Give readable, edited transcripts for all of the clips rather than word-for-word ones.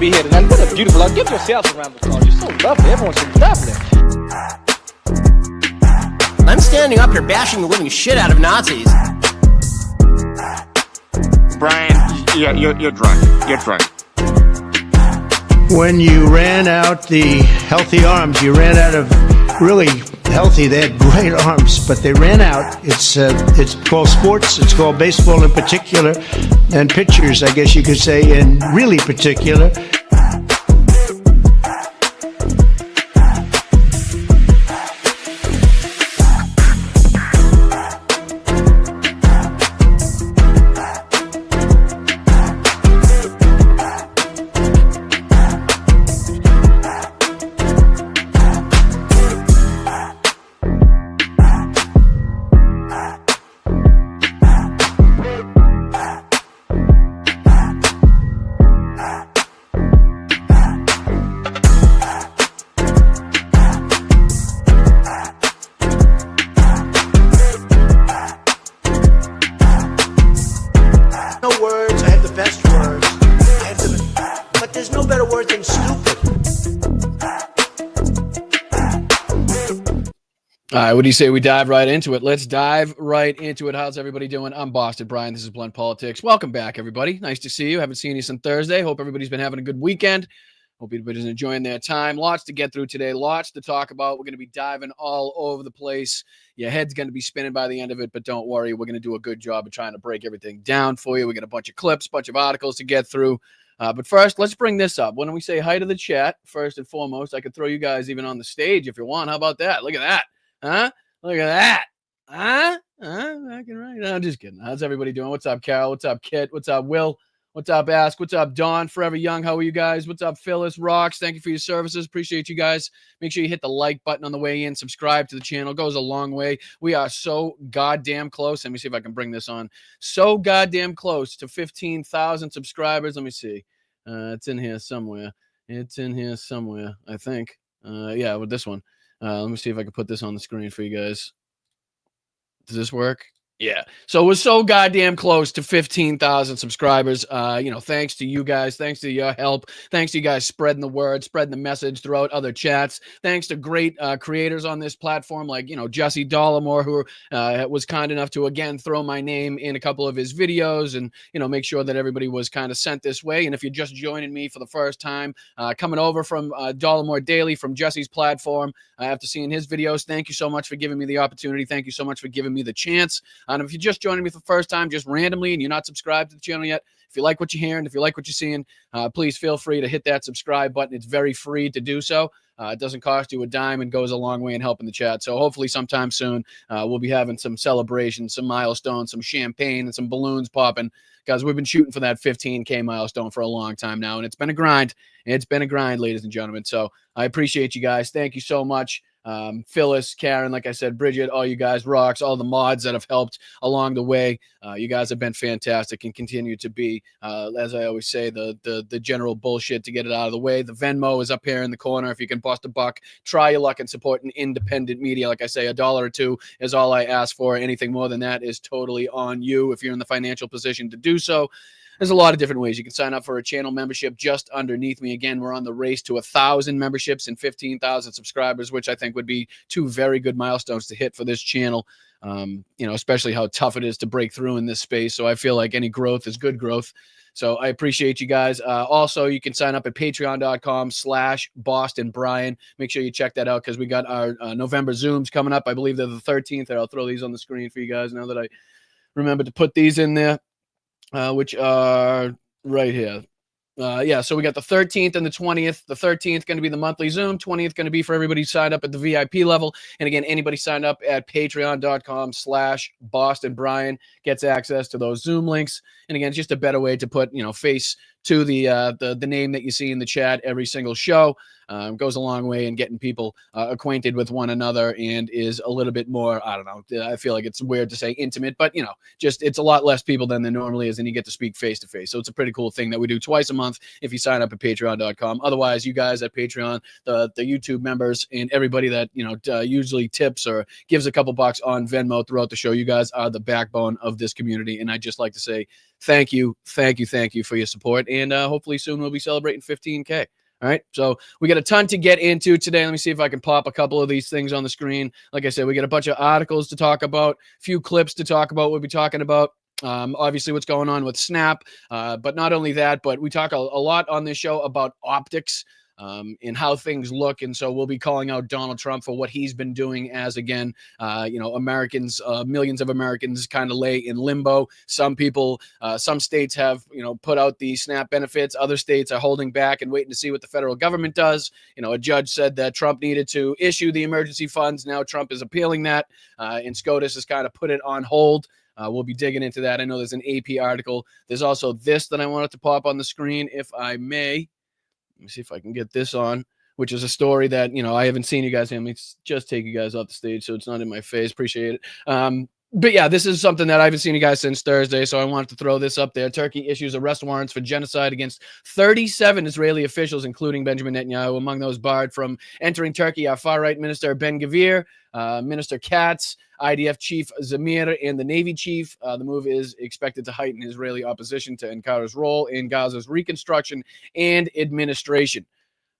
be here tonight. What a beautiful life. Give yourselves a round of applause. You're so lovely. Everyone's so lovely. I'm standing up here bashing the living shit out of Nazis. Brian, you're drunk. You're drunk. When you ran out the healthy arms, you ran out of really healthy. They had great arms, but they ran out. It's called sports. It's called baseball in particular, and pitchers, I guess you could say, in really particular. No words. I have the best words. But there's no better word than stupid. All right, what do you say we dive right into it? Let's dive right into it. How's everybody doing? I'm Boston Brian. This is Blunt Politics. Welcome back, everybody. Nice to see you. Haven't seen you since Thursday. Hope everybody's been having a good weekend. Hope everybody's enjoying their time. Lots to get through today. Lots to talk about. We're going to be diving all over the place. Your head's going to be spinning by the end of it, but don't worry. We're going to do a good job of trying to break everything down for you. We got a bunch of clips, bunch of articles to get through. But first, let's bring this up. When we say hi to the chat, first and foremost, I could throw you guys even on the stage if you want. How about that? Look at that. Huh? Look at that. Huh? I can write. No, I'm just kidding. How's everybody doing? What's up, Carol? What's up, Kit? What's up, Will? What's up, Ask? What's up, Dawn? Forever Young, how are you guys? What's up, Phyllis? Rocks, thank you for your services. Appreciate you guys. Make sure you hit the like button on the way in. Subscribe to the channel. Goes a long way. We are so goddamn close. Let me see if I can bring this on. So goddamn close to 15,000 subscribers. Let me see. It's in here somewhere. It's in here somewhere, I think. Yeah, with this one. Let me see if I can put this on the screen for you guys. Does this work? Yeah. So we're so goddamn close to 15,000 subscribers. Thanks to you guys. Thanks to your help. Thanks to you guys spreading the word, spreading the message throughout other chats. Thanks to great creators on this platform like, Jesse Dollamore, who was kind enough to, again, throw my name in a couple of his videos and, make sure that everybody was kind of sent this way. And if you're just joining me for the first time, coming over from Dollamore Daily from Jesse's platform, after seeing his videos, thank you so much for giving me the opportunity. Thank you so much for giving me the chance. And if you're just joining me for the first time, just randomly, and you're not subscribed to the channel yet, if you like what you're hearing, if you like what you're seeing, please feel free to hit that subscribe button. It's very free to do so. It doesn't cost you a dime and goes a long way in helping the chat. So hopefully sometime soon we'll be having some celebrations, some milestones, some champagne, and some balloons popping. Guys, we've been shooting for that 15K milestone for a long time now, and it's been a grind. It's been a grind, ladies and gentlemen. So I appreciate you guys. Thank you so much. Phyllis, Karen, like I said, Bridget, all you guys, Rocks, all the mods that have helped along the way. You guys have been fantastic and continue to be, as I always say, the general bullshit to get it out of the way. The Venmo is up here in the corner. If you can bust a buck, try your luck and support an independent media. Like I say, $1 or $2 is all I ask for. Anything more than that is totally on you if you're in the financial position to do so. There's a lot of different ways. You can sign up for a channel membership just underneath me. Again, we're on the race to 1,000 memberships and 15,000 subscribers, which I think would be two very good milestones to hit for this channel, especially how tough it is to break through in this space. So I feel like any growth is good growth. So I appreciate you guys. Also, you can sign up at patreon.com/BostonBrian. Make sure you check that out because we got our November Zooms coming up. I believe they're the 13th. I'll throw these on the screen for you guys now that I remember to put these in there. Which are right here. So we got the 13th and the 20th. The 13th going to be the monthly Zoom. 20th going to be for everybody signed up at the VIP level. And again, anybody signed up at patreon.com/BostonBrian gets access to those Zoom links. And again, it's just a better way to put, face to the name that you see in the chat every single show. Goes a long way in getting people acquainted with one another and is a little bit more, I don't know, I feel like it's weird to say intimate, but, just it's a lot less people than there normally is, and you get to speak face-to-face. So it's a pretty cool thing that we do twice a month if you sign up at patreon.com. Otherwise, you guys at Patreon, the YouTube members, and everybody that, usually tips or gives a couple bucks on Venmo throughout the show, you guys are the backbone of this community, and I'd just like to say thank you for your support. And hopefully soon we'll be celebrating 15K. All right, so we got a ton to get into today. Let me see if I can pop a couple of these things on the screen. Like I said, we got a bunch of articles to talk about, a few clips to talk about. We'll be talking about obviously what's going on with Snap, but not only that, but we talk a lot on this show about optics and how things look. And so we'll be calling out Donald Trump for what he's been doing as, again, Americans, millions of Americans kind of lay in limbo. Some people, some states have, put out the SNAP benefits. Other states are holding back and waiting to see what the federal government does. A judge said that Trump needed to issue the emergency funds. Now Trump is appealing that, and SCOTUS has kind of put it on hold. We'll be digging into that. I know there's an AP article. There's also this that I wanted to pop on the screen, if I may. Let me see if I can get this on, which is a story that, I haven't seen you guys. Let me just take you guys off the stage so it's not in my face. Appreciate it. But yeah, this is something that I haven't seen you guys since Thursday, so I wanted to throw this up there. Turkey issues arrest warrants for genocide against 37 Israeli officials, including Benjamin Netanyahu. Among those barred from entering Turkey are far-right Minister Ben-Gvir, Minister Katz, IDF Chief Zamir, and the Navy Chief. The move is expected to heighten Israeli opposition to Ankara's role in Gaza's reconstruction and administration.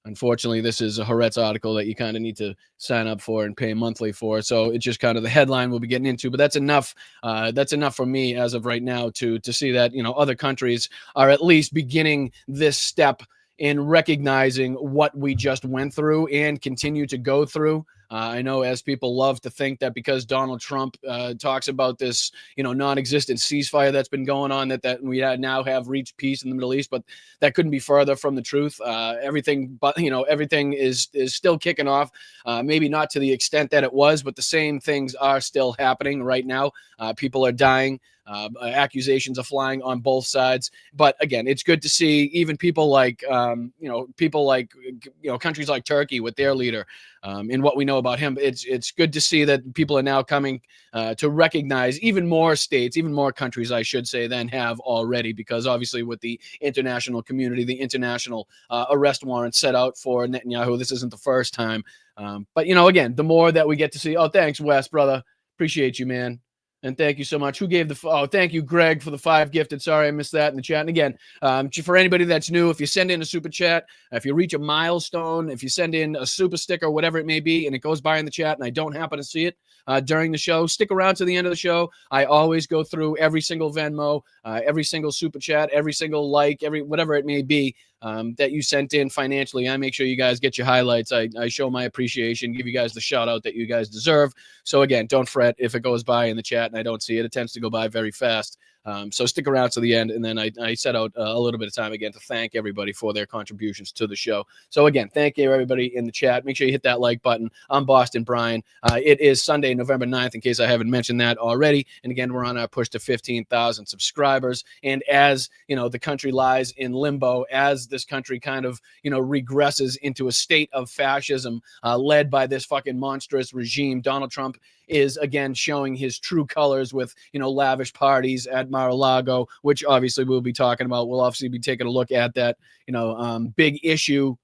Unfortunately, this is a Haaretz article that you kind of need to sign up for and pay monthly for. So it's just kind of the headline we'll be getting into. But that's enough. That's enough for me as of right now to see that, other countries are at least beginning this step in recognizing what we just went through and continue to go through. I know as people love to think that because Donald Trump talks about this, non-existent ceasefire that's been going on, that we now have reached peace in the Middle East, but that couldn't be further from the truth. Everything is still kicking off. Maybe not to the extent that it was, but the same things are still happening right now. People are dying. Accusations are flying on both sides. But again, it's good to see even people like, countries like Turkey with their leader and what we know about him. It's good to see that people are now coming to recognize even more states, even more countries, I should say, than have already, because obviously with the international community, the international arrest warrant set out for Netanyahu, this isn't the first time. But, again, the more that we get to see, thanks, Wes, brother. Appreciate you, man. And thank you so much. Who gave thank you, Greg, for the 5 gifted. Sorry, I missed that in the chat. And again, for anybody that's new, if you send in a super chat, if you reach a milestone, if you send in a super sticker, whatever it may be, and it goes by in the chat and I don't happen to see it during the show, stick around to the end of the show. I always go through every single Venmo, every single super chat, every single whatever it may be that you sent in financially. I make sure you guys get your highlights. I show my appreciation, give you guys the shout out that you guys deserve. So again, don't fret if it goes by in the chat and I don't see it. It tends to go by very fast. So stick around to the end, and then I set out a little bit of time again to thank everybody for their contributions to the show. So again, thank you everybody in the chat. Make sure you hit that like button. I'm Boston Brian. It is Sunday, November 9th, in case I haven't mentioned that already. And again, we're on our push to 15,000 subscribers. And as the country lies in limbo, as this country kind of regresses into a state of fascism led by this fucking monstrous regime, Donald Trump is again showing his true colors with lavish parties at Mar-a-Lago, which obviously we'll be talking about. We'll obviously be taking a look at that big issue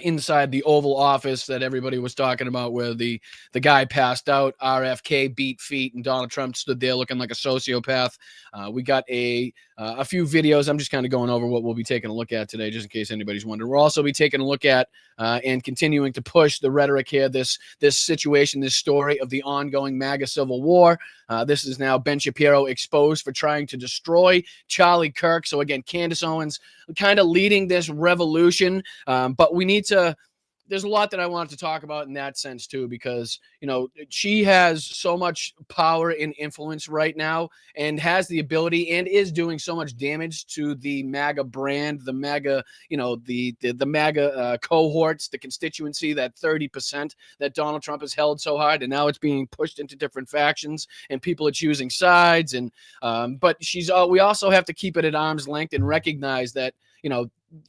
inside the Oval Office that everybody was talking about, where the guy passed out, RFK beat feet, and Donald Trump stood there looking like a sociopath. We got a few videos. I'm just kind of going over what we'll be taking a look at today, just in case anybody's wondering. We'll also be taking a look at and continuing to push the rhetoric here, this situation, this story of the ongoing MAGA civil war. This is now Ben Shapiro exposed for trying to destroy Charlie Kirk. So again, Candace Owens kind of leading this revolution, but we need to there's a lot that I wanted to talk about in that sense too, because, she has so much power and influence right now and has the ability and is doing so much damage to the MAGA brand, the MAGA, the MAGA cohorts, the constituency, that 30% that Donald Trump has held so hard. And now it's being pushed into different factions and people are choosing sides. And, but we also have to keep it at arm's length and recognize that,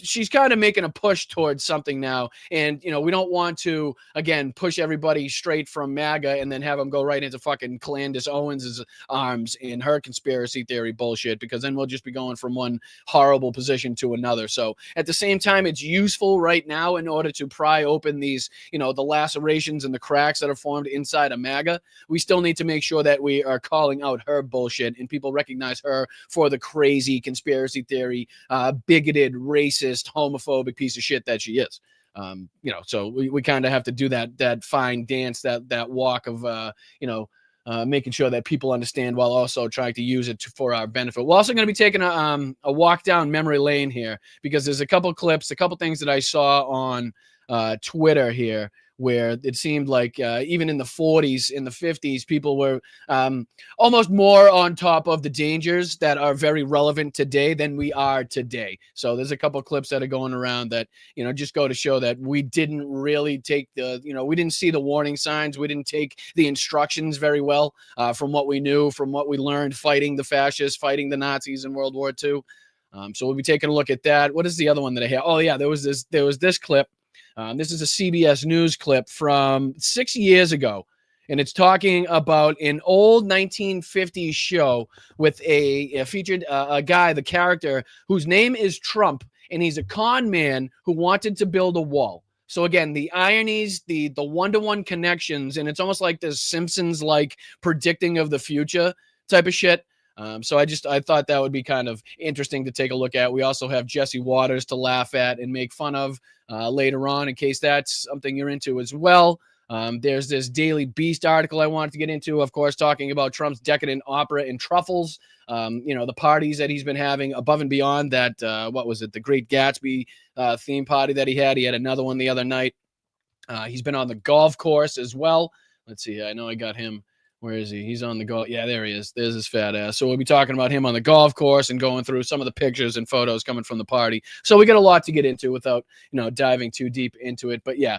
she's kind of making a push towards something now. And, we don't want to, again, push everybody straight from MAGA and then have them go right into fucking Candace Owens' arms in her conspiracy theory bullshit, because then we'll just be going from one horrible position to another. So at the same time, it's useful right now in order to pry open these, the lacerations and the cracks that are formed inside of MAGA. We still need to make sure that we are calling out her bullshit and people recognize her for the crazy conspiracy theory, bigoted, racist, homophobic piece of shit that she is. So we kind of have to do that fine dance, that walk of, making sure that people understand while also trying to use it for our benefit. We're also going to be taking a walk down memory lane here, because there's a couple clips, a couple things that I saw on Twitter here, where it seemed like even in the 40s, in the 50s, people were almost more on top of the dangers that are very relevant today than we are today. So there's a couple of clips that are going around that, just go to show that we didn't really take we didn't see the warning signs. We didn't take the instructions very well from what we knew, from what we learned fighting the fascists, fighting the Nazis in World War II. So we'll be taking a look at that. What is the other one that I have? Oh, yeah, there was this clip. This is a CBS News clip from 6 years ago, and it's talking about an old 1950s show with a featured a guy, the character, whose name is Trump, and he's a con man who wanted to build a wall. So again, the ironies, the one-to-one connections, and it's almost like this Simpsons-like predicting of the future type of shit. So I thought that would be kind of interesting to take a look at. We also have Jesse Waters to laugh at and make fun of later on, in case that's something you're into as well. There's this Daily Beast article I wanted to get into, of course, talking about Trump's decadent opera and truffles. The parties that he's been having above and beyond that. What was it? The Great Gatsby theme party that he had. He had another one the other night. He's been on the golf course as well. Let's see. I know I got him. Where is he? He's on the golf. Yeah, there he is. There's his fat ass. So we'll be talking about him on the golf course and going through some of the pictures and photos coming from the party. So we got a lot to get into without, diving too deep into it. But yeah,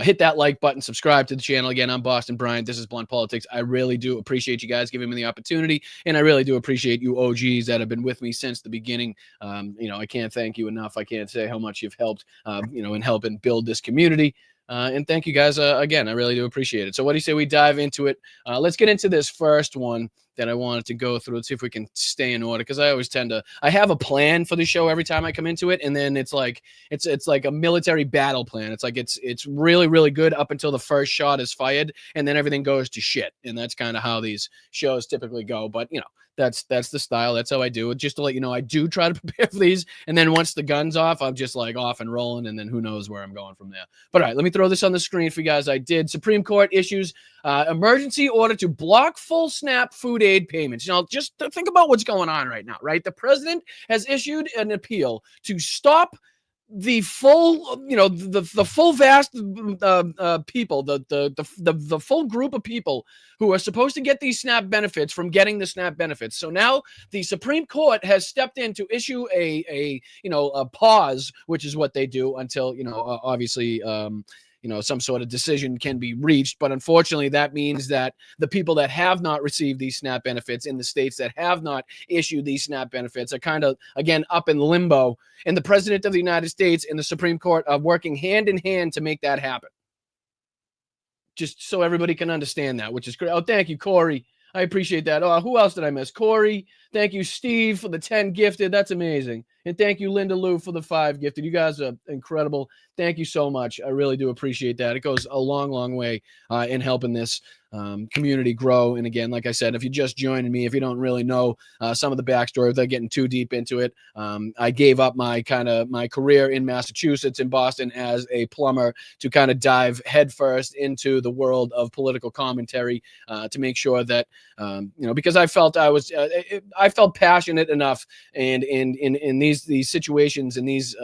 hit that like button, subscribe to the channel. Again, I'm Boston Bryant. This is Blunt Politics. I really do appreciate you guys giving me the opportunity, and I really do appreciate you OGs that have been with me since the beginning. I can't thank you enough. I can't say how much you've helped, in helping build this community. And thank you guys again. I really do appreciate it. So what do you say we dive into it? Let's get into this first one that I wanted to go through. Let's see if we can stay in order, because I always I have a plan for the show every time I come into it, and then it's like a military battle plan. It's like it's really, really good up until the first shot is fired, and then everything goes to shit. And that's kind of how these shows typically go. But that's the style. That's how I do it. Just to let you know, I do try to prepare for these, and then once the gun's off, I'm just like off and rolling, and then who knows where I'm going from there. But all right, let me throw this on the screen for you guys. I did. Supreme Court issues emergency order to block full SNAP food aid payments. Just think about what's going on right now, right? The president has issued an appeal to stop the full, the full vast people, the full group of people who are supposed to get these SNAP benefits from getting the SNAP benefits. So now the Supreme Court has stepped in to issue a pause, which is what they do until, obviously, some sort of decision can be reached. But unfortunately, that means that the people that have not received these SNAP benefits in the states that have not issued these SNAP benefits are kind of, again, up in limbo. And the president of the United States and the Supreme Court are working hand in hand to make that happen. Just so everybody can understand that, which is great. Oh, thank you, Corey. I appreciate that. Oh, who else did I miss? Corey. Thank you, Steve, for the 10 gifted. That's amazing. And thank you, Linda Lou, for the 5 gifted. You guys are incredible. Thank you so much. I really do appreciate that. It goes a long, long way in helping this community grow. And again, like I said, if you're just joining me, if you don't really know some of the backstory without getting too deep into it, I gave up my career in Massachusetts, in Boston, as a plumber to kind of dive headfirst into the world of political commentary to make sure that, because I felt I felt passionate enough, and in these situations and these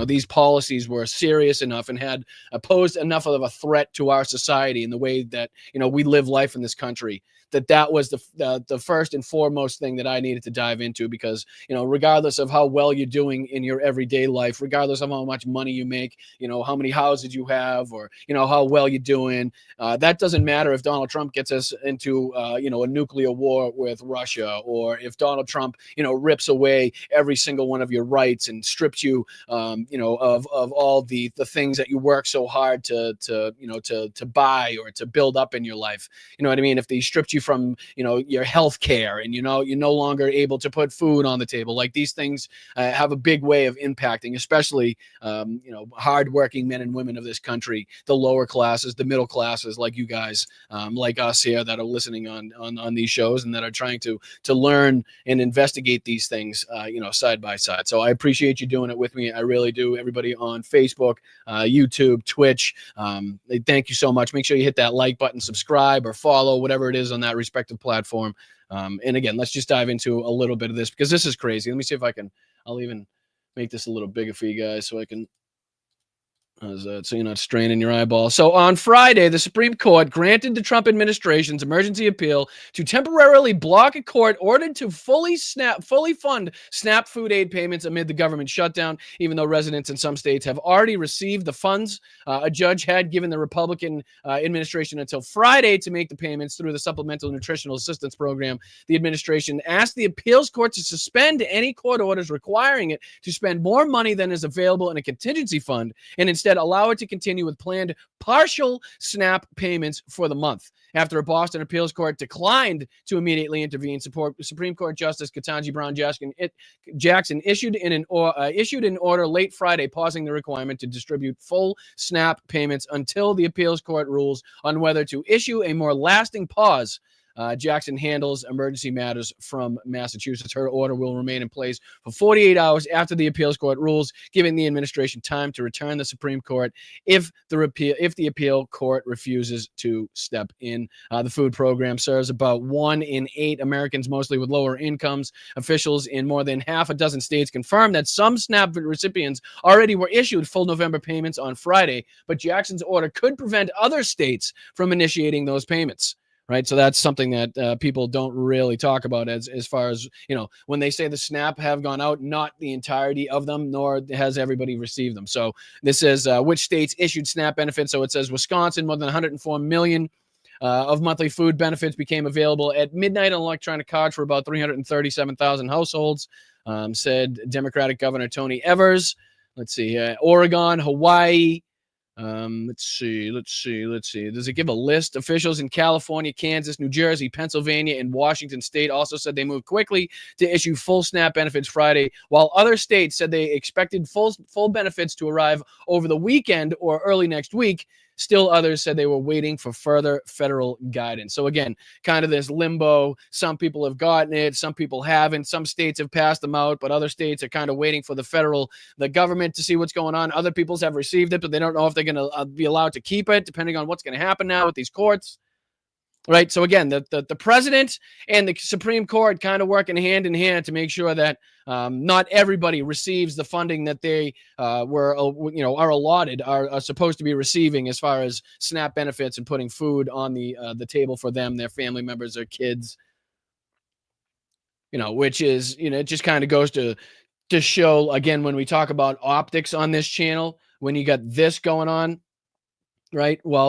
these policies were serious enough and had posed enough of a threat to our society and the way that we live life in this country, that was the first and foremost thing that I needed to dive into, because regardless of how well you're doing in your everyday life, regardless of how much money you make, how many houses you have, or how well you're doing, that doesn't matter if Donald Trump gets us into a nuclear war with Russia, or if Donald Trump rips away every single single one of your rights and stripped you, of all the things that you work so hard to buy or to build up in your life. You know what I mean? If they stripped you from, your health care and, you're no longer able to put food on the table, like these things have a big way of impacting, especially, hardworking men and women of this country, the lower classes, the middle classes, like you guys, like us here that are listening on these shows and that are trying to learn and investigate these things, side by side. So I appreciate you doing it with me. I really do. Everybody on Facebook, YouTube, Twitch, thank you so much. Make sure you hit that like button, subscribe or follow, whatever it is on that respective platform. And again, let's just dive into a little bit of this because this is crazy. Let me see if I'll even make this a little bigger for you guys so I can, so you're not straining your eyeballs. So on Friday, the Supreme Court granted the Trump administration's emergency appeal to temporarily block a court ordered to fully fund SNAP food aid payments amid the government shutdown, even though residents in some states have already received the funds. A judge had given the Republican administration until Friday to make the payments through the Supplemental Nutritional Assistance Program. The administration asked the appeals court to suspend any court orders requiring it to spend more money than is available in a contingency fund and instead allow it to continue with planned partial SNAP payments for the month. After a Boston appeals court declined to immediately intervene, Supreme Court Justice Ketanji Brown Jackson issued an order late Friday pausing the requirement to distribute full SNAP payments until the appeals court rules on whether to issue a more lasting pause. Jackson handles emergency matters from Massachusetts. Her order will remain in place for 48 hours after the appeals court rules, giving the administration time to return the Supreme Court if the appeal court refuses to step in. The food program serves about 1 in 8 Americans, mostly with lower incomes. Officials in more than half a dozen states confirmed that some SNAP recipients already were issued full November payments on Friday, but Jackson's order could prevent other states from initiating those payments. Right. So that's something that people don't really talk about as far as, when they say the SNAP have gone out, not the entirety of them, nor has everybody received them. So this is which states issued SNAP benefits. So it says Wisconsin, more than 104 million of monthly food benefits became available at midnight on electronic cards for about 337,000 households, said Democratic Governor Tony Evers. Let's see, Oregon, Hawaii. Let's see. Does it give a list? Officials in California, Kansas, New Jersey, Pennsylvania, and Washington State also said they moved quickly to issue full SNAP benefits Friday, while other states said they expected full benefits to arrive over the weekend or early next week. Still others said they were waiting for further federal guidance. So again, kind of this limbo. Some people have gotten it. Some people haven't. Some states have passed them out, but other states are kind of waiting for the government to see what's going on. Other peoples have received it, but they don't know if they're going to be allowed to keep it, depending on what's going to happen now with these courts. Right. So again, the president and the Supreme Court kind of working hand in hand to make sure that not everybody receives the funding that they are allotted, are supposed to be receiving as far as SNAP benefits and putting food on the table for them, their family members, their kids. Which is, it just kind of goes to show, again, when we talk about optics on this channel, when you got this going on. Right. While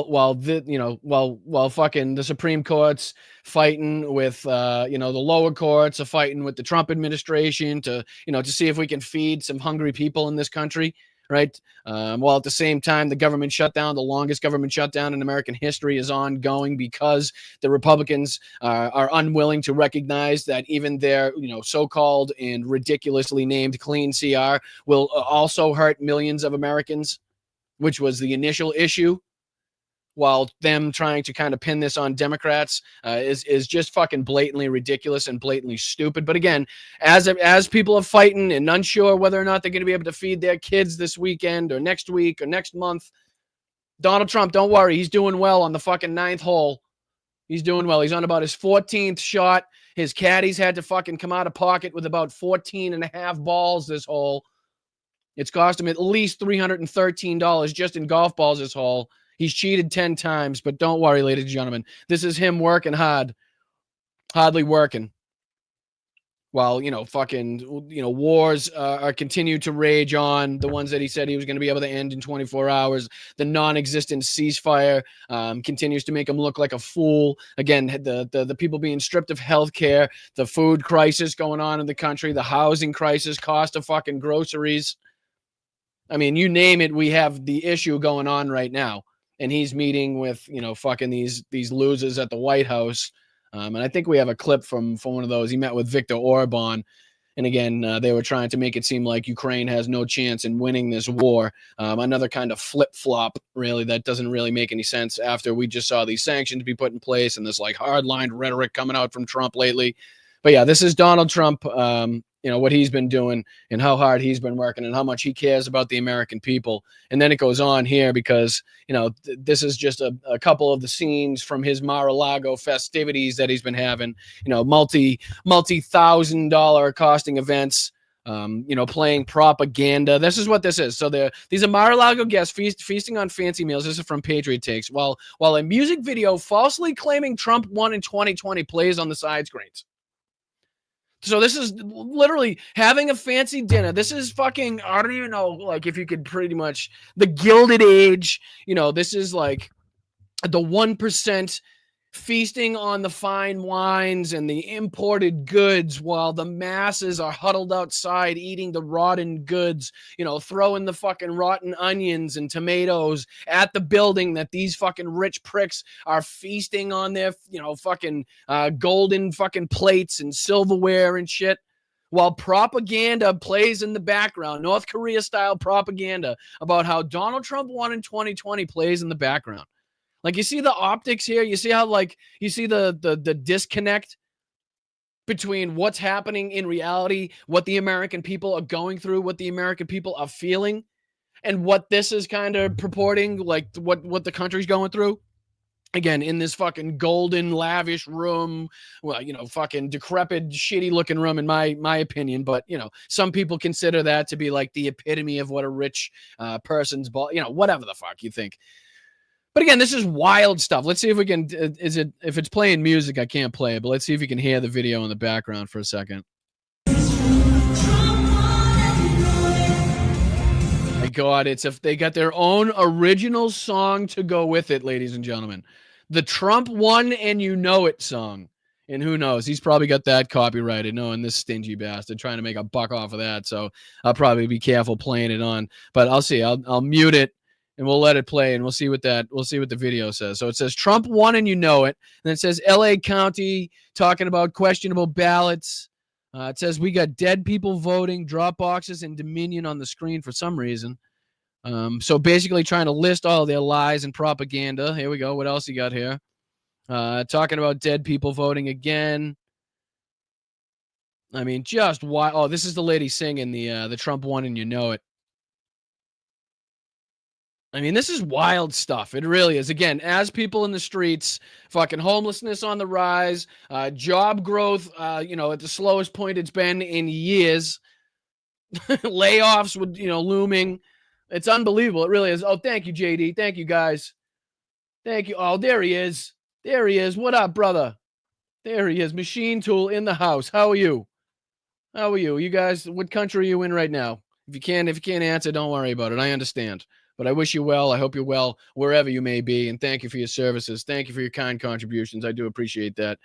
fucking the Supreme Court's fighting with, the lower courts are fighting with the Trump administration to see if we can feed some hungry people in this country. Right. While at the same time, the government shutdown, the longest government shutdown in American history, is ongoing because the Republicans are unwilling to recognize that even their, so-called and ridiculously named clean CR will also hurt millions of Americans, which was the initial issue. While them trying to kind of pin this on Democrats is just fucking blatantly ridiculous and blatantly stupid. But again, as people are fighting and unsure whether or not they're going to be able to feed their kids this weekend or next week or next month, Donald Trump, don't worry, he's doing well on the fucking 9th hole. He's doing well. He's on about his 14th shot. His caddies had to fucking come out of pocket with about 14 and a half balls this hole. It's cost him at least $313 just in golf balls this hole. He's cheated 10 times, but don't worry, ladies and gentlemen. This is him working hardly working. while, fucking, wars are continue to rage on, the ones that he said he was going to be able to end in 24 hours. The non-existent ceasefire continues to make him look like a fool. Again, the people being stripped of health care, the food crisis going on in the country, the housing crisis, cost of fucking groceries. I mean, you name it, we have the issue going on right now. And he's meeting with, fucking these losers at the White House. And I think we have a clip from one of those. He met with Viktor Orban. And again, they were trying to make it seem like Ukraine has no chance in winning this war. Another kind of flip-flop, really, that doesn't really make any sense after we just saw these sanctions be put in place and this like hardline rhetoric coming out from Trump lately. But yeah, this is Donald Trump, what he's been doing and how hard he's been working and how much he cares about the American people. And then it goes on here because, this is just a couple of the scenes from his Mar-a-Lago festivities that he's been having, multi-$1,000 costing events, playing propaganda. This is what this is. So these are Mar-a-Lago guests feasting on fancy meals. This is from Patriot Takes. While a music video falsely claiming Trump won in 2020 plays on the side screens. So this is literally having a fancy dinner. This is fucking, I don't even know, like if you could pretty much, the Gilded Age, this is like the 1% feasting on the fine wines and the imported goods while the masses are huddled outside eating the rotten goods, throwing the fucking rotten onions and tomatoes at the building that these fucking rich pricks are feasting on their, fucking golden fucking plates and silverware and shit. While propaganda plays in the background, North Korea style propaganda about how Donald Trump won in 2020 plays in the background. Like, you see the optics here? You see how, you see the disconnect between what's happening in reality, what the American people are going through, what the American people are feeling, and what this is kind of purporting, like what the country's going through? Again, in this fucking golden, lavish room, well, fucking decrepit, shitty-looking room, in my opinion. But, some people consider that to be, like, the epitome of what a rich person's, whatever the fuck you think. But again, this is wild stuff. Let's see if we can, if it's playing music, I can't play it, but let's see if you can hear the video in the background for a second. My God, it's if they got their own original song to go with it, ladies and gentlemen. The Trump Won and You Know It song. And who knows? He's probably got that copyrighted, knowing this stingy bastard trying to make a buck off of that. So I'll probably be careful playing it on. But I'll see. I'll mute it. And we'll let it play, and we'll see what the video says. So it says Trump won and you know it. And then it says LA County talking about questionable ballots. It says we got dead people voting, drop boxes, and Dominion on the screen for some reason. So basically trying to list all their lies and propaganda. Here we go. What else you got here? Talking about dead people voting again. I mean, just why? Oh, this is the lady singing the Trump won and you know it. I mean, this is wild stuff. It really is. Again, as people in the streets, fucking homelessness on the rise, job growth, at the slowest point it's been in years, layoffs with, looming. It's unbelievable. It really is. Oh, thank you, JD. Thank you, guys. Thank you. Oh, there he is. There he is. What up, brother? There he is. Machine Tool in the house. How are you? How are you? You guys, what country are you in right now? If you can't answer, don't worry about it. I understand. But I wish you well. I hope you're well wherever you may be. And thank you for your services. Thank you for your kind contributions. I do appreciate that.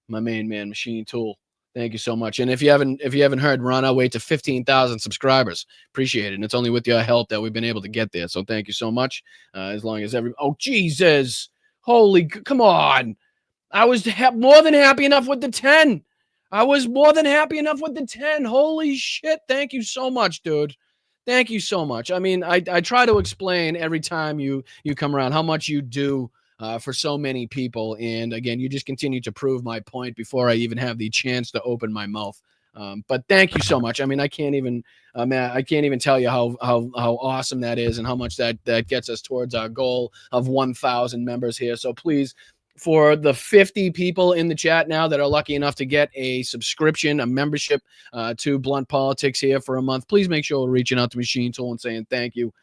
My main man, Machine Tool. Thank you so much. And if you haven't heard, we're on our way to 15,000 subscribers. Appreciate it. And it's only with your help that we've been able to get there. So thank you so much. As long as oh, Jesus. Holy, come on. I was more than happy enough with the 10. I was more than happy enough with the 10. Holy shit. Thank you so much, dude. Thank you so much. I mean, I try to explain every time you come around how much you do for so many people. And again, you just continue to prove my point before I even have the chance to open my mouth. But thank you so much. I mean, I can't even tell you how awesome that is and how much that gets us towards our goal of 1,000 members here. So please, for the 50 people in the chat now that are lucky enough to get a subscription, a membership to Blunt Politics here for a month, please make sure we're reaching out to Machine Tool and saying thank you.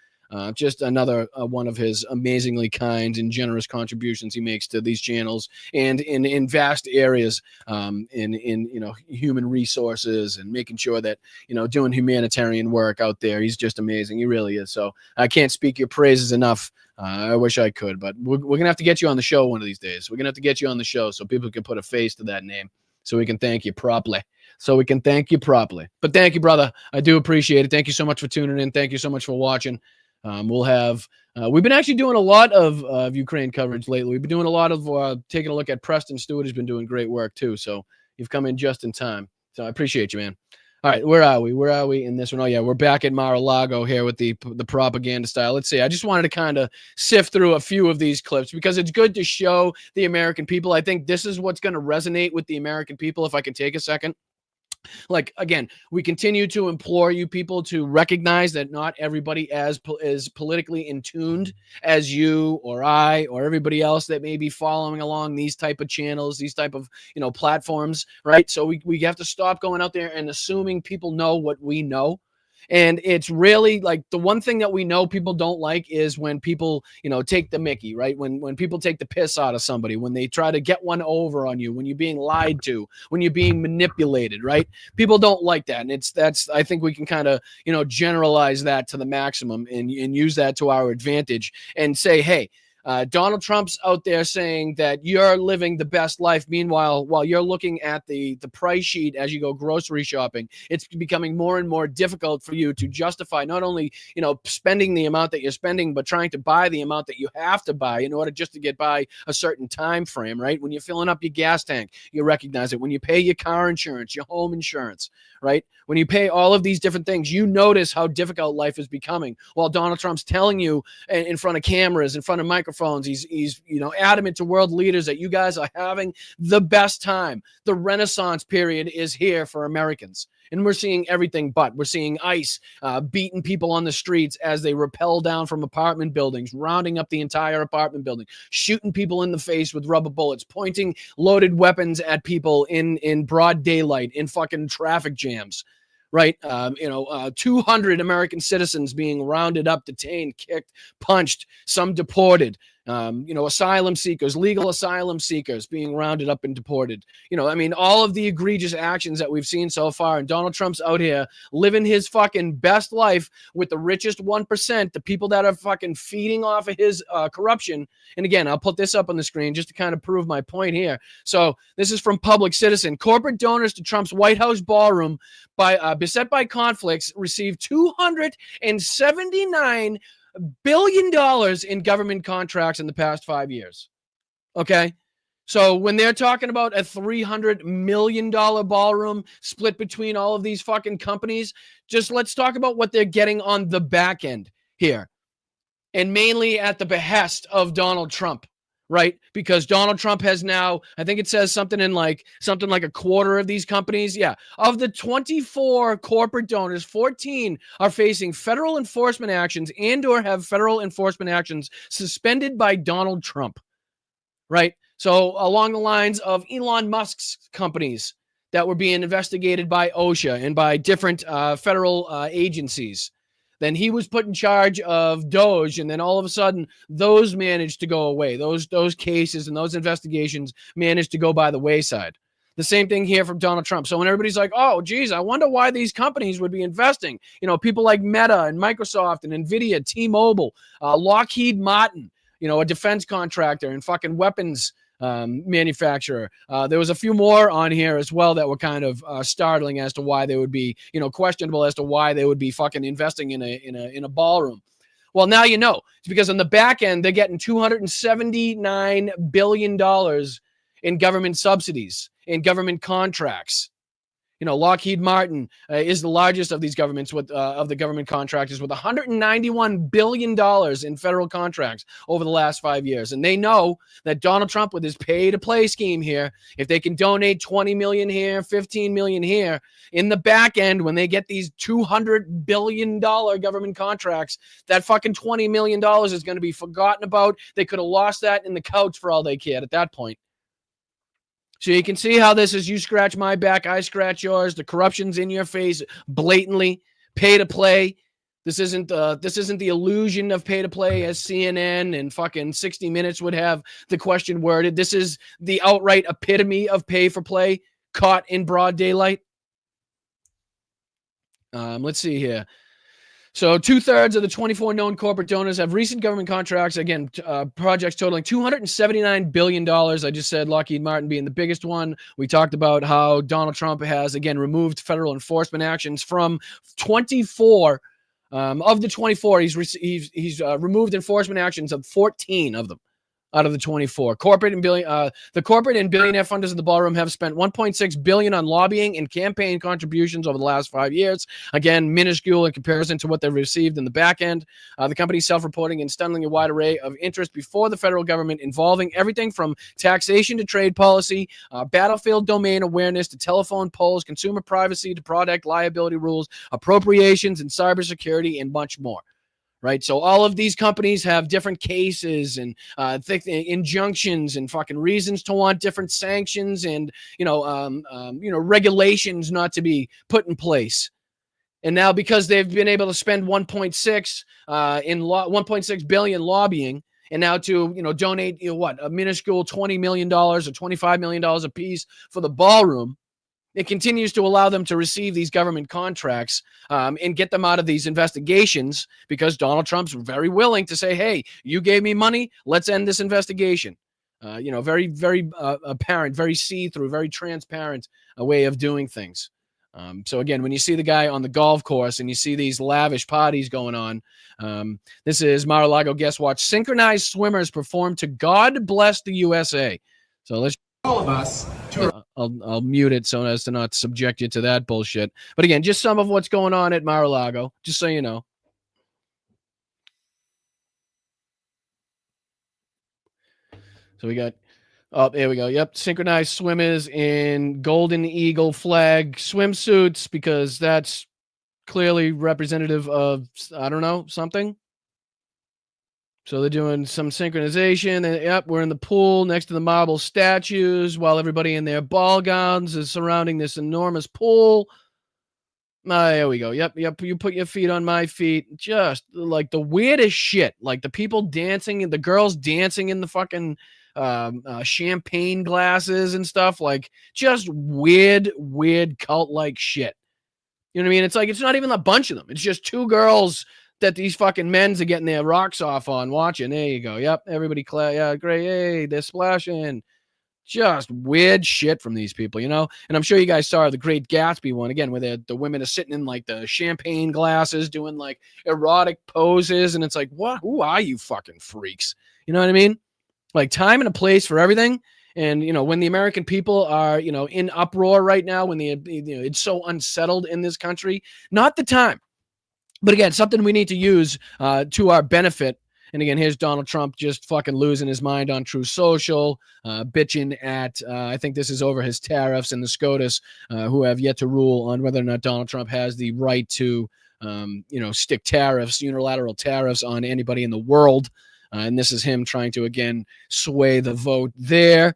Just another one of his amazingly kind and generous contributions he makes to these channels and in vast areas in human resources and making sure that doing humanitarian work out there. He's just amazing. He really is. So I can't speak your praises enough. I wish I could, but we're gonna have to get you on the show one of these days. We're gonna have to get you on the show so people can put a face to that name, so we can thank you properly. But thank you, brother. I do appreciate it. Thank you so much for tuning in. Thank you so much for watching. We've been actually doing a lot of Ukraine coverage lately. We've been doing a lot of taking a look at Preston Stewart. Has been doing great work too. So you've come in just in time. So I appreciate you, man. All right, where are we in this one? Oh yeah, we're back at Mar-a-Lago here with the propaganda style. Let's see. I just wanted to kind of sift through a few of these clips because it's good to show the American people. I think this is what's going to resonate with the American people. If I can take a second. Like, again, we continue to implore you people to recognize that not everybody is politically in tuned as you or I or everybody else that may be following along these type of channels, these type of, platforms, right? So we have to stop going out there and assuming people know what we know. And it's really like the one thing that we know people don't like is when people, take the mickey, right? When people take the piss out of somebody, when they try to get one over on you, when you're being lied to, when you're being manipulated, right? People don't like that. And I think we can kind of, generalize that to the maximum and use that to our advantage and say, hey, Donald Trump's out there saying that you're living the best life. Meanwhile, while you're looking at the price sheet as you go grocery shopping, it's becoming more and more difficult for you to justify not only, spending the amount that you're spending, but trying to buy the amount that you have to buy in order just to get by a certain time frame, right? When you're filling up your gas tank, you recognize it. When you pay your car insurance, your home insurance, right? When you pay all of these different things, you notice how difficult life is becoming. While Donald Trump's telling you in front of cameras, in front of microphones, he's adamant to world leaders that you guys are having the best time. The Renaissance period is here for Americans. And we're seeing everything but. We're seeing ICE beating people on the streets as they rappel down from apartment buildings, rounding up the entire apartment building, shooting people in the face with rubber bullets, pointing loaded weapons at people in broad daylight, in fucking traffic jams. Right. 200 American citizens being rounded up, detained, kicked, punched, some deported. Asylum seekers, legal asylum seekers being rounded up and deported. All of the egregious actions that we've seen so far. And Donald Trump's out here living his fucking best life with the richest 1%, the people that are fucking feeding off of his corruption. And again, I'll put this up on the screen just to kind of prove my point here. So this is from Public Citizen. Corporate donors to Trump's White House ballroom beset by conflicts received $279 billion in government contracts in the past 5 years. Okay. So when they're talking about a $300 million ballroom split between all of these fucking companies, just let's talk about what they're getting on the back end here. And mainly at the behest of Donald Trump. Right? Because Donald Trump has now, I think it says something like a quarter of these companies. Yeah. Of the 24 corporate donors, 14 are facing federal enforcement actions and or have federal enforcement actions suspended by Donald Trump. Right? So along the lines of Elon Musk's companies that were being investigated by OSHA and by different federal agencies. Then he was put in charge of Doge, and then all of a sudden, those managed to go away. Those cases and those investigations managed to go by the wayside. The same thing here from Donald Trump. So when everybody's like, oh, geez, I wonder why these companies would be investing. People like Meta and Microsoft and NVIDIA, T-Mobile, Lockheed Martin, a defense contractor and fucking weapons manufacturer. There was a few more on here as well that were kind of startling as to why they would be, questionable as to why they would be fucking investing in a ballroom. Well, now you know. It's because on the back end they're getting $279 billion in government subsidies, in government contracts. Lockheed Martin is the largest of these governments of the government contractors with $191 billion in federal contracts over the last 5 years. And they know that Donald Trump, with his pay-to-play scheme here, if they can donate $20 million here, $15 million here, in the back end, when they get these $200 billion government contracts, that fucking $20 million is going to be forgotten about. They could have lost that in the couch for all they cared at that point. So you can see how this is you scratch my back, I scratch yours. The corruption's in your face blatantly, pay to play. This isn't the illusion of pay to play as CNN and fucking 60 Minutes would have the question worded. This is the outright epitome of pay for play caught in broad daylight. Let's see here. So 2/3 of the 24 known corporate donors have recent government contracts. Again, projects totaling $279 billion. I just said Lockheed Martin being the biggest one. We talked about how Donald Trump has, again, removed federal enforcement actions from 24 of the 24. He's removed enforcement actions of 14 of them out of the 24. The corporate and billionaire funders in the ballroom have spent $1.6 billion on lobbying and campaign contributions over the last 5 years. Again, minuscule in comparison to what they've received in the back end. The company's self-reporting and stunningly wide array of interest before the federal government, involving everything from taxation to trade policy, battlefield domain awareness to telephone polls, consumer privacy to product liability rules, appropriations and cybersecurity, and much more. Right. So all of these companies have different cases and injunctions and fucking reasons to want different sanctions and, regulations not to be put in place. And now because they've been able to spend 1.6 billion lobbying, and now to, donate, a minuscule $20 million or $25 million a piece for the ballroom, it continues to allow them to receive these government contracts and get them out of these investigations, because Donald Trump's very willing to say, hey, you gave me money, let's end this investigation. Very, very apparent, very see-through, very transparent way of doing things. So again, when you see the guy on the golf course and you see these lavish parties going on, this is Mar-a-Lago Guest Watch. Synchronized swimmers perform to God Bless the USA. So let's all of us. I'll mute it so as to not subject you to that bullshit. But again, just some of what's going on at Mar-a-Lago, just so you know. So we got, there we go. Yep, synchronized swimmers in Golden Eagle flag swimsuits, because that's clearly representative of, I don't know, something. So they're doing some synchronization, and yep, we're in the pool next to the marble statues while everybody in their ball gowns is surrounding this enormous pool. There we go. Yep. You put your feet on my feet. Just like the weirdest shit. Like the people dancing and the girls dancing in the fucking champagne glasses and stuff. Like just weird cult-like shit. You know what I mean? It's like, it's not even a bunch of them. It's just two girls that these fucking men's are getting their rocks off on watching. There you go. Yep. Everybody, yeah, great. Hey, they're splashing. Just weird shit from these people, And I'm sure you guys saw the Great Gatsby one, again, where the women are sitting in like the champagne glasses doing like erotic poses. And it's like, what? Who are you fucking freaks? You know what I mean? Like time and a place for everything. And, when the American people are, in uproar right now, when it's so unsettled in this country, not the time. But again, something we need to use to our benefit. And again, here's Donald Trump just fucking losing his mind on True Social, bitching at, I think this is over his tariffs and the SCOTUS, who have yet to rule on whether or not Donald Trump has the right to, stick tariffs, unilateral tariffs on anybody in the world. And this is him trying to, again, sway the vote there.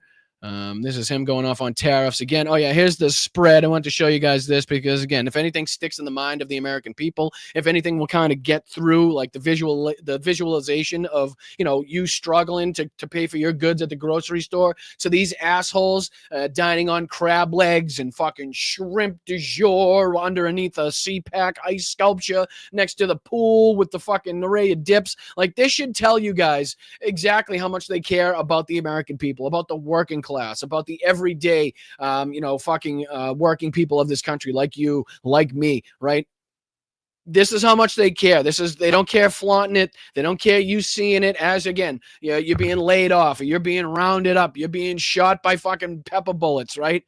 This is him going off on tariffs again. Oh yeah, here's the spread. I want to show you guys this because, again, if anything sticks in the mind of the American people, if anything will kind of get through like the visualization of, you struggling to pay for your goods at the grocery store. So these assholes dining on crab legs and fucking shrimp du jour underneath a CPAC ice sculpture next to the pool with the fucking array of dips. Like, this should tell you guys exactly how much they care about the American people, about the working class, about the everyday, working people of this country, like you, like me, right? This is how much they care. They don't care flaunting it. They don't care you seeing it as, again, you're being laid off or you're being rounded up. You're being shot by fucking pepper bullets, right?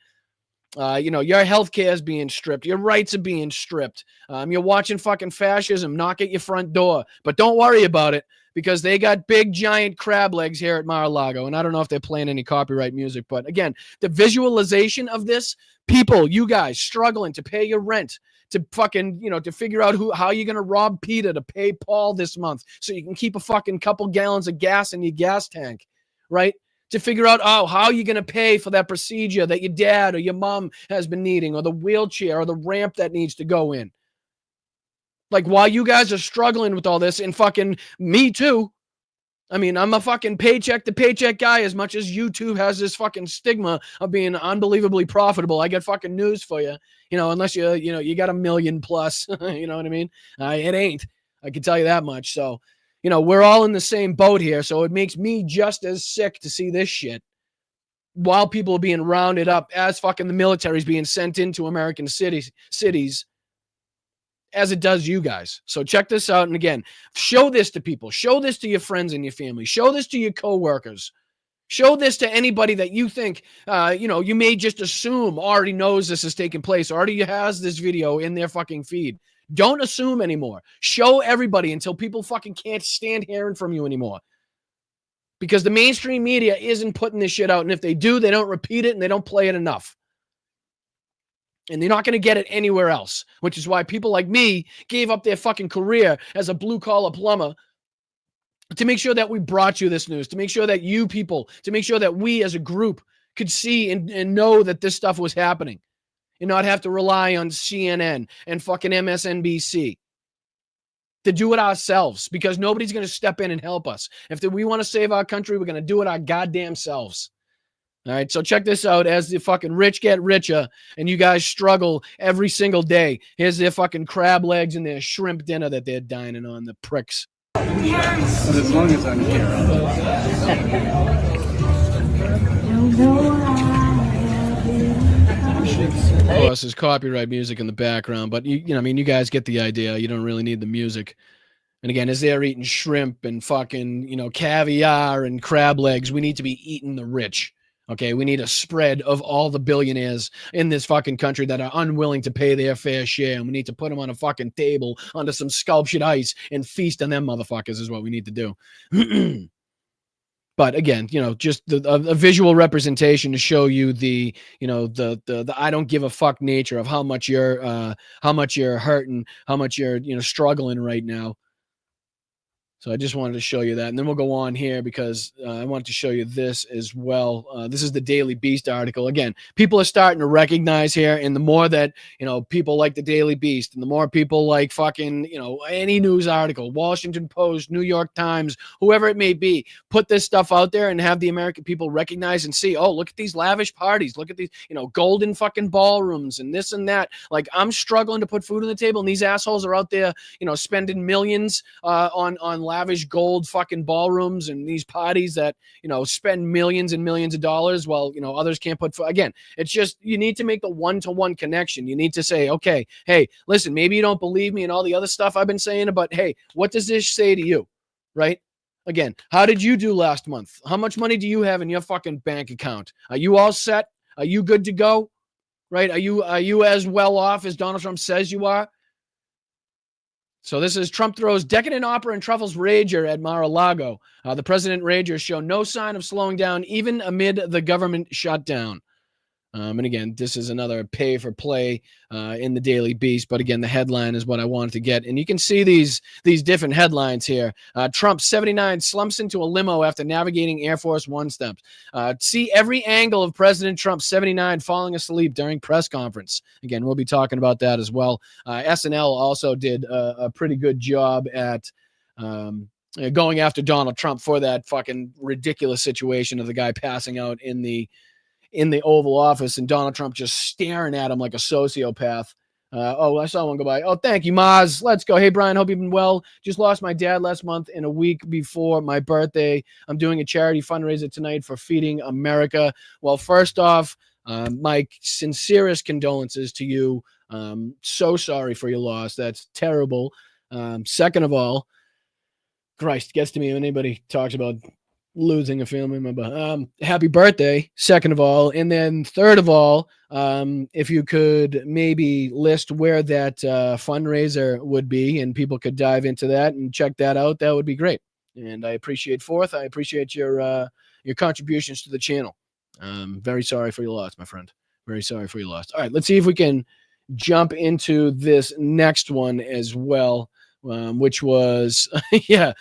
Your health care is being stripped. Your rights are being stripped. You're watching fucking fascism knock at your front door. But don't worry about it, because they got big, giant crab legs here at Mar-a-Lago. And I don't know if they're playing any copyright music. But again, the visualization of this, people, you guys struggling to pay your rent, to fucking, to figure out how you're going to rob Peter to pay Paul this month so you can keep a fucking couple gallons of gas in your gas tank, right? To figure out, how you're going to pay for that procedure that your dad or your mom has been needing, or the wheelchair or the ramp that needs to go in. Like, while you guys are struggling with all this, and fucking me too. I mean, I'm a fucking paycheck to paycheck guy. As much as YouTube has this fucking stigma of being unbelievably profitable, I got fucking news for you. Unless you got $1 million plus, you know what I mean? It ain't. I can tell you that much. So, we're all in the same boat here. So it makes me just as sick to see this shit while people are being rounded up, as fucking the military is being sent into American cities, as it does you guys. So check this out. And again, show this to people. Show this to your friends and your family. Show this to your coworkers. Show this to anybody that you think, you may just assume already knows this is taking place, already has this video in their fucking feed. Don't assume anymore. Show everybody until people fucking can't stand hearing from you anymore. Because the mainstream media isn't putting this shit out. And if they do, they don't repeat it and they don't play it enough. And they're not going to get it anywhere else, which is why people like me gave up their fucking career as a blue-collar plumber to make sure that we brought you this news, to make sure that you people, to make sure that we as a group could see and know that this stuff was happening and not have to rely on CNN and fucking MSNBC to do it ourselves, because nobody's going to step in and help us. If we want to save our country, we're going to do it our goddamn selves. All right, so check this out. As the fucking rich get richer and you guys struggle every single day, here's their fucking crab legs and their shrimp dinner that they're dining on, the pricks. But as long as I'm here, of course, there's copyright music in the background, but you guys get the idea. You don't really need the music. And again, as they're eating shrimp and fucking, caviar and crab legs, we need to be eating the rich. Okay, we need a spread of all the billionaires in this fucking country that are unwilling to pay their fair share. And we need to put them on a fucking table under some sculptured ice and feast on them motherfuckers is what we need to do. But again, just a visual representation to show you the I don't give a fuck nature of how much you're hurting, how much you're struggling right now. So I just wanted to show you that. And then we'll go on here because I wanted to show you this as well. This is the Daily Beast article. Again, people are starting to recognize here. And the more that, people like the Daily Beast and the more people like fucking, any news article, Washington Post, New York Times, whoever it may be, put this stuff out there and have the American people recognize and see, oh, look at these lavish parties. Look at these, golden fucking ballrooms and this and that. Like, I'm struggling to put food on the table and these assholes are out there, spending millions on lavish gold fucking ballrooms and these parties that, spend millions and millions of dollars while, others can't put again, it's just, you need to make the one-to-one connection. You need to say, okay, hey, listen, maybe you don't believe me and all the other stuff I've been saying, but hey, what does this say to you? Right? Again, how did you do last month? How much money do you have in your fucking bank account? Are you all set? Are you good to go? Right? Are you as well off as Donald Trump says you are? So this is Trump throws decadent opera and truffles rager at Mar-a-Lago. The president rager show no sign of slowing down even amid the government shutdown. And again, this is another pay for play in the Daily Beast. But again, the headline is what I wanted to get. And you can see these different headlines here. Trump 79 slumps into a limo after navigating Air Force One steps. See every angle of President Trump 79 falling asleep during press conference. Again, we'll be talking about that as well. SNL also did a pretty good job at going after Donald Trump for that fucking ridiculous situation of the guy passing out in the Oval Office and Donald Trump just staring at him like a sociopath. I saw one go by. Oh, thank you, Maz. Let's go. Hey, Brian, hope you've been well. Just lost my dad last month and a week before my birthday. I'm doing a charity fundraiser tonight for Feeding America. Well, first off, my sincerest condolences to you. So sorry for your loss. That's terrible. Second of all, Christ, gets to me when anybody talks about losing a family member. Happy birthday, second of all. And then third of all, if you could maybe list where that fundraiser would be and people could dive into that and check that out, that would be great. And I appreciate fourth. I appreciate your contributions to the channel. Very sorry for your loss, my friend. Very sorry for your loss. All right, let's see if we can jump into this next one as well, which was, yeah,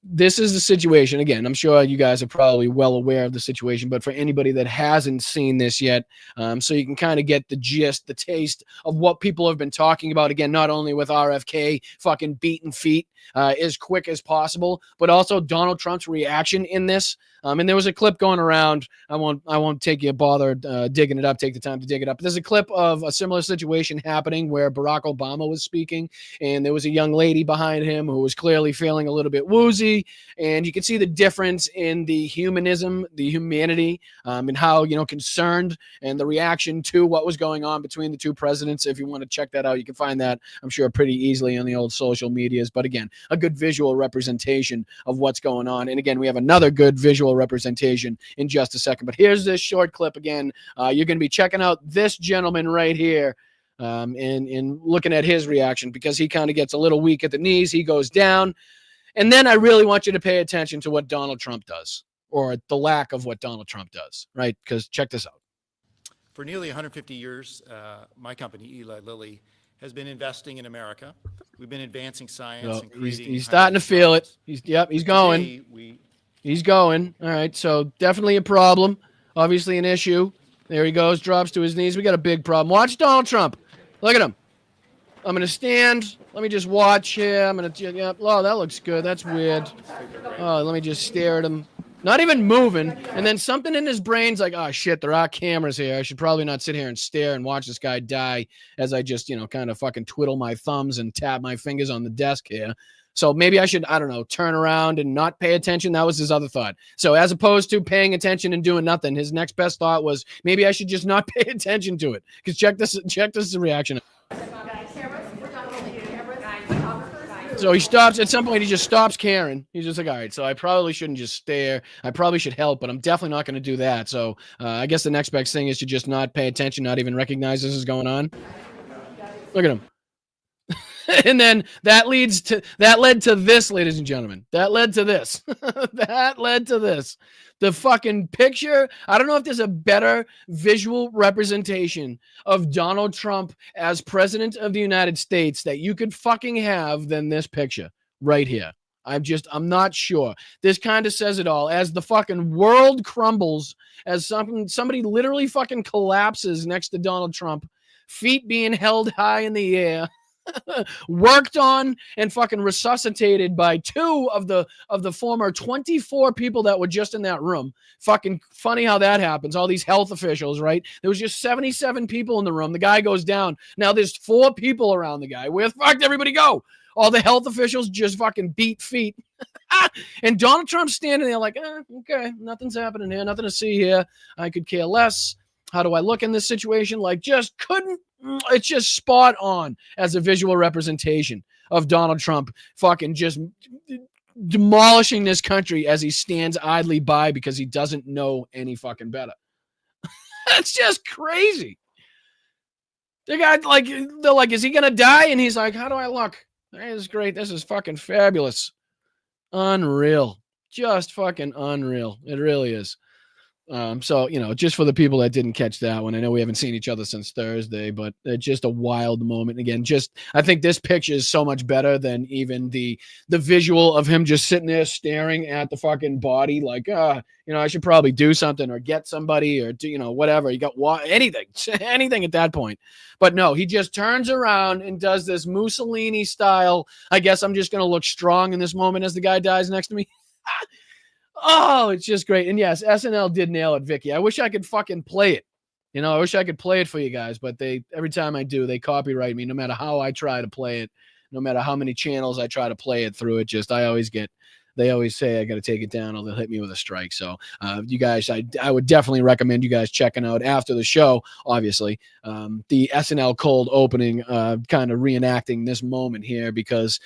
this is the situation. Again, I'm sure you guys are probably well aware of the situation, but for anybody that hasn't seen this yet, so you can kind of get the gist, the taste of what people have been talking about. Again, not only with RFK fucking beating feet as quick as possible, but also Donald Trump's reaction in this. And there was a clip going around. I won't take you a bother digging it up. Take the time to dig it up. There's a clip of a similar situation happening where Barack Obama was speaking, and there was a young lady behind him who was clearly feeling a little bit woozy, and you can see the difference in the humanism, the humanity, and how concerned and the reaction to what was going on between the two presidents. If you want to check that out, you can find that, I'm sure, pretty easily on the old social medias. But again, a good visual representation of what's going on. And again, we have another good visual representation in just a second. But here's this short clip again. You're going to be checking out this gentleman right here. And looking at his reaction, because he kind of gets a little weak at the knees. He goes down. And then I really want you to pay attention to what Donald Trump does, or the lack of what Donald Trump does, right? Because check this out. For nearly 150 years, my company, Eli Lilly, has been investing in America. We've been advancing science and creating. He's starting to feel it. He's going. He's going. All right, so definitely a problem. Obviously an issue. There he goes, drops to his knees. We got a big problem. Watch Donald Trump. Look at him. I'm going to stand. Let me just watch here. I'm going to, oh, that looks good. That's weird. Oh, let me just stare at him. Not even moving. And then something in his brain's like, oh, shit, there are cameras here. I should probably not sit here and stare and watch this guy die as I just, kind of fucking twiddle my thumbs and tap my fingers on the desk here. So maybe I should, I don't know, turn around and not pay attention. That was his other thought. So as opposed to paying attention and doing nothing, his next best thought was maybe I should just not pay attention to it. Because check this reaction. So he stops. At some point, he just stops caring. He's just like, all right, so I probably shouldn't just stare. I probably should help, but I'm definitely not going to do that. So I guess the next best thing is to just not pay attention, not even recognize this is going on. Look at him. And then that led to this, ladies and gentlemen. That led to this. That led to this. The fucking picture. I don't know if there's a better visual representation of Donald Trump as president of the United States that you could fucking have than this picture right here. I'm not sure. This kind of says it all. As the fucking world crumbles, as somebody literally fucking collapses next to Donald Trump, feet being held high in the air. Worked on and fucking resuscitated by two of the former 24 people that were just in that room. Fucking funny how that happens. All these health officials, right? There was just 77 people in the room. The guy goes down. Now there's 4 people around the guy. Where the fuck did everybody go? All the health officials just fucking beat feet. And Donald Trump's standing there like, okay, nothing's happening here. Nothing to see here. I could care less. How do I look in this situation? Like, just couldn't. It's just spot on as a visual representation of Donald Trump fucking just demolishing this country as he stands idly by because he doesn't know any fucking better. That's just crazy. The guy, like, they're like, is he going to die? And he's like, how do I look? This is great. This is fucking fabulous. Unreal. Just fucking unreal. It really is. So, just for the people that didn't catch that one, I know we haven't seen each other since Thursday, but it's just a wild moment. Again, I think this picture is so much better than even the visual of him just sitting there staring at the fucking body like, I should probably do something or get somebody or do, whatever. You got anything at that point. But no, he just turns around and does this Mussolini style. I guess I'm just going to look strong in this moment as the guy dies next to me. Oh, it's just great. And yes, SNL did nail it, Vicky. I wish I could fucking play it. I wish I could play it for you guys, but every time I do, they copyright me no matter how I try to play it, no matter how many channels I try to play it through. They always say I got to take it down or they'll hit me with a strike. So you guys, I would definitely recommend you guys checking out after the show, obviously, the SNL cold opening, kind of reenacting this moment here because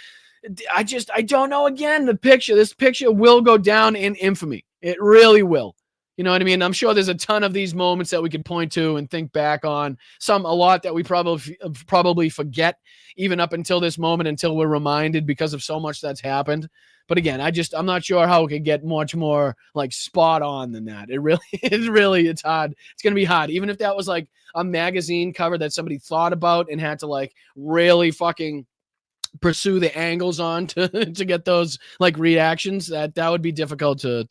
I don't know. Again, this picture will go down in infamy. It really will. You know what I mean? I'm sure there's a ton of these moments that we could point to and think back on. A lot that we probably forget even up until this moment, until we're reminded because of so much that's happened. But again, I'm not sure how it could get much more like spot on than that. It's hard. It's going to be hard. Even if that was like a magazine cover that somebody thought about and had to like really fucking pursue the angles on to to get those like reactions. That would be difficult to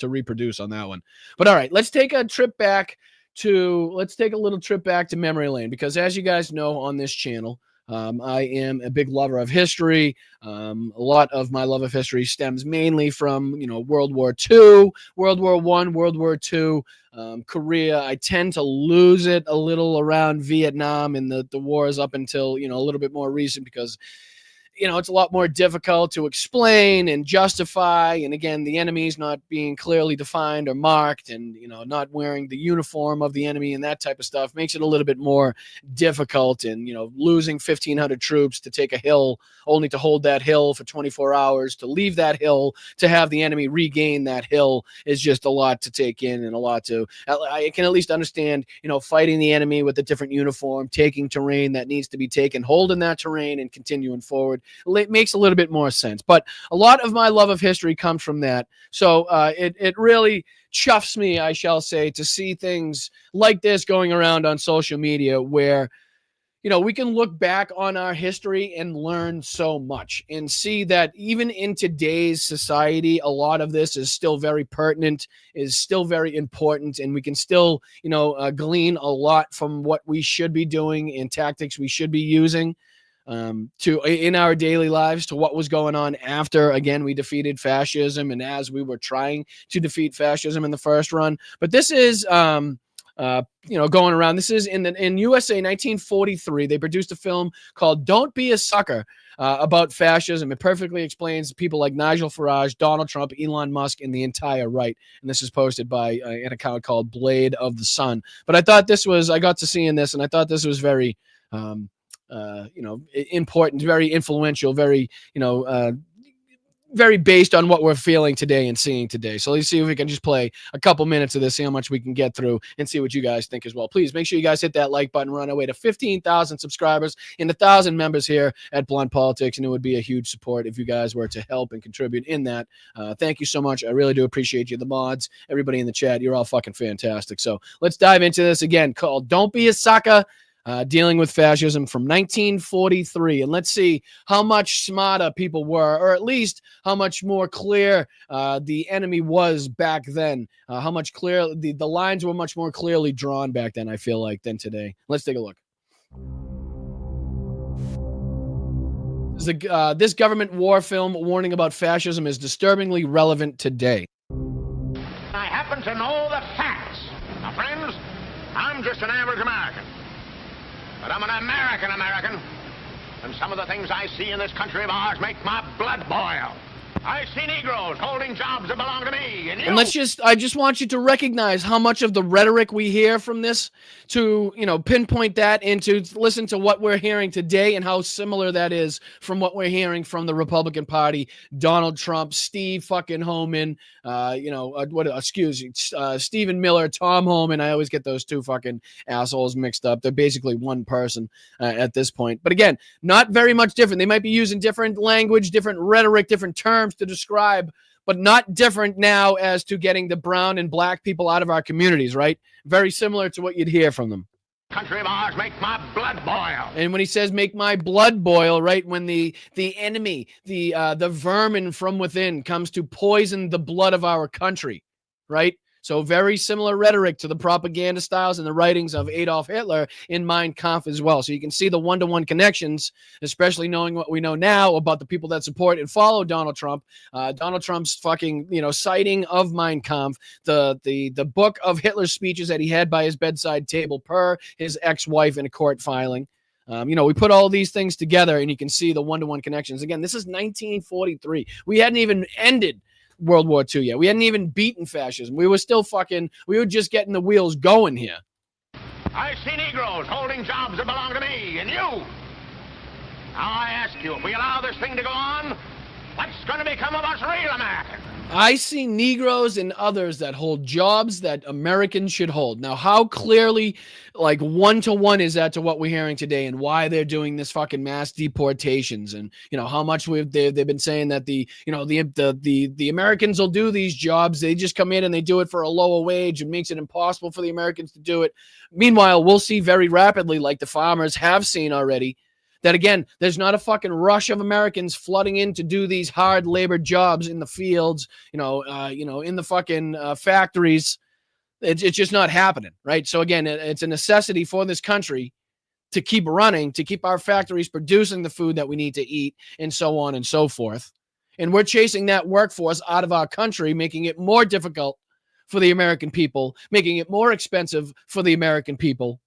reproduce on that one. But all right, let's take a little trip back to memory lane, because as you guys know on this channel, I am a big lover of history. A lot of my love of history stems mainly from, World War II, World War I, World War II, Korea. I tend to lose it a little around Vietnam and the wars up until, a little bit more recent, because it's a lot more difficult to explain and justify. And again, the enemy's not being clearly defined or marked, and, not wearing the uniform of the enemy and that type of stuff makes it a little bit more difficult. And, losing 1,500 troops to take a hill, only to hold that hill for 24 hours, to leave that hill, to have the enemy regain that hill, is just a lot to take in, and a lot to, I can at least understand, fighting the enemy with a different uniform, taking terrain that needs to be taken, holding that terrain and continuing forward. It makes a little bit more sense. But a lot of my love of history comes from that. So it really chuffs me, I shall say, to see things like this going around on social media, where we can look back on our history and learn so much, and see that even in today's society, a lot of this is still very pertinent, is still very important, and we can still, glean a lot from what we should be doing and tactics we should be using to in our daily lives, to what was going on after, again, we defeated fascism, and as we were trying to defeat fascism in the first run. But this is going around. This is in USA 1943. They produced a film called Don't Be a Sucker about fascism. It perfectly explains people like Nigel Farage, Donald Trump, Elon Musk, and the entire right. And this is posted by an account called Blade of the Sun. But I thought I got to see in this, and I thought this was very important, very influential, very, very based on what we're feeling today and seeing today. So let's see if we can just play a couple minutes of this, see how much we can get through, and see what you guys think as well. Please make sure you guys hit that like button. We're on our way to 15,000 subscribers and 1,000 members here at Blunt Politics, and it would be a huge support if you guys were to help and contribute in that. Thank you so much. I really do appreciate you. The mods, everybody in the chat, you're all fucking fantastic. So let's dive into this again, called Don't Be a Sucker. Dealing with fascism from 1943. And let's see how much smarter people were, or at least how much more clear the enemy was back then. How much clear the lines were much more clearly drawn back then, I feel like, than today. Let's take a look. This government war film warning about fascism is disturbingly relevant today. I happen to know the facts. Now, friends, I'm just an average American. But I'm an American, and some of the things I see in this country of ours make my blood boil. I see Negroes holding jobs that belong to me, and you... And I just want you to recognize how much of the rhetoric we hear from this, to, pinpoint that and to listen to what we're hearing today, and how similar that is from what we're hearing from the Republican Party, Donald Trump, Steve fucking Homan, Stephen Miller, Tom Homan. I always get those two fucking assholes mixed up. They're basically one person at this point. But again, not very much different. They might be using different language, different rhetoric, different terms to describe, but not different now as to getting the brown and black people out of our communities, right? Very similar to what you'd hear from them. Country of ours make my blood boil. And when he says make my blood boil, right, when the enemy, the vermin from within comes to poison the blood of our country, right? So very similar rhetoric to the propaganda styles and the writings of Adolf Hitler in Mein Kampf as well. So you can see the one-to-one connections, especially knowing what we know now about the people that support and follow Donald Trump. Donald Trump's fucking, citing of Mein Kampf, the book of Hitler's speeches that he had by his bedside table per his ex-wife in a court filing. We put all these things together, and you can see the one-to-one connections. Again, this is 1943. We hadn't even ended World War II yet. We hadn't even beaten fascism. We were just getting the wheels going here. I see Negroes holding jobs that belong to me, and you. Now I ask you, if we allow this thing to go on, what's going to become of us real Americans? I see Negroes and others that hold jobs that Americans should hold. Now, how clearly, like, one-to-one is that to what we're hearing today, and why they're doing this fucking mass deportations, and how much they've been saying that the Americans will do these jobs. They just come in and they do it for a lower wage and makes it impossible for the Americans to do it. Meanwhile, we'll see very rapidly, like the farmers have seen already, That again, there's not a fucking rush of Americans flooding in to do these hard labor jobs in the fields, in the fucking factories. It's just not happening, right? So again, it's a necessity for this country to keep running, to keep our factories producing the food that we need to eat, and so on and so forth. And we're chasing that workforce out of our country, making it more difficult for the American people, making it more expensive for the American people.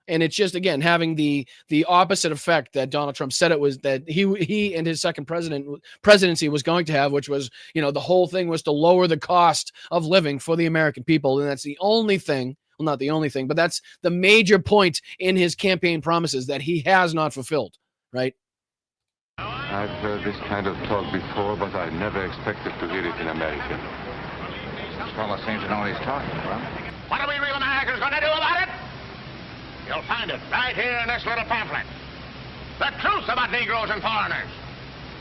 And it's just, again, having the opposite effect that Donald Trump said it was, that he and his second presidency was going to have, which was, the whole thing was to lower the cost of living for the American people. And that's the only thing, well, not the only thing, but that's the major point in his campaign promises that he has not fulfilled, right? I've heard this kind of talk before, but I never expected to hear it in America. This fellow seems to know what he's talking about. What are we real Americans going to do about it? You'll find it right here in this little pamphlet. The truth about Negroes and foreigners.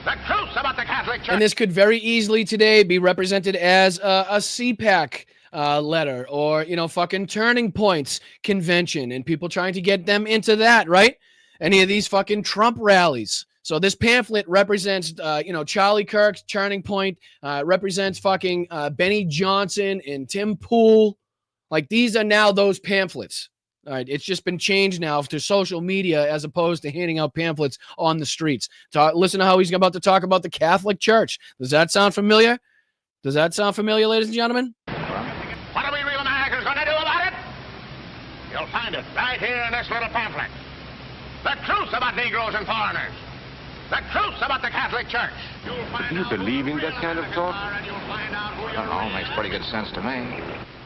The truth about the Catholic Church. And this could very easily today be represented as a CPAC letter, or, fucking Turning Points convention, and people trying to get them into that, right? Any of these fucking Trump rallies. So this pamphlet represents, Charlie Kirk's Turning Point, represents fucking Benny Johnson and Tim Pool. Like, these are now those pamphlets. All right, it's just been changed now to social media as opposed to handing out pamphlets on the streets. Listen to how he's about to talk about the Catholic Church. Does that sound familiar? Does that sound familiar, ladies and gentlemen? What are we real Americans going to do about it? You'll find it right here in this little pamphlet. The truth about Negroes and foreigners. The truth about the Catholic Church. Do you believe in that kind of talk? I don't know, makes pretty good sense to me.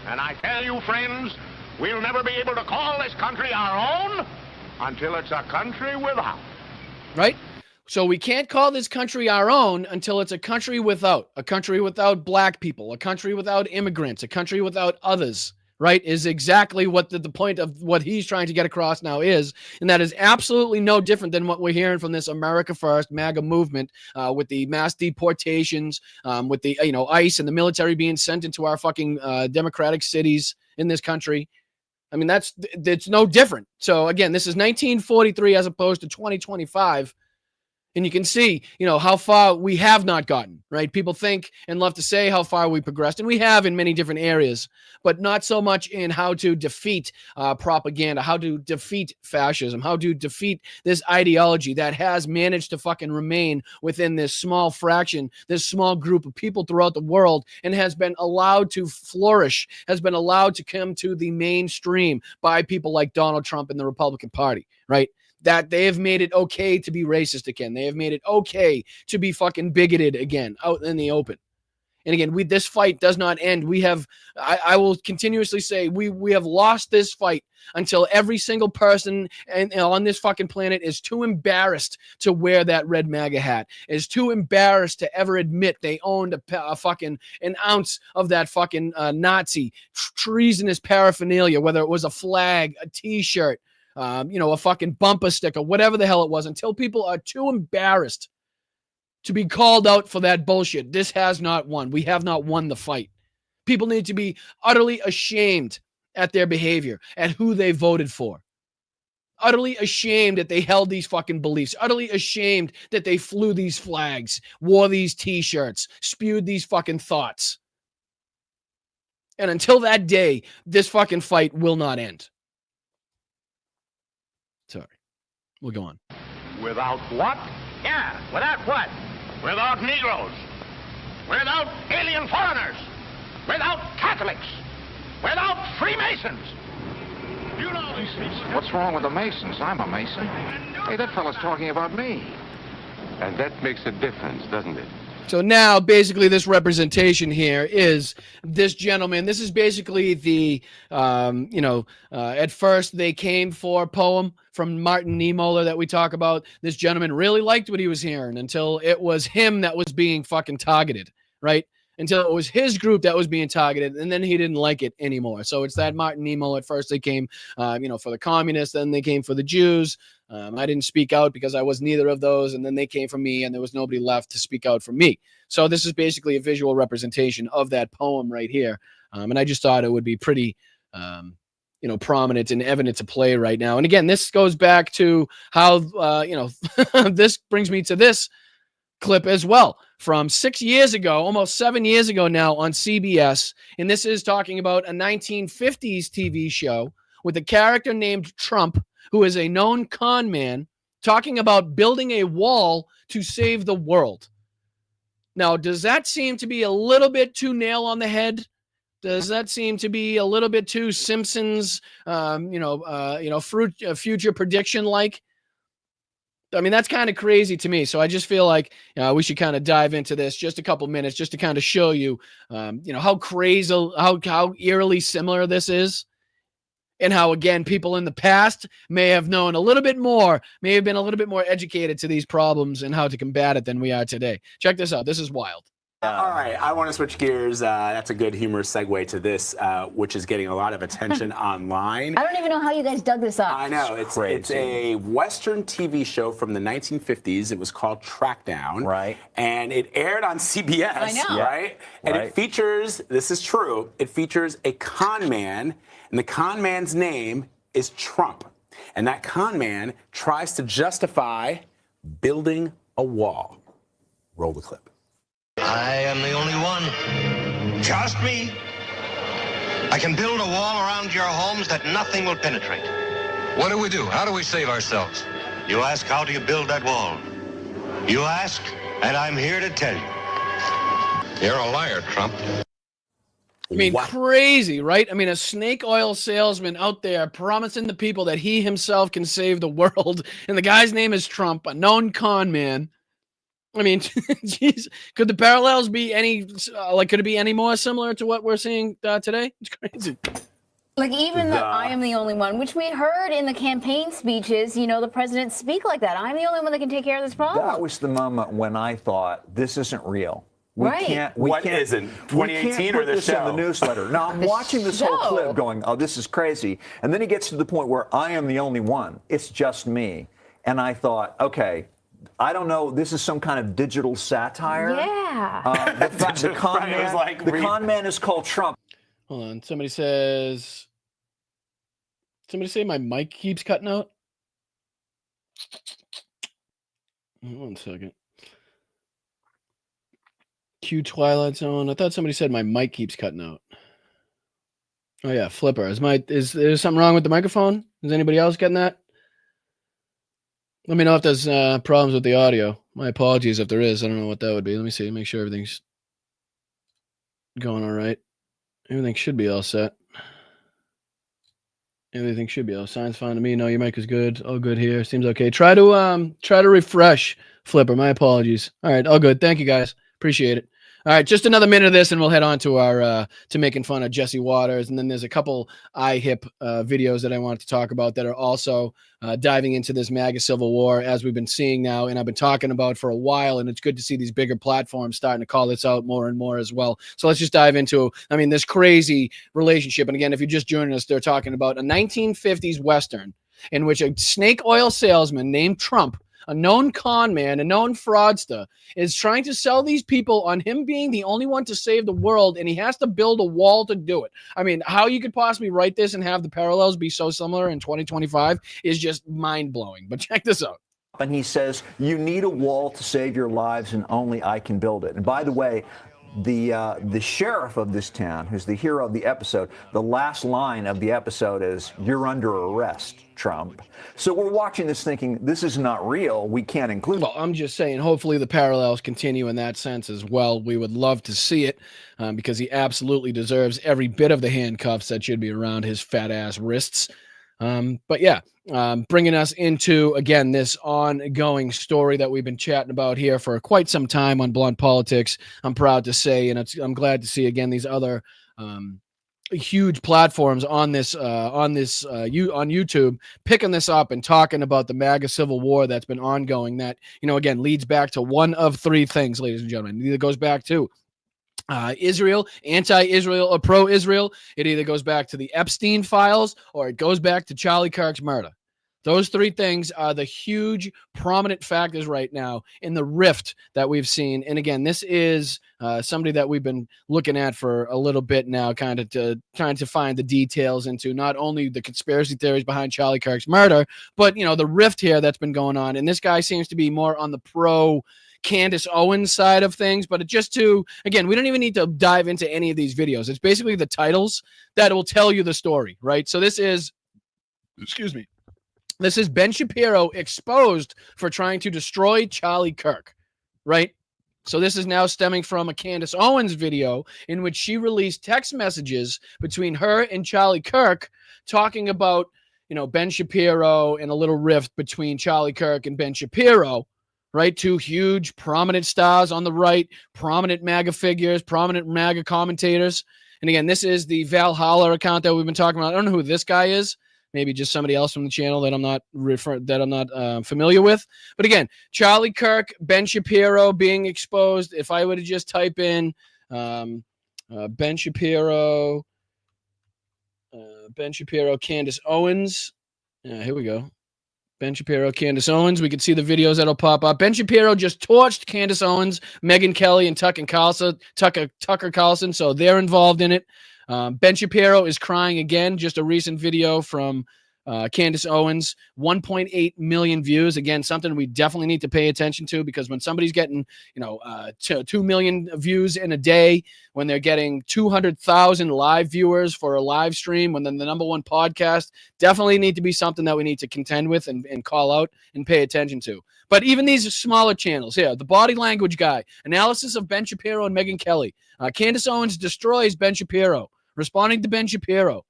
And I tell you, friends, we'll never be able to call this country our own until it's a country without. Right? So we can't call this country our own until it's a country without black people, a country without immigrants, a country without others, right? Is exactly what the point of what he's trying to get across now is. And that is absolutely no different than what we're hearing from this America First MAGA movement, with the mass deportations, with the, ICE and the military being sent into our fucking democratic cities in this country. I mean, it's no different. So again, this is 1943 as opposed to 2025. And you can see, how far we have not gotten, right? People think and love to say how far we progressed, and we have in many different areas, but not so much in how to defeat propaganda, how to defeat fascism, how to defeat this ideology that has managed to fucking remain within this small fraction, this small group of people throughout the world, and has been allowed to flourish, has been allowed to come to the mainstream by people like Donald Trump and the Republican Party, right? That they have made it okay to be racist again. They have made it okay to be fucking bigoted again out in the open. And again, this fight does not end. I will continuously say, we have lost this fight until every single person on this fucking planet is too embarrassed to wear that red MAGA hat, is too embarrassed to ever admit they owned a fucking an ounce of that fucking Nazi treasonous paraphernalia, whether it was a flag, a t-shirt, a fucking bumper sticker, whatever the hell it was, until people are too embarrassed to be called out for that bullshit. This has not won. We have not won the fight. People need to be utterly ashamed at their behavior, at who they voted for. Utterly ashamed that they held these fucking beliefs. Utterly ashamed that they flew these flags, wore these t-shirts, spewed these fucking thoughts. And until that day, this fucking fight will not end. Sorry. We'll go on. Without what? Yeah, without what? Without Negroes. Without alien foreigners. Without Catholics. Without Freemasons. You know these people. What's wrong with the Masons? I'm a Mason. Hey, that fellow's talking about me. And that makes a difference, doesn't it? So now, basically, this representation here is this gentleman. This is basically the, at first they came for poem from Martin Niemöller that we talk about. This gentleman really liked what he was hearing until it was him that was being fucking targeted, right? Until it was his group that was being targeted, and then he didn't like it anymore. So it's that Martin Niemöller. At first they came, for the communists, then they came for the Jews. I didn't speak out because I was neither of those, and then they came for me, and there was nobody left to speak out for me. So this is basically a visual representation of that poem right here, and I just thought it would be pretty prominent and evident to play right now. And again, this goes back to how, this brings me to this clip as well from 6 years ago, almost 7 years ago now on CBS. And this is talking about a 1950s TV show with a character named Trump, who is a known con man, talking about building a wall to save the world. Now, does that seem to be a little bit too nail on the head? Does that seem to be a little bit too Simpsons, future prediction like? I mean, that's kind of crazy to me. So I just feel like we should kind of dive into this just a couple minutes just to kind of show you, how crazy, how eerily similar this is. And how, again, people in the past may have known a little bit more, may have been a little bit more educated to these problems and how to combat it than we are today. Check this out. This is wild. All right, I want to switch gears. That's a good humorous segue to this, which is getting a lot of attention online. I don't even know how you guys dug this up. I know. It's a Western TV show from the 1950s. It was called Trackdown. Right. And it aired on CBS. I know. Right? And it features, this is true, it features a con man, and the con man's name is Trump. And that con man tries to justify building a wall. Roll the clip. I am the only one. Trust me. I can build a wall around your homes that nothing will penetrate. What do we do? How do we save ourselves? You ask, how do you build that wall? You ask, and I'm here to tell you. You're a liar, Trump. I mean, crazy, right? I mean, a snake oil salesman out there promising the people that he himself can save the world. And the guy's name is Trump, a known con man. I mean, geez, could the parallels be could it be any more similar to what we're seeing today? It's crazy. Like even the I am the only one, which we heard in the campaign speeches, the president speak like that. I'm the only one that can take care of this problem. That was the moment when I thought, this isn't real. We can't. What isn't? 2018 or the show? In the newsletter. Now I'm watching this whole clip going, oh, this is crazy. And then he gets to the point where I am the only one. It's just me. And I thought, okay, I don't know. This is some kind of digital satire. Yeah. The con man is called Trump. Hold on. Somebody say my mic keeps cutting out. 1 second. Q Twilight Zone. I thought somebody said my mic keeps cutting out. Oh yeah, Flipper. Is there something wrong with the microphone? Is anybody else getting that? Let me know if there's problems with the audio. My apologies if there is. I don't know what that would be. Let me see. Make sure everything's going all right. Everything should be all set. Everything should be all. Sounds fine to me. No, your mic is good. All good here. Seems okay. Try to refresh, Flipper. My apologies. All right, all good. Thank you guys. Appreciate it. All right, just another minute of this, and we'll head on to our to making fun of Jesse Waters, and then there's a couple iHip videos that I wanted to talk about that are also diving into this MAGA civil war, as we've been seeing now, and I've been talking about for a while, and it's good to see these bigger platforms starting to call this out more and more as well. So let's just dive into, this crazy relationship. And again, if you're just joining us, they're talking about a 1950s Western in which a snake oil salesman named Trump, a known con man, a known fraudster, is trying to sell these people on him being the only one to save the world, and he has to build a wall to do it. I mean, how you could possibly write this and have the parallels be so similar in 2025 is just mind-blowing. But check this out. And he says, you need a wall to save your lives, and only I can build it. And by the way, the sheriff of this town, who's the hero of the episode, the last line of the episode is, you're under arrest, Trump. So we're watching this thinking, this is not real. We can't include it. Well, I'm just saying, hopefully the parallels continue in that sense as well. We would love to see it because he absolutely deserves every bit of the handcuffs that should be around his fat ass wrists. But yeah, bringing us into, again, this ongoing story that we've been chatting about here for quite some time on Blunt Politics. I'm proud to say, and I'm glad to see, again, these other huge platforms on YouTube picking this up and talking about the MAGA civil war that's been ongoing that, again, leads back to one of three things, ladies and gentlemen. It either goes back to Israel, anti-Israel or pro-Israel. It either goes back to the Epstein files or it goes back to Charlie Kirk's murder. Those three things are the huge prominent factors right now in the rift that we've seen. And again, this is somebody that we've been looking at for a little bit now, kind of trying to find the details into not only the conspiracy theories behind Charlie Kirk's murder, but, the rift here that's been going on. And this guy seems to be more on the pro Candace Owens side of things, but again, we don't even need to dive into any of these videos. It's basically the titles that will tell you the story, right? So this is Ben Shapiro exposed for trying to destroy Charlie Kirk, right? So this is now stemming from a Candace Owens video in which she released text messages between her and Charlie Kirk talking about, Ben Shapiro and a little rift between Charlie Kirk and Ben Shapiro, right? Two huge prominent stars on the right, prominent MAGA figures, prominent MAGA commentators. And again, this is the Valhalla account that we've been talking about. I don't know who this guy is. Maybe just somebody else from the channel that I'm not familiar with. But again, Charlie Kirk, Ben Shapiro being exposed. If I were to just type in Ben Shapiro, Candace Owens. Here we go. Ben Shapiro, Candace Owens. We can see the videos that'll pop up. Ben Shapiro just torched Candace Owens, Megyn Kelly, and Tucker Carlson. So they're involved in it. Ben Shapiro is crying again. Just a recent video from Candace Owens, 1.8 million views. Again, something we definitely need to pay attention to, because when somebody's getting, 2 million views in a day, when they're getting 200,000 live viewers for a live stream, when then the number one podcast, definitely need to be something that we need to contend with and call out and pay attention to. But even these smaller channels here, the Body Language Guy, analysis of Ben Shapiro and Megyn Kelly, Candace Owens destroys Ben Shapiro, responding to Ben Shapiro.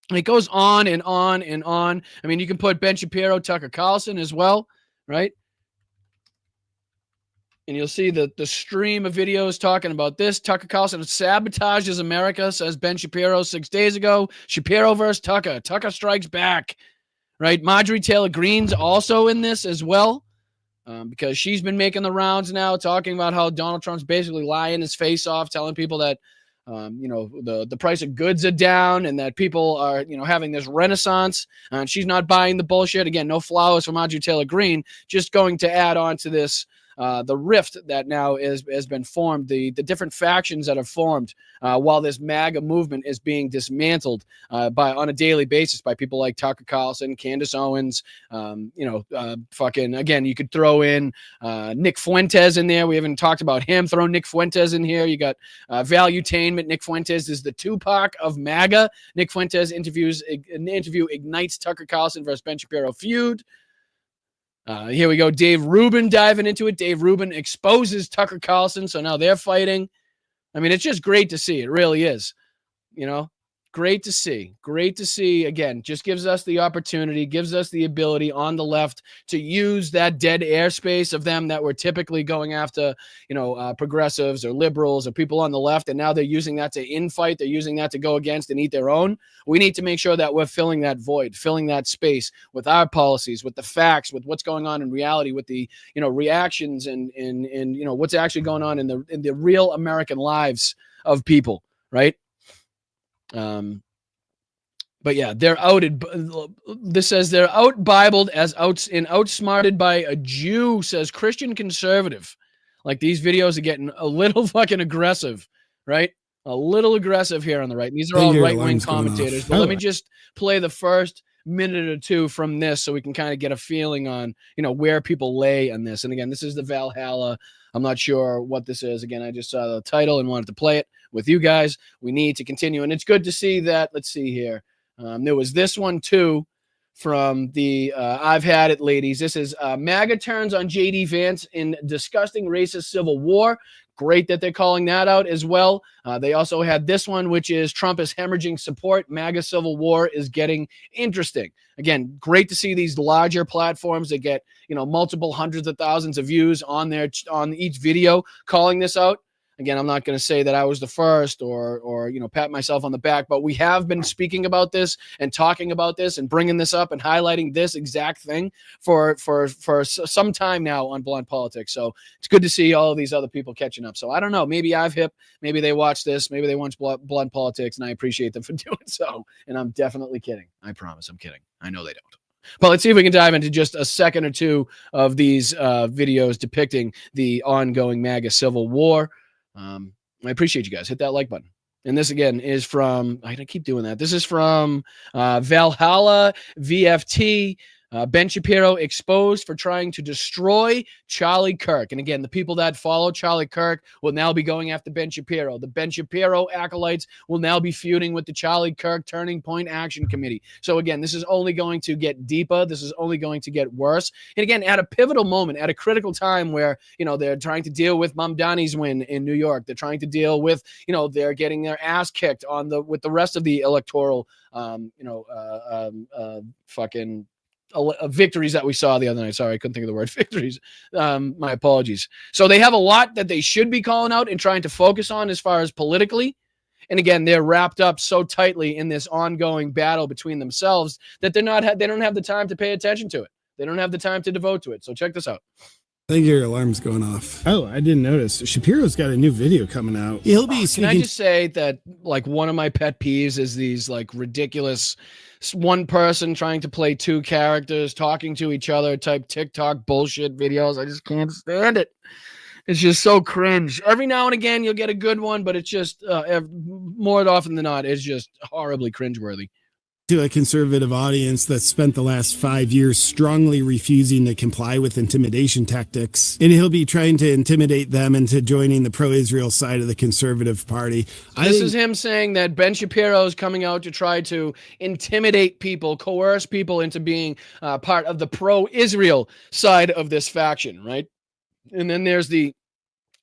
And it goes on and on and on. I mean, you can put Ben Shapiro, Tucker Carlson as well, right? And you'll see the stream of videos talking about this. Tucker Carlson sabotages America, says Ben Shapiro 6 days ago. Shapiro versus Tucker. Tucker strikes back, right? Marjorie Taylor Greene's also in this as well, because she's been making the rounds now, talking about how Donald Trump's basically lying his face off, telling people that the price of goods are down and that people are, having this renaissance, and she's not buying the bullshit. Again, no flowers for Marjorie Taylor Greene, just going to add on to this, the rift that now has been formed, the different factions that have formed while this MAGA movement is being dismantled on a daily basis by people like Tucker Carlson, Candace Owens, again, you could throw in Nick Fuentes in there. We haven't talked about him. Throw Nick Fuentes in here. You got Valuetainment. Nick Fuentes is the Tupac of MAGA. Nick Fuentes interview ignites Tucker Carlson versus Ben Shapiro feud. Here we go. Dave Rubin diving into it. Dave Rubin exposes Tucker Carlson, so now they're fighting. I mean, it's just great to see. It really is. Great to see. Great to see. Again, just gives us the opportunity, gives us the ability on the left to use that dead airspace of them that were typically going after, progressives or liberals or people on the left. And now they're using that to infight. They're using that to go against and eat their own. We need to make sure that we're filling that void, filling that space with our policies, with the facts, with what's going on in reality, with the, reactions and what's actually going on in the real American lives of people. Right. But yeah, they're outed. This says they're out-Bibled outsmarted by a Jew, says Christian conservative. Like, these videos are getting a little fucking aggressive, right? A little aggressive here on the right. And these are all right-wing commentators. But let me just play the first minute or two from this so we can kind of get a feeling on, where people lay on this. And again, this is the Valhalla. I'm not sure what this is. Again, I just saw the title and wanted to play it with you guys. We need to continue. And it's good to see that. Let's see here. There was this one too from the I've Had It ladies. This is MAGA turns on J.D. Vance in disgusting racist civil war. Great that they're calling that out as well. They also had this one, which is Trump is hemorrhaging support. MAGA civil war is getting interesting. Again, great to see these larger platforms that get, multiple hundreds of thousands of views on each video calling this out. Again, I'm not going to say that I was the first or pat myself on the back, but we have been speaking about this and talking about this and bringing this up and highlighting this exact thing for some time now on Blunt Politics. So it's good to see all of these other people catching up. So I don't know, maybe I've hip, maybe they watch this, maybe they watch Blunt Politics, and I appreciate them for doing so. And I'm definitely kidding. I promise I'm kidding. I know they don't. But let's see if we can dive into just a second or two of these videos depicting the ongoing MAGA civil war. I appreciate you guys. Hit that like button. And this, again, is from, I keep doing that. This is from Valhalla VFT. Ben Shapiro exposed for trying to destroy Charlie Kirk. And again, the people that follow Charlie Kirk will now be going after Ben Shapiro. The Ben Shapiro acolytes will now be feuding with the Charlie Kirk Turning Point Action Committee. So again, this is only going to get deeper. This is only going to get worse. And again, at a pivotal moment, at a critical time where, they're trying to deal with Mamdani's win in New York. They're trying to deal with, they're getting their ass kicked with the rest of the electoral, fucking victories that we saw the other night. Sorry, I couldn't think of the word victories. My apologies. So they have a lot that they should be calling out and trying to focus on as far as politically. And again, they're wrapped up so tightly in this ongoing battle between themselves that they don't have the time to pay attention to it. They don't have the time to devote to it. So check this out. I think your alarm's going off. Oh, I didn't notice. Shapiro's got a new video coming out. He'll be Can I just say that, one of my pet peeves is these, ridiculous one person trying to play two characters, talking to each other type TikTok bullshit videos. I just can't stand it. It's just so cringe. Every now and again, you'll get a good one, but it's just, more often than not, it's just horribly cringeworthy. To a conservative audience that spent the last 5 years strongly refusing to comply with intimidation tactics. And he'll be trying to intimidate them into joining the pro-Israel side of the conservative party. This is him saying that Ben Shapiro is coming out to try to intimidate people, coerce people into being part of the pro-Israel side of this faction, right? And then there's the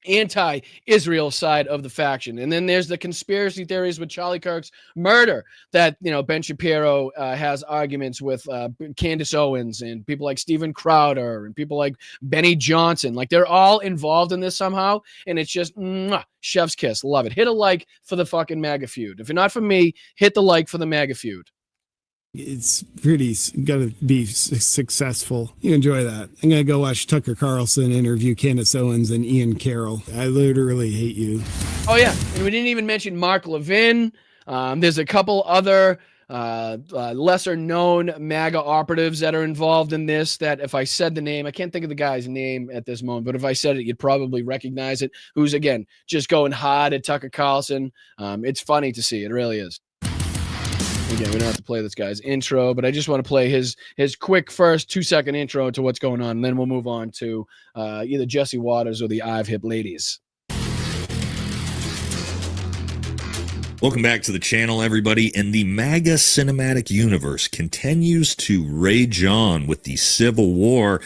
anti-Israel side of the faction. And then there's the conspiracy theories with Charlie Kirk's murder that, Ben Shapiro has arguments with Candace Owens and people like Steven Crowder and people like Benny Johnson. They're all involved in this somehow. And it's just chef's kiss. Love it. Hit a like for the fucking MAGA feud. If you're not for me, hit the like for the MAGA feud. It's pretty gonna be successful. You enjoy that. I'm gonna go watch Tucker Carlson interview Candace Owens and Ian Carroll. I literally hate you. Oh yeah, and we didn't even mention Mark Levin. There's a couple other lesser known MAGA operatives that are involved in this, that if I said the name, I can't think of the guy's name at this moment, but if I said it, you'd probably recognize it, who's again just going hard at Tucker Carlson. It's funny to see. It really is. Again, we don't have to play this guy's intro, but I just want to play his quick first 2-second intro to what's going on, and then we'll move on to either Jesse Waters or the I've Hip ladies. Welcome back to the channel, everybody. And the MAGA cinematic universe continues to rage on with the Civil War,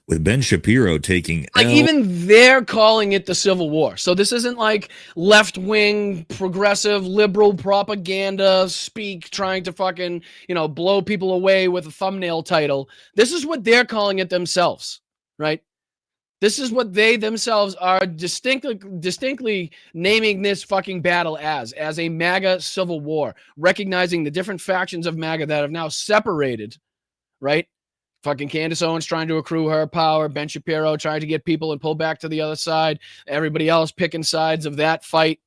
with Ben Shapiro taking even they're calling it the Civil War. So this isn't left-wing, progressive, liberal propaganda speak trying to fucking, blow people away with a thumbnail title. This is what they're calling it themselves, right? This is what they themselves are distinctly naming this fucking battle as a MAGA civil war, recognizing the different factions of MAGA that have now separated, right? Fucking Candace Owens trying to accrue her power. Ben Shapiro trying to get people and pull back to the other side. Everybody else picking sides of that fight.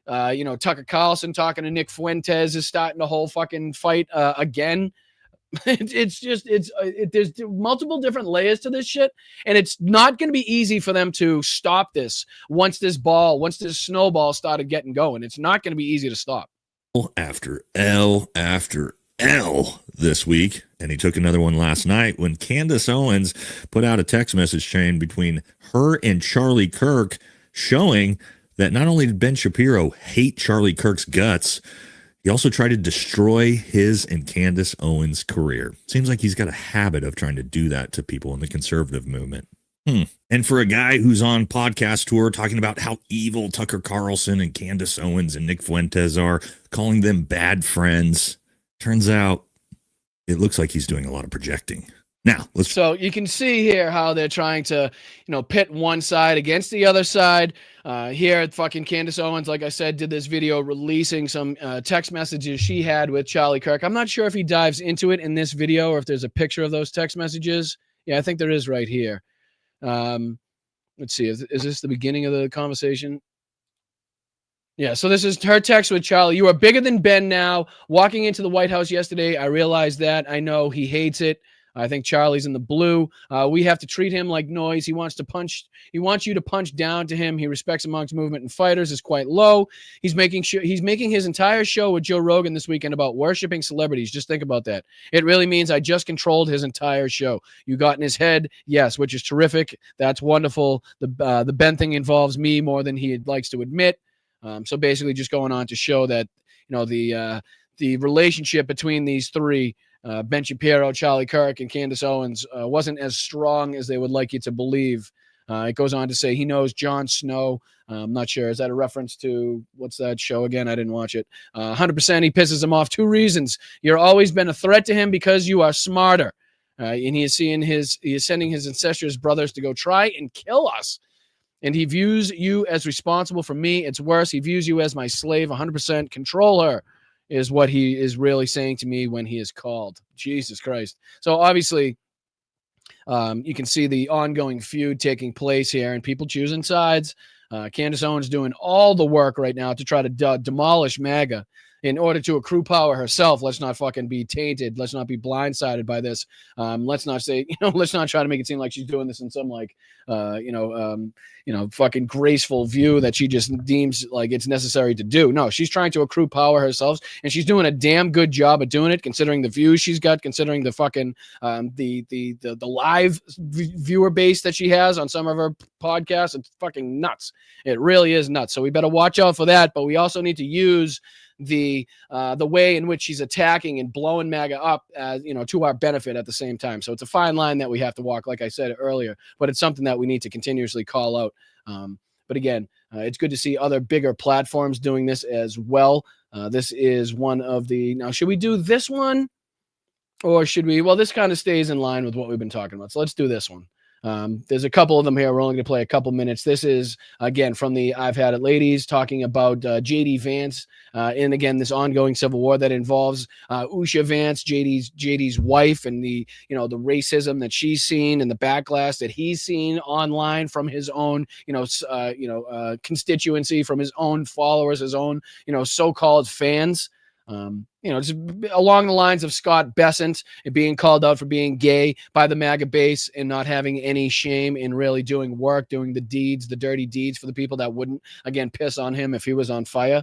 Tucker Carlson talking to Nick Fuentes is starting the whole fucking fight again. There's multiple different layers to this shit, and it's not going to be easy for them to stop this once this snowball started getting going. It's not going to be easy to stop. After L after L this week, and he took another one last night when Candace Owens put out a text message chain between her and Charlie Kirk showing that not only did Ben Shapiro hate Charlie Kirk's guts, he also tried to destroy his and Candace Owens' career. Seems like he's got a habit of trying to do that to people in the conservative movement. And for a guy who's on podcast tour talking about how evil Tucker Carlson and Candace Owens and Nick Fuentes are, calling them bad friends, turns out it looks like he's doing a lot of projecting. Now, so you can see here how they're trying to, pit one side against the other side. Here, fucking Candace Owens, like I said, did this video releasing some text messages she had with Charlie Kirk. I'm not sure if he dives into it in this video or if there's a picture of those text messages. Yeah, I think there is right here. Let's see. Is this the beginning of the conversation? Yeah, so this is her text with Charlie. You are bigger than Ben now. Walking into the White House yesterday, I realized that. I know he hates it. I think Charlie's in the blue. We have to treat him like noise. He wants you to punch down to him. He respects amongst movement and fighters is quite low. He's making his entire show with Joe Rogan this weekend about worshiping celebrities. Just think about that. It really means I just controlled his entire show. You got in his head, yes, which is terrific. That's wonderful. The Ben thing involves me more than he likes to admit. So basically, just going on to show that the relationship between these three, Ben Shapiro, Charlie Kirk, and Candace Owens, wasn't as strong as they would like you to believe. It goes on to say he knows Jon Snow. I'm not sure. Is that a reference to what's that show again? I didn't watch it. 100% he pisses him off. 2 reasons. You've always been a threat to him because you are smarter. And he is sending his incestuous brothers to go try and kill us. And he views you as responsible for me. It's worse. He views you as my slave. 100% control her is what he is really saying to me when he is called. Jesus Christ. So obviously, you can see the ongoing feud taking place here and people choosing sides. Candace Owens doing all the work right now to try to demolish MAGA in order to accrue power herself. Let's not fucking be tainted. Let's not be blindsided by this. Let's not say, let's not try to make it seem like she's doing this in some fucking graceful view that she just deems like it's necessary to do. No, she's trying to accrue power herself, and she's doing a damn good job at doing it, considering the views she's got, considering the fucking the live viewer base that she has on some of her podcasts. It's fucking nuts. It really is nuts. So we better watch out for that. But we also need to use the way in which she's attacking and blowing MAGA up, to our benefit at the same time. So it's a fine line that we have to walk, like I said earlier, but it's something that we need to continuously call out. But again, it's good to see other bigger platforms doing this as well. This is one of the, now should we do this one or should we, well, this kind of stays in line with what we've been talking about. So let's do this one. There's a couple of them here. We're only going to play a couple minutes. This is, again, from the I've Had It Ladies, talking about J.D. Vance, and again, this ongoing civil war that involves Usha Vance, JD's wife, and the racism that she's seen and the backlash that he's seen online from his own, constituency, from his own followers, his own, so-called fans. Just along the lines of Scott Bessent being called out for being gay by the MAGA base and not having any shame in really doing work, doing the deeds, the dirty deeds for the people that wouldn't, again, piss on him if he was on fire.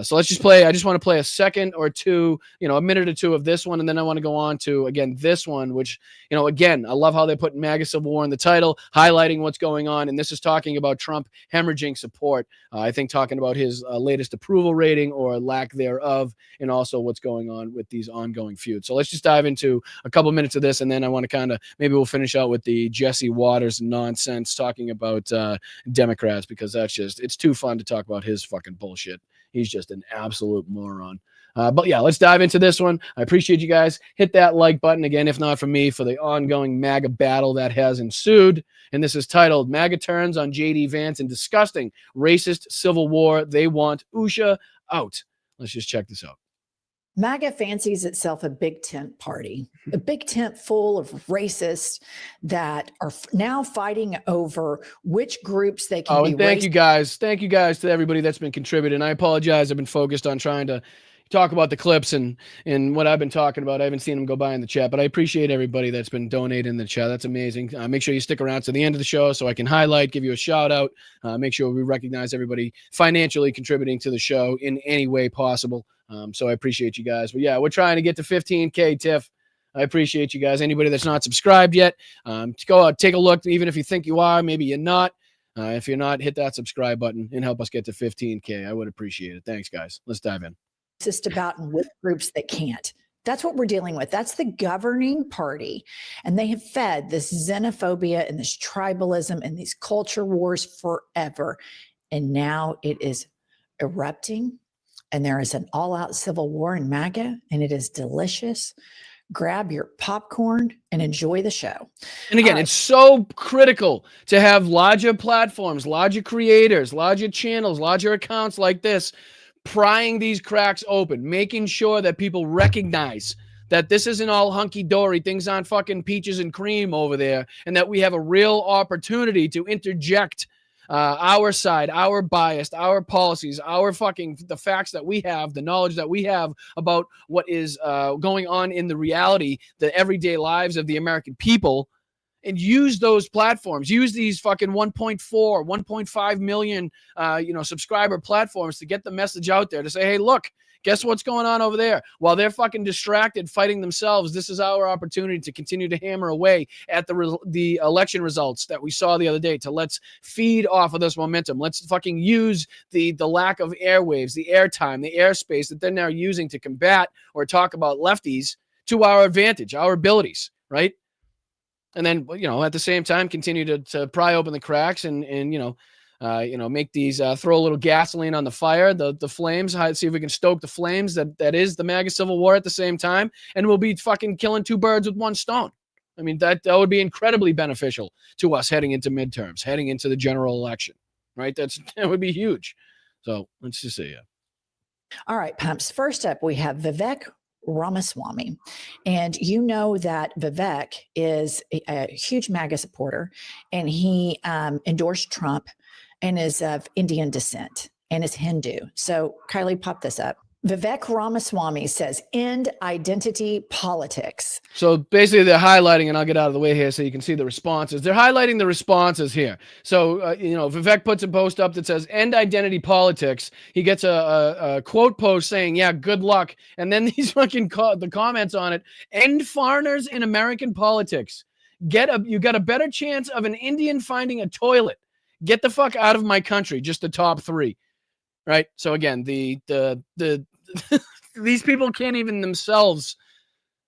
So let's just play. I just want to play a second or two, a minute or two of this one. And then I want to go on to, again, this one, which, again, I love how they put MAGA Civil War in the title, highlighting what's going on. And this is talking about Trump hemorrhaging support. I think talking about his latest approval rating or lack thereof, and also what's going on with these ongoing feuds. So let's just dive into a couple minutes of this. And then I want to kind of, maybe we'll finish out with the Jesse Waters nonsense talking about Democrats, because it's too fun to talk about his fucking bullshit. He's just an absolute moron. But yeah, let's dive into this one. I appreciate you guys. Hit that like button again, if not for me, for the ongoing MAGA battle that has ensued. And this is titled MAGA Turns on J.D. Vance in Disgusting Racist Civil War. They Want Usha Out. Let's just check this out. MAGA fancies itself a big tent party, a big tent full of racists that are now fighting over which groups they can be. And thank you guys. Thank you guys to everybody that's been contributing. I apologize. I've been focused on trying to talk about the clips and what I've been talking about. I haven't seen them go by in the chat, but I appreciate everybody that's been donating in the chat. That's amazing. Make sure you stick around to the end of the show so I can highlight, give you a shout out, make sure we recognize everybody financially contributing to the show in any way possible. So I appreciate you guys. But yeah, we're trying to get to 15K, Tiff. I appreciate you guys. Anybody that's not subscribed yet, go out, take a look. Even if you think you are, maybe you're not. If you're not, hit that subscribe button and help us get to 15K. I would appreciate it. Thanks, guys. Let's dive in. Just about and with groups that can't. That's what we're dealing with. That's the governing party. And they have fed this xenophobia and this tribalism and these culture wars forever. And now it is erupting. And there is an all-out civil war in MAGA, and it is delicious. Grab your popcorn and enjoy the show. And again, it's so critical to have larger platforms, larger creators, larger channels, larger accounts like this, prying these cracks open, making sure that people recognize that this isn't all hunky-dory, things aren't fucking peaches and cream over there, and that we have a real opportunity to interject our side, our bias, our policies, the facts that we have, the knowledge that we have about what is going on in the reality, the everyday lives of the American people, and use those platforms, use these fucking 1.5 million, subscriber platforms to get the message out there to say, hey, look, guess what's going on over there? While they're fucking distracted fighting themselves, this is our opportunity to continue to hammer away at the election results that we saw the other day. Let's feed off of this momentum. Let's fucking use the lack of airwaves, the airtime, the airspace that they're now using to combat or talk about lefties to our advantage, our abilities, right? And then, at the same time, continue to pry open the cracks and make these, throw a little gasoline on the fire, the flames, see if we can stoke the flames that is the MAGA civil war at the same time. And we'll be fucking killing two birds with one stone. I mean, that would be incredibly beneficial to us heading into midterms, heading into the general election, right? That would be huge. So let's just see. All right, Pumps. First up, we have Vivek Ramaswamy. And you know that Vivek is a huge MAGA supporter, and he endorsed Trump and is of Indian descent and is Hindu. So Kylie, pop this up. Vivek Ramaswamy says, end identity politics. So basically they're highlighting, and I'll get out of the way here so you can see the responses. They're highlighting the responses here. So, Vivek puts a post up that says, end identity politics. He gets a quote post saying, yeah, good luck. And then these fucking the comments on it, end foreigners in American politics. You got a better chance of an Indian finding a toilet. Get the fuck out of my country. Just the top three. Right. So again, the these people can't even themselves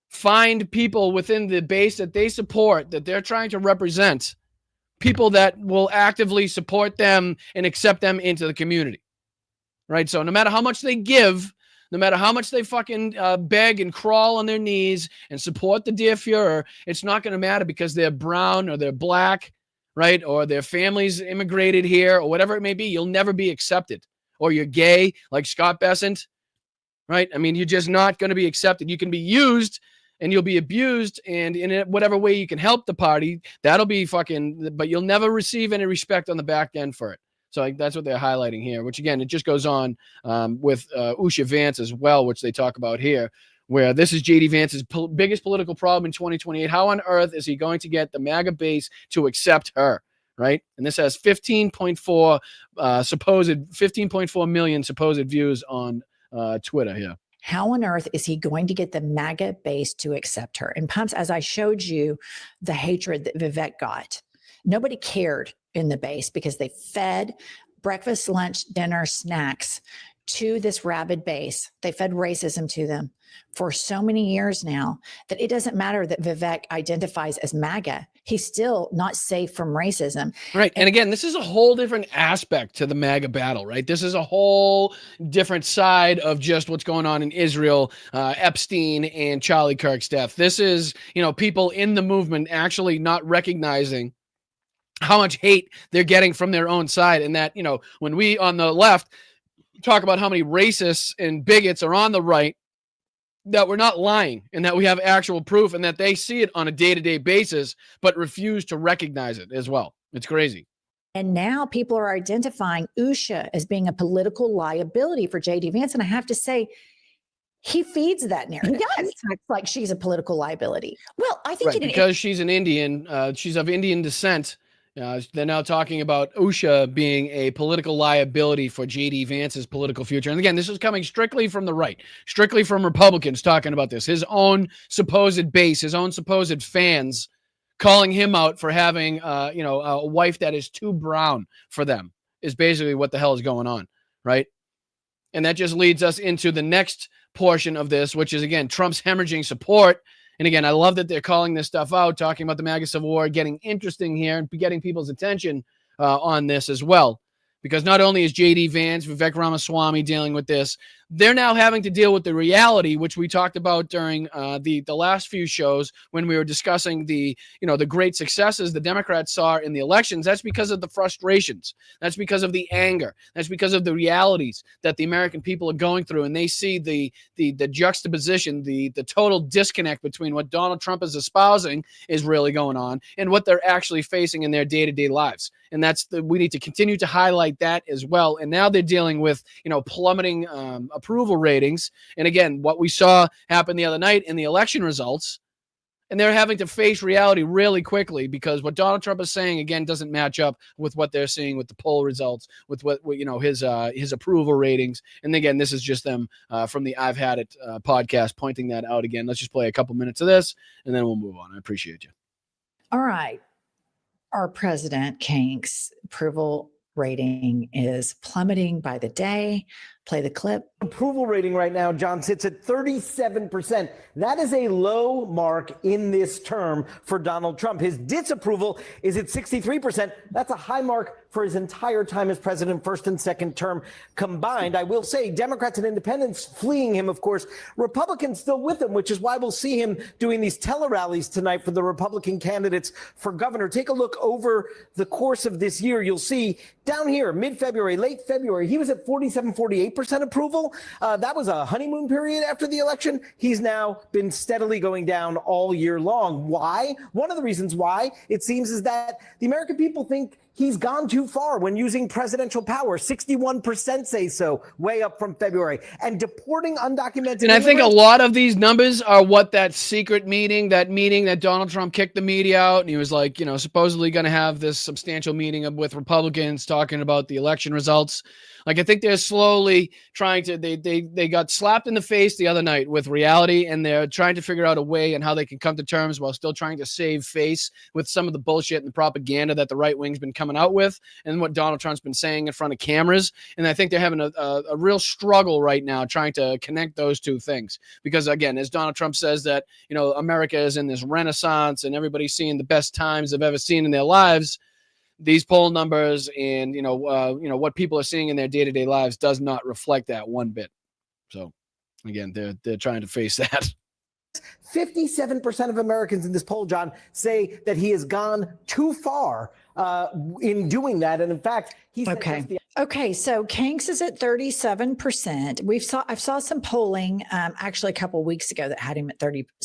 find people within the base that they support, that they're trying to represent, people that will actively support them and accept them into the community. Right. So no matter how much they give, no matter how much they fucking beg and crawl on their knees and support the dear Fuhrer, it's not going to matter because they're brown or they're black, right? Or their families immigrated here or whatever it may be. You'll never be accepted. Or you're gay, like Scott Bessent, right? I mean, you're just not going to be accepted. You can be used and you'll be abused, and in whatever way you can help the party, that'll be fucking, but you'll never receive any respect on the back end for it. So that's what they're highlighting here, which again, it just goes on with Usha Vance as well, which they talk about here, where this is J.D. Vance's biggest political problem in 2028. How on earth is he going to get the MAGA base to accept her? Right. And this has 15.4 million supposed views on Twitter here. How on earth is he going to get the MAGA base to accept her? And Pumps, as I showed you the hatred that Vivek got, nobody cared in the base because they fed breakfast, lunch, dinner, snacks to this rabid base. They fed racism to them for so many years now that it doesn't matter that Vivek identifies as MAGA. He's still not safe from racism. Right. And again, this is a whole different aspect to the MAGA battle, right? This is a whole different side of just what's going on in Israel, Epstein and Charlie Kirk's death. This is, people in the movement actually not recognizing how much hate they're getting from their own side. And that, when we on the left talk about how many racists and bigots are on the right, that we're not lying and that we have actual proof and that they see it on a day-to-day basis, but refuse to recognize it as well. It's crazy. And now people are identifying Usha as being a political liability for J.D. Vance. And I have to say, he feeds that narrative. He does. It's like she's a political liability. Well, I think because she's an Indian, she's of Indian descent. They're now talking about Usha being a political liability for J.D. Vance's political future. And again, this is coming strictly from the right, strictly from Republicans talking about this. His own supposed base, his own supposed fans calling him out for having, a wife that is too brown for them is basically what the hell is going on, right? And that just leads us into the next portion of this, which is, again, Trump's hemorrhaging support. And again, I love that they're calling this stuff out, talking about the MAGA Civil War, getting interesting here and getting people's attention on this as well. Because not only is J.D. Vance, Vivek Ramaswamy dealing with this, they're now having to deal with the reality, which we talked about during the last few shows when we were discussing the great successes the Democrats saw in the elections. That's because of the frustrations. That's because of the anger. That's because of the realities that the American people are going through, and they see the juxtaposition, the total disconnect between what Donald Trump is espousing is really going on and what they're actually facing in their day-to-day lives. And we need to continue to highlight that as well. And now they're dealing with plummeting approval ratings. And again, what we saw happen the other night in the election results. And they're having to face reality really quickly because what Donald Trump is saying, again, doesn't match up with what they're seeing with the poll results, with what his approval ratings. And again, this is just them from the I've Had It podcast pointing that out again. Let's just play a couple minutes of this, and then we'll move on. I appreciate you. All right. Our president, Kank's approval rating is plummeting by the day. Play the clip. Approval rating right now, John, sits at 37%. That is a low mark in this term for Donald Trump. His disapproval is at 63%. That's a high mark for his entire time as president, first and second term combined. I will say Democrats and independents fleeing him, of course. Republicans still with him, which is why we'll see him doing these tele-rallies tonight for the Republican candidates for governor. Take a look over the course of this year. You'll see down here, mid-February, late February, he was at 48% approval. That was a honeymoon period after the election. He's now been steadily going down all year long. Why? One of the reasons why it seems is that the American people think he's gone too far when using presidential power. 61% say so, way up from February. And deporting undocumented And I think a lot of these numbers are what that secret meeting that Donald Trump kicked the media out, and he was like, supposedly going to have this substantial meeting with Republicans talking about the election results. Like, I think they're slowly trying to, they got slapped in the face the other night with reality, and they're trying to figure out a way and how they can come to terms while still trying to save face with some of the bullshit and the propaganda that the right wing's been coming out with and what Donald Trump's been saying in front of cameras. And I think they're having a real struggle right now trying to connect those two things. Because again, as Donald Trump says that, America is in this renaissance and everybody's seeing the best times they've ever seen in their lives. These poll numbers and, what people are seeing in their day-to-day lives does not reflect that one bit. So, again, they're trying to face that. 57% of Americans in this poll, John, say that he has gone too far in doing that. And in fact, he's Okay, so Kank's is at 37%. I saw some polling actually a couple of weeks ago that had him at 37%.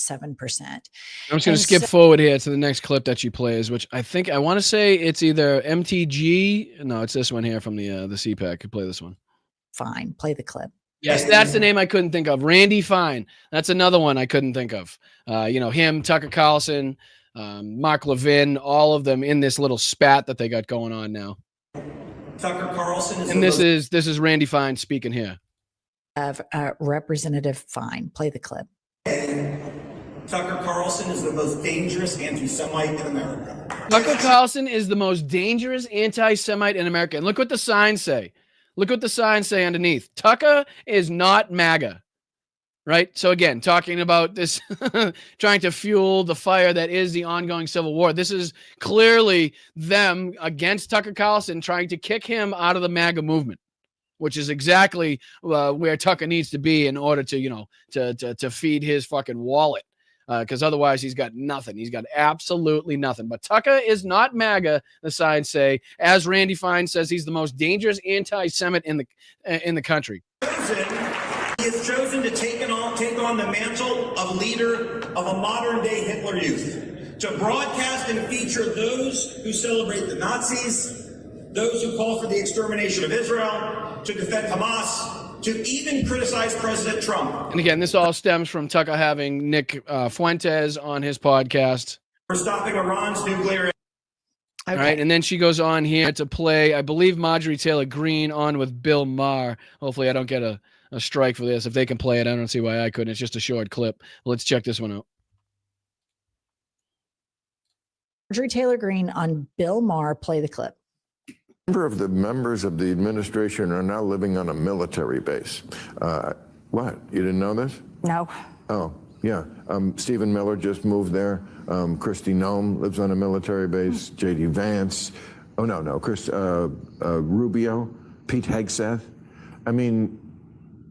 I'm just going to skip forward here to the next clip that she plays, which I want to say it's either MTG. No, it's this one here from the CPAC. Could play this one. Fine, play the clip. Yes, that's the name I couldn't think of. Randy Fine. That's another one I couldn't think of. Him, Tucker Carlson, Mark Levin, all of them in this little spat that they got going on now. Tucker Carlson and this is Randy Fine speaking here. Of Representative Fine. Play the clip. Tucker Carlson is the most dangerous anti-Semite in America. Tucker Carlson is the most dangerous anti-Semite in America. And look what the signs say. Look what the signs say underneath. Tucker is not MAGA. Right? So again, talking about this, trying to fuel the fire that is the ongoing civil war. This is clearly them against Tucker Carlson trying to kick him out of the MAGA movement, which is exactly where Tucker needs to be in order to, to feed his fucking wallet. Because otherwise he's got nothing. He's got absolutely nothing. But Tucker is not MAGA, the signs say. As Randy Fine says, he's the most dangerous anti-Semite in the country. He has chosen to take on the mantle of leader of a modern-day Hitler Youth, to broadcast and feature those who celebrate the Nazis, those who call for the extermination of Israel, to defend Hamas, to even criticize President Trump. And again, this all stems from Tucker having Nick Fuentes on his podcast. For stopping Iran's nuclear. All right, and then she goes on here to play, I believe, Marjorie Taylor Greene on with Bill Maher. Hopefully I don't get a strike for this. If they can play it, I don't see why I couldn't. It's just a short clip. Let's check this one out. Marjorie Taylor Greene on Bill Maher. Play the clip. A number of the members of the administration are now living on a military base. What? You didn't know this? No. Oh, yeah. Stephen Miller just moved there. Kristi Noem lives on a military base. J.D. Vance. Oh, no. Rubio. Pete Hegseth. I mean,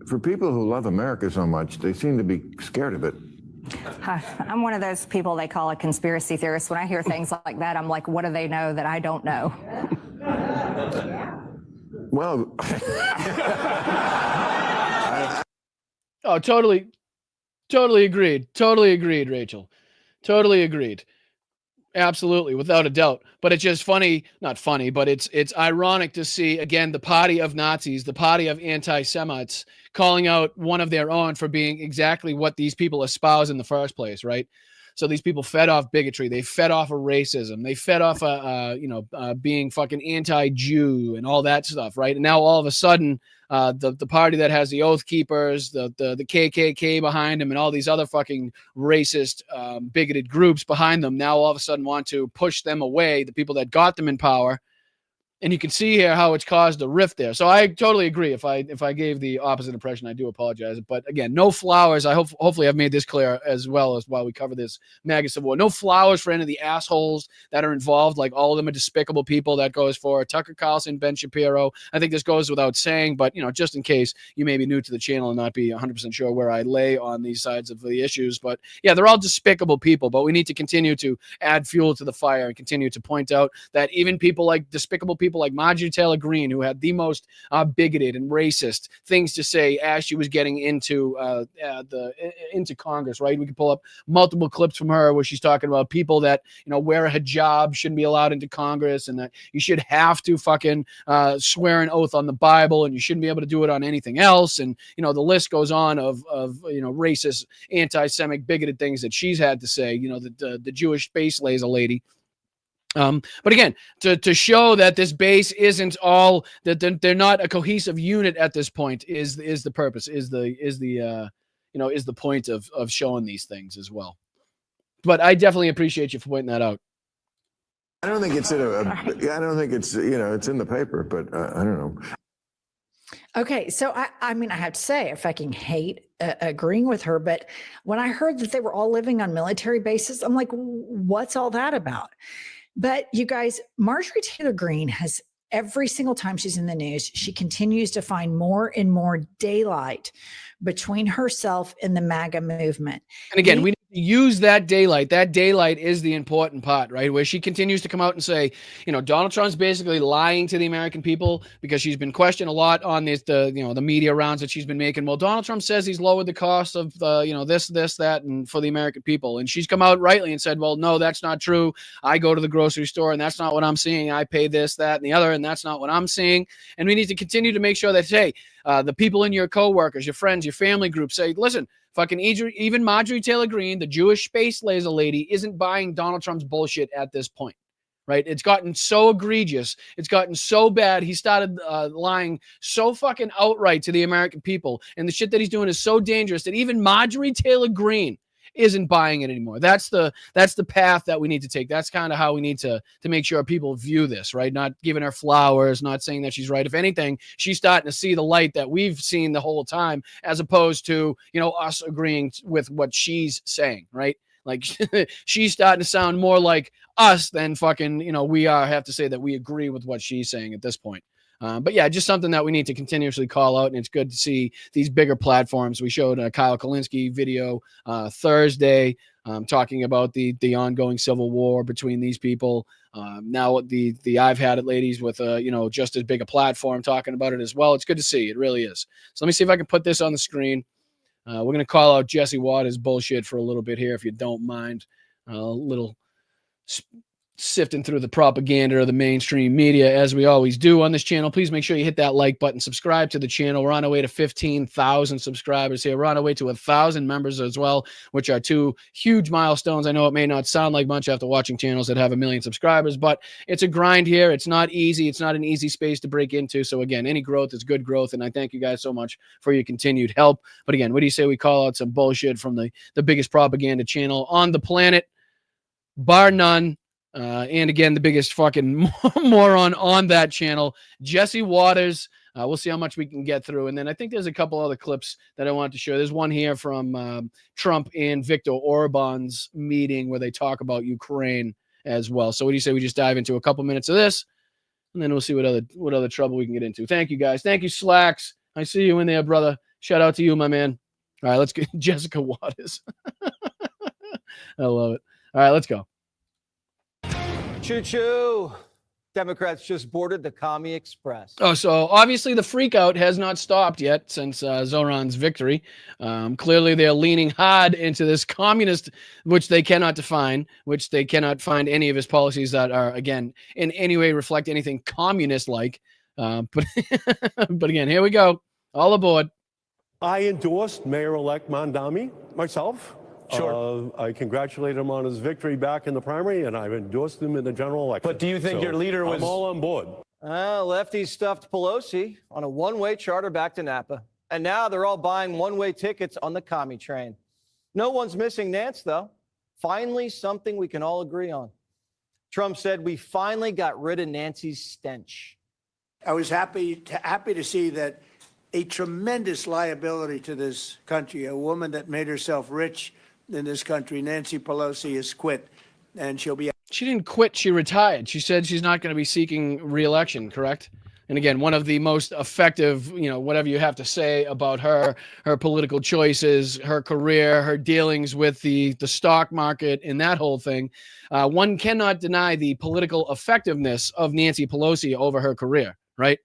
for people who love America so much, they seem to be scared of it. I'm one of those people they call a conspiracy theorist. When I hear things like that, I'm like, what do they know that I don't know? Well, oh, totally agreed. Totally agreed, Rachel. Totally agreed. Absolutely, without a doubt. But it's just funny, not funny, but it's ironic to see, again, the party of Nazis, the party of anti-Semites calling out one of their own for being exactly what these people espouse in the first place, right? So these people fed off bigotry. They fed off of racism. They fed off, being fucking anti-Jew and all that stuff, right? And now all of a sudden, the party that has the Oath Keepers, the KKK behind them, and all these other fucking racist, bigoted groups behind them, now all of a sudden want to push them away, the people that got them in power. And you can see here how it's caused a rift there. So I totally agree. If I gave the opposite impression, I do apologize. But again, no flowers. Hopefully I've made this clear as well as while we cover this MAGA Civil War. No flowers for any of the assholes that are involved. Like, all of them are despicable people. That goes for Tucker Carlson, Ben Shapiro. I think this goes without saying, but just in case you may be new to the channel and not be 100% sure where I lay on these sides of the issues. But yeah, they're all despicable people. But we need to continue to add fuel to the fire and continue to point out that even people like despicable people like Marjorie Taylor Greene, who had the most bigoted and racist things to say as she was getting into Congress, right? We can pull up multiple clips from her where she's talking about people that wear a hijab shouldn't be allowed into Congress, and that you should have to fucking swear an oath on the Bible, and you shouldn't be able to do it on anything else. And the list goes on of racist, anti-Semitic, bigoted things that she's had to say. The Jewish space laser lady. But again, to show that this base isn't all, that they're not a cohesive unit at this point is the purpose, is the point of showing these things as well. But I definitely appreciate you for pointing that out. I don't think it's I don't think it's it's in the paper, but I don't know. Okay, so I mean, I have to say, I fucking hate agreeing with her, but when I heard that they were all living on military bases, I'm like, what's all that about? But you guys, Marjorie Taylor Greene has, every single time she's in the news, she continues to find more and more daylight between herself and the MAGA movement. And again, we need to use that daylight. That daylight is the important part, right? Where she continues to come out and say, Donald Trump's basically lying to the American people, because she's been questioned a lot on the media rounds that she's been making. Well, Donald Trump says he's lowered the cost of this, that, and for the American people. And she's come out rightly and said, well, no, that's not true. I go to the grocery store and that's not what I'm seeing. I pay this, that, and the other, and that's not what I'm seeing. And we need to continue to make sure that, hey, the people in your coworkers, your friends, your family group say, listen, fucking even Marjorie Taylor Greene, the Jewish space laser lady, isn't buying Donald Trump's bullshit at this point, right? It's gotten so egregious. It's gotten so bad. He started lying so fucking outright to the American people. And the shit that he's doing is so dangerous that even Marjorie Taylor Greene isn't buying it anymore. That's the path that we need to take. That's kind of how we need to make sure people view this, right? Not giving her flowers, not saying that she's right. If anything, she's starting to see the light that we've seen the whole time, as opposed to, us agreeing with what she's saying, right? Like, she's starting to sound more like us than fucking, we have to say that we agree with what she's saying at this point. But yeah, just something that we need to continuously call out, and it's good to see these bigger platforms. We showed a Kyle Kulinski video Thursday talking about the ongoing civil war between these people. Now the I've Had It ladies with just as big a platform talking about it as well. It's good to see. It really is. So let me see if I can put this on the screen. We're going to call out Jesse Waters' bullshit for a little bit here, if you don't mind. A little sifting through the propaganda of the mainstream media, as we always do on this channel. Please make sure you hit that like button, subscribe to the channel. We're on our way to 15,000 subscribers here. We're on our way to 1,000 members as well, which are two huge milestones. I know it may not sound like much after watching channels that have 1 million subscribers, but it's a grind here. It's not easy. It's not an easy space to break into. So again, any growth is good growth, and I thank you guys so much for your continued help. But again, what do you say we call out some bullshit from the biggest propaganda channel on the planet, bar none? And again, the biggest fucking moron on that channel, Jesse Waters. We'll see how much we can get through. And then I think there's a couple other clips that I want to show. There's one here from Trump and Viktor Orban's meeting where they talk about Ukraine as well. So what do you say we just dive into a couple minutes of this, and then we'll see what other trouble we can get into. Thank you, guys. Thank you, Slacks. I see you in there, brother. Shout out to you, my man. All right, let's get Jessica Waters. I love it. All right, let's go. Choo-choo. Democrats just boarded the Commie Express. Oh, so obviously the freak out has not stopped yet since Zoran's victory. Clearly, they're leaning hard into this communist, which they cannot define, which they cannot find any of his policies that are, again, in any way reflect anything communist-like. But again, here we go. All aboard. I endorsed Mayor-elect Mondami myself. Sure. I congratulate him on his victory back in the primary, and I've endorsed him in the general election. But do you think your leader was... I'm all on board. Lefties stuffed Pelosi on a one-way charter back to Napa. And now they're all buying one-way tickets on the commie train. No one's missing Nance, though. Finally, something we can all agree on. Trump said we finally got rid of Nancy's stench. I was happy to see that a tremendous liability to this country, a woman that made herself rich in this country, Nancy Pelosi, has quit, and she'll be... She didn't quit. She retired. She said she's not going to be seeking re-election, correct? And again, one of the most effective, whatever you have to say about her political choices, her career, her dealings with the stock market and that whole thing, one cannot deny the political effectiveness of Nancy Pelosi over her career, right?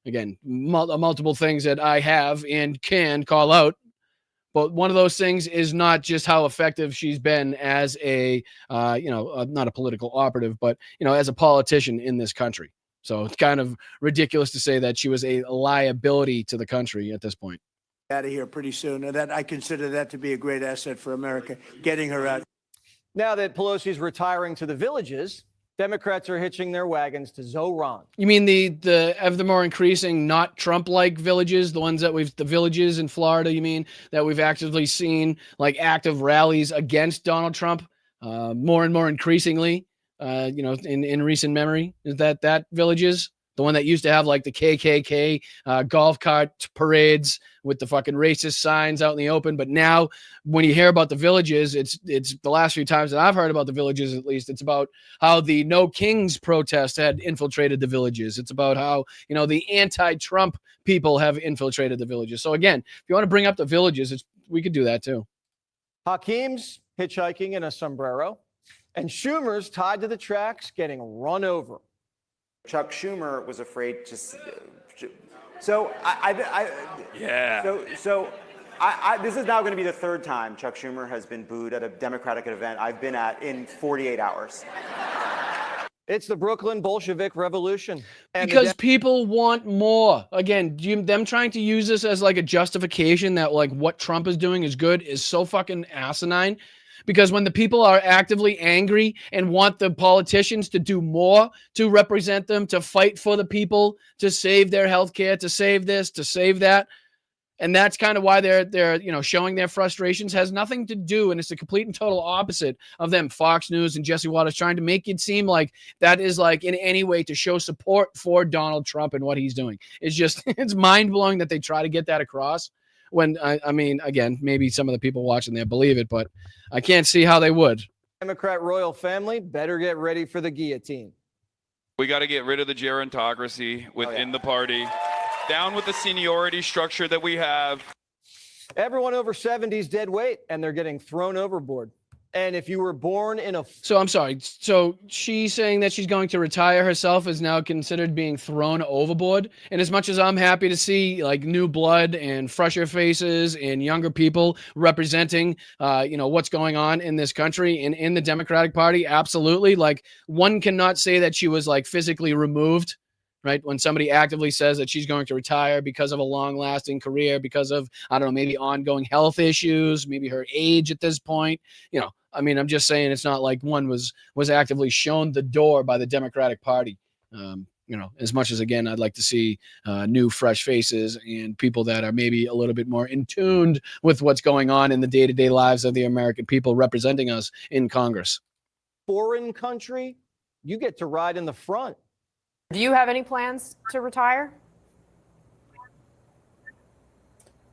Again, multiple things that I have and can call out. But one of those things is not just how effective she's been as a, not a political operative, but, as a politician in this country. So it's kind of ridiculous to say that she was a liability to the country at this point. Out of here pretty soon. And that I consider that to be a great asset for America, getting her out. Now that Pelosi's retiring to the villages, Democrats are hitching their wagons to Zoran. You mean the more increasing not Trump-like villages, the villages in Florida, you mean, that we've actively seen like active rallies against Donald Trump more and more increasingly, in recent memory? Is that villages? The one that used to have like the KKK golf cart parades with the fucking racist signs out in the open. But now when you hear about the villages, it's the last few times that I've heard about the villages, at least, it's about how the No Kings protest had infiltrated the villages. It's about how, the anti-Trump people have infiltrated the villages. So again, if you want to bring up the villages, we could do that too. Hakeem's hitchhiking in a sombrero, and Schumer's tied to the tracks getting run over. Chuck Schumer was afraid to. This is now going to be the third time Chuck Schumer has been booed at a Democratic event I've been at in 48 hours. It's the Brooklyn Bolshevik Revolution. Because people want more. Again, them trying to use this as like a justification that like what Trump is doing is good is so fucking asinine. Because when the people are actively angry and want the politicians to do more to represent them, to fight for the people, to save their health care, to save this, to save that, and that's kind of why they're showing their frustrations, has nothing to do, and it's the complete and total opposite of them, Fox News and Jesse Waters, trying to make it seem like that is like in any way to show support for Donald Trump and what he's doing. It's just, it's mind-blowing that they try to get that across. When, I mean, again, maybe some of the people watching there believe it, but I can't see how they would. Democrat royal family better get ready for the guillotine. We got to get rid of the gerontocracy within the party. Down with the seniority structure that we have. Everyone over 70 is dead weight, and they're getting thrown overboard. And if you were born in a... So I'm sorry. So she's saying that she's going to retire herself is now considered being thrown overboard. And as much as I'm happy to see like new blood and fresher faces and younger people representing, what's going on in this country and in the Democratic Party, absolutely. Like one cannot say that she was like physically removed, right? When somebody actively says that she's going to retire because of a long-lasting career, because of, I don't know, maybe ongoing health issues, maybe her age at this point, I mean, I'm just saying it's not like one was actively shown the door by the Democratic Party. As much as, again, I'd like to see new, fresh faces and people that are maybe a little bit more in tune with what's going on in the day-to-day lives of the American people representing us in Congress. Foreign country, you get to ride in the front. Do you have any plans to retire?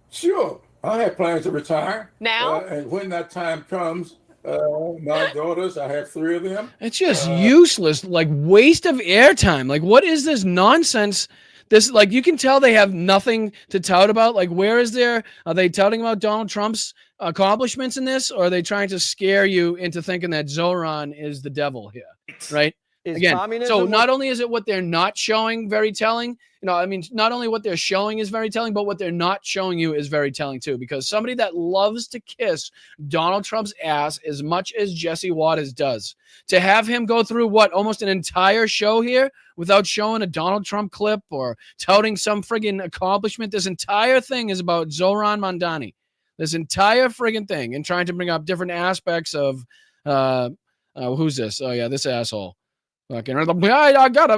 Sure. I have plans to retire. Now? And when that time comes, my daughters, I have 3 of them. It's just useless, like waste of airtime. Like, what is this nonsense This, like, you can tell they have nothing to tout about. Like, where is there? Are they touting about Donald Trump's accomplishments in this, or are they trying to scare you into thinking that Zoran is the devil here? Right? Is Again, communism so what- not only is it what they're not showing very telling, I mean, not only what they're showing is very telling, but what they're not showing you is very telling too. Because somebody that loves to kiss Donald Trump's ass as much as Jesse Waters does, to have him go through almost an entire show here without showing a Donald Trump clip or touting some friggin' accomplishment. This entire thing is about Zoran Mandani. This entire friggin' thing, and trying to bring up different aspects of who's this? Oh yeah, this asshole. Fucking, I got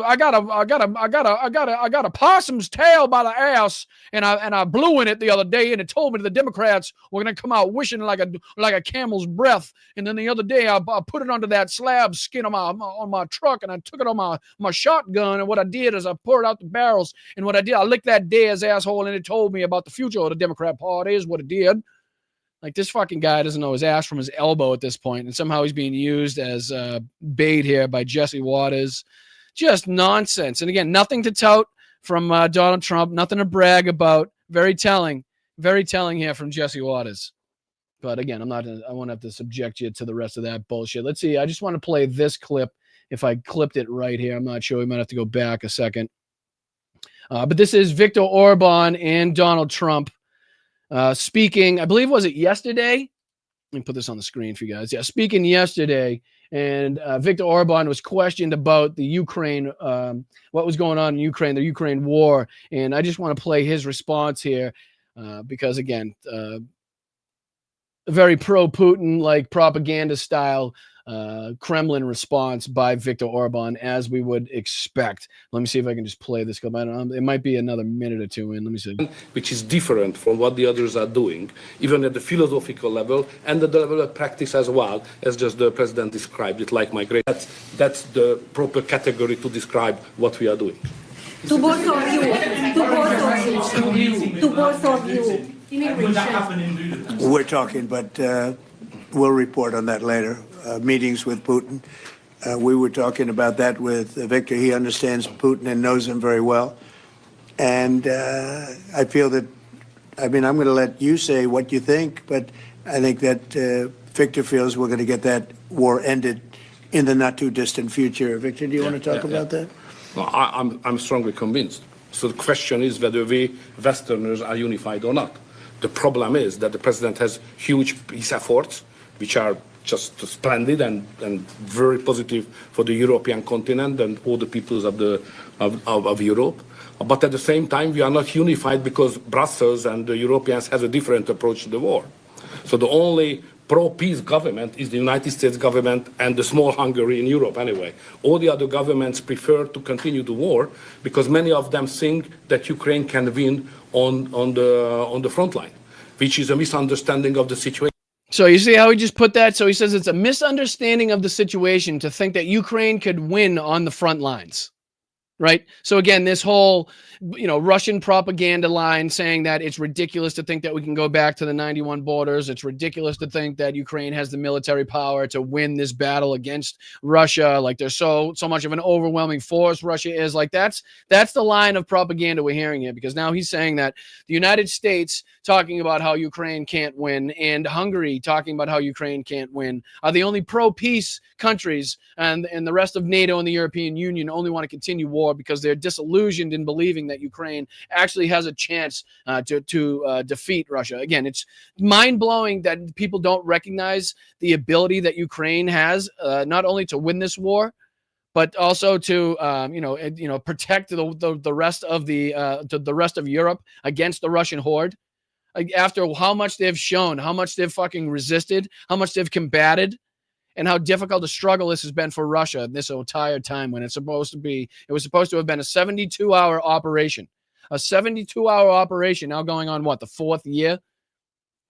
a possum's tail by the ass, and I blew in it the other day, and it told me the Democrats were gonna come out wishing like a camel's breath. And then the other day I put it under that slab skin on my truck, and I took it on my shotgun, and what I did is I poured out the barrels, and what I did, I licked that dead's asshole, and it told me about the future of the Democrat Party is what it did. Like, this fucking guy doesn't know his ass from his elbow at this point, and somehow he's being used as bait here by Jesse Waters. Just nonsense. And again, nothing to tout from Donald Trump, nothing to brag about. Very telling here from Jesse Waters. But again, I won't have to subject you to the rest of that bullshit. Let's see. I just want to play this clip. If I clipped it right here, I'm not sure. We might have to go back a second. But this is Viktor Orban and Donald Trump speaking, I believe, was it yesterday? Let me put this on the screen for you guys. Yeah, speaking yesterday, and Viktor Orban was questioned about the Ukraine, what was going on in Ukraine, the Ukraine war. And I just want to play his response here because, again, a very pro-Putin, like propaganda style Kremlin response by Viktor Orban, as we would expect. Let me see if I can just play this clip. I don't know, it might be another minute or two in. Let me see. Which is different from what the others are doing, even at the philosophical level and at the level of practice as well, as just the president described it, like migration. That's the proper category to describe what we are doing. To both of you. To both of you. We're talking, but we'll report on that later. Meetings with Putin. We were talking about that with Victor. He understands Putin and knows him very well. And I feel that, I mean, I'm going to let you say what you think, but I think that Victor feels we're going to get that war ended in the not too distant future. Victor, do you want to talk about that? Well, I'm strongly convinced. So the question is whether we Westerners are unified or not. The problem is that the president has huge peace efforts, which are just splendid and very positive for the European continent and all the peoples of Europe. But at the same time, we are not unified because Brussels and the Europeans have a different approach to the war. So the only pro-peace government is the United States government and the small Hungary in Europe anyway. All the other governments prefer to continue the war because many of them think that Ukraine can win on the front line, which is a misunderstanding of the situation. So you see how he just put that? So he says it's a misunderstanding of the situation to think that Ukraine could win on the front lines, right? So again, this whole, Russian propaganda line saying that it's ridiculous to think that we can go back to the 91 borders. It's ridiculous to think that Ukraine has the military power to win this battle against Russia. Like, there's so much of an overwhelming force Russia is. Like, that's the line of propaganda we're hearing here, because now he's saying that the United States talking about how Ukraine can't win and Hungary talking about how Ukraine can't win are the only pro-peace countries, and the rest of NATO and the European Union only want to continue war because they're disillusioned in believing that Ukraine actually has a chance to defeat Russia. Again, it's mind-blowing that people don't recognize the ability that Ukraine has, not only to win this war, but also to protect the rest of the rest of Europe against the Russian horde. Like, after how much they've shown, how much they've fucking resisted, how much they've combated, and how difficult a struggle this has been for Russia this entire time, when it was supposed to have been a 72-hour operation. A 72-hour operation now going on, what, the fourth year?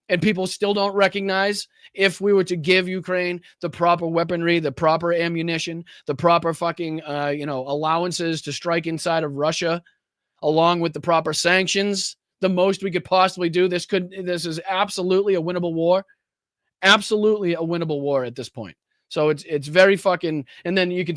And people still don't recognize, if we were to give Ukraine the proper weaponry, the proper ammunition, the proper fucking, allowances to strike inside of Russia, along with the proper sanctions, the most we could possibly do. This is absolutely a winnable war. Absolutely a winnable war at this point. So it's very fucking, and then you can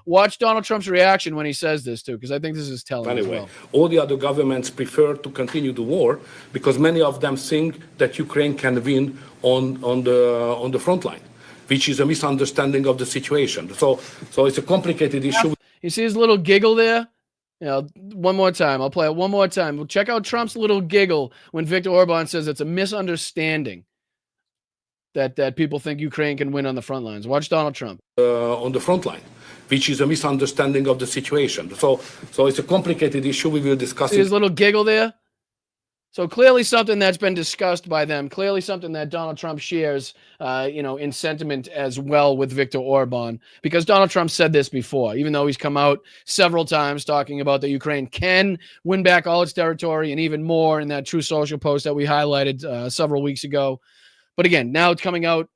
watch Donald Trump's reaction when he says this too, because I think this is telling as well. All the other governments prefer to continue the war because many of them think that Ukraine can win on the front line, which is a misunderstanding of the situation. So it's a complicated issue. You see his little giggle there? One more time. I'll play it one more time. We'll check out Trump's little giggle when Viktor Orban says it's a misunderstanding that people think Ukraine can win on the front lines. Watch Donald Trump. On the front line, which is a misunderstanding of the situation. So it's a complicated issue. We will discuss See his little giggle there? So clearly something that's been discussed by them, clearly something that Donald Trump shares, in sentiment as well with Viktor Orban, because Donald Trump said this before, even though he's come out several times talking about that Ukraine can win back all its territory and even more in that True Social post that we highlighted several weeks ago. But again, now it's coming out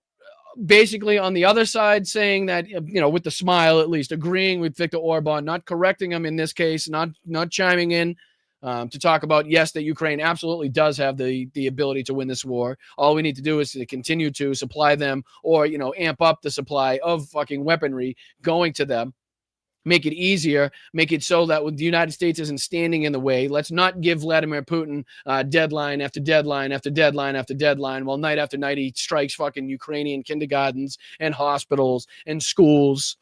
basically on the other side saying that, with the smile at least, agreeing with Viktor Orban, not correcting him in this case, not chiming in. To talk about, yes, that Ukraine absolutely does have the ability to win this war. All we need to do is to continue to supply them or, amp up the supply of fucking weaponry going to them, make it easier, make it so that the United States isn't standing in the way. Let's not give Vladimir Putin deadline after deadline after deadline after deadline while night after night he strikes fucking Ukrainian kindergartens and hospitals and schools.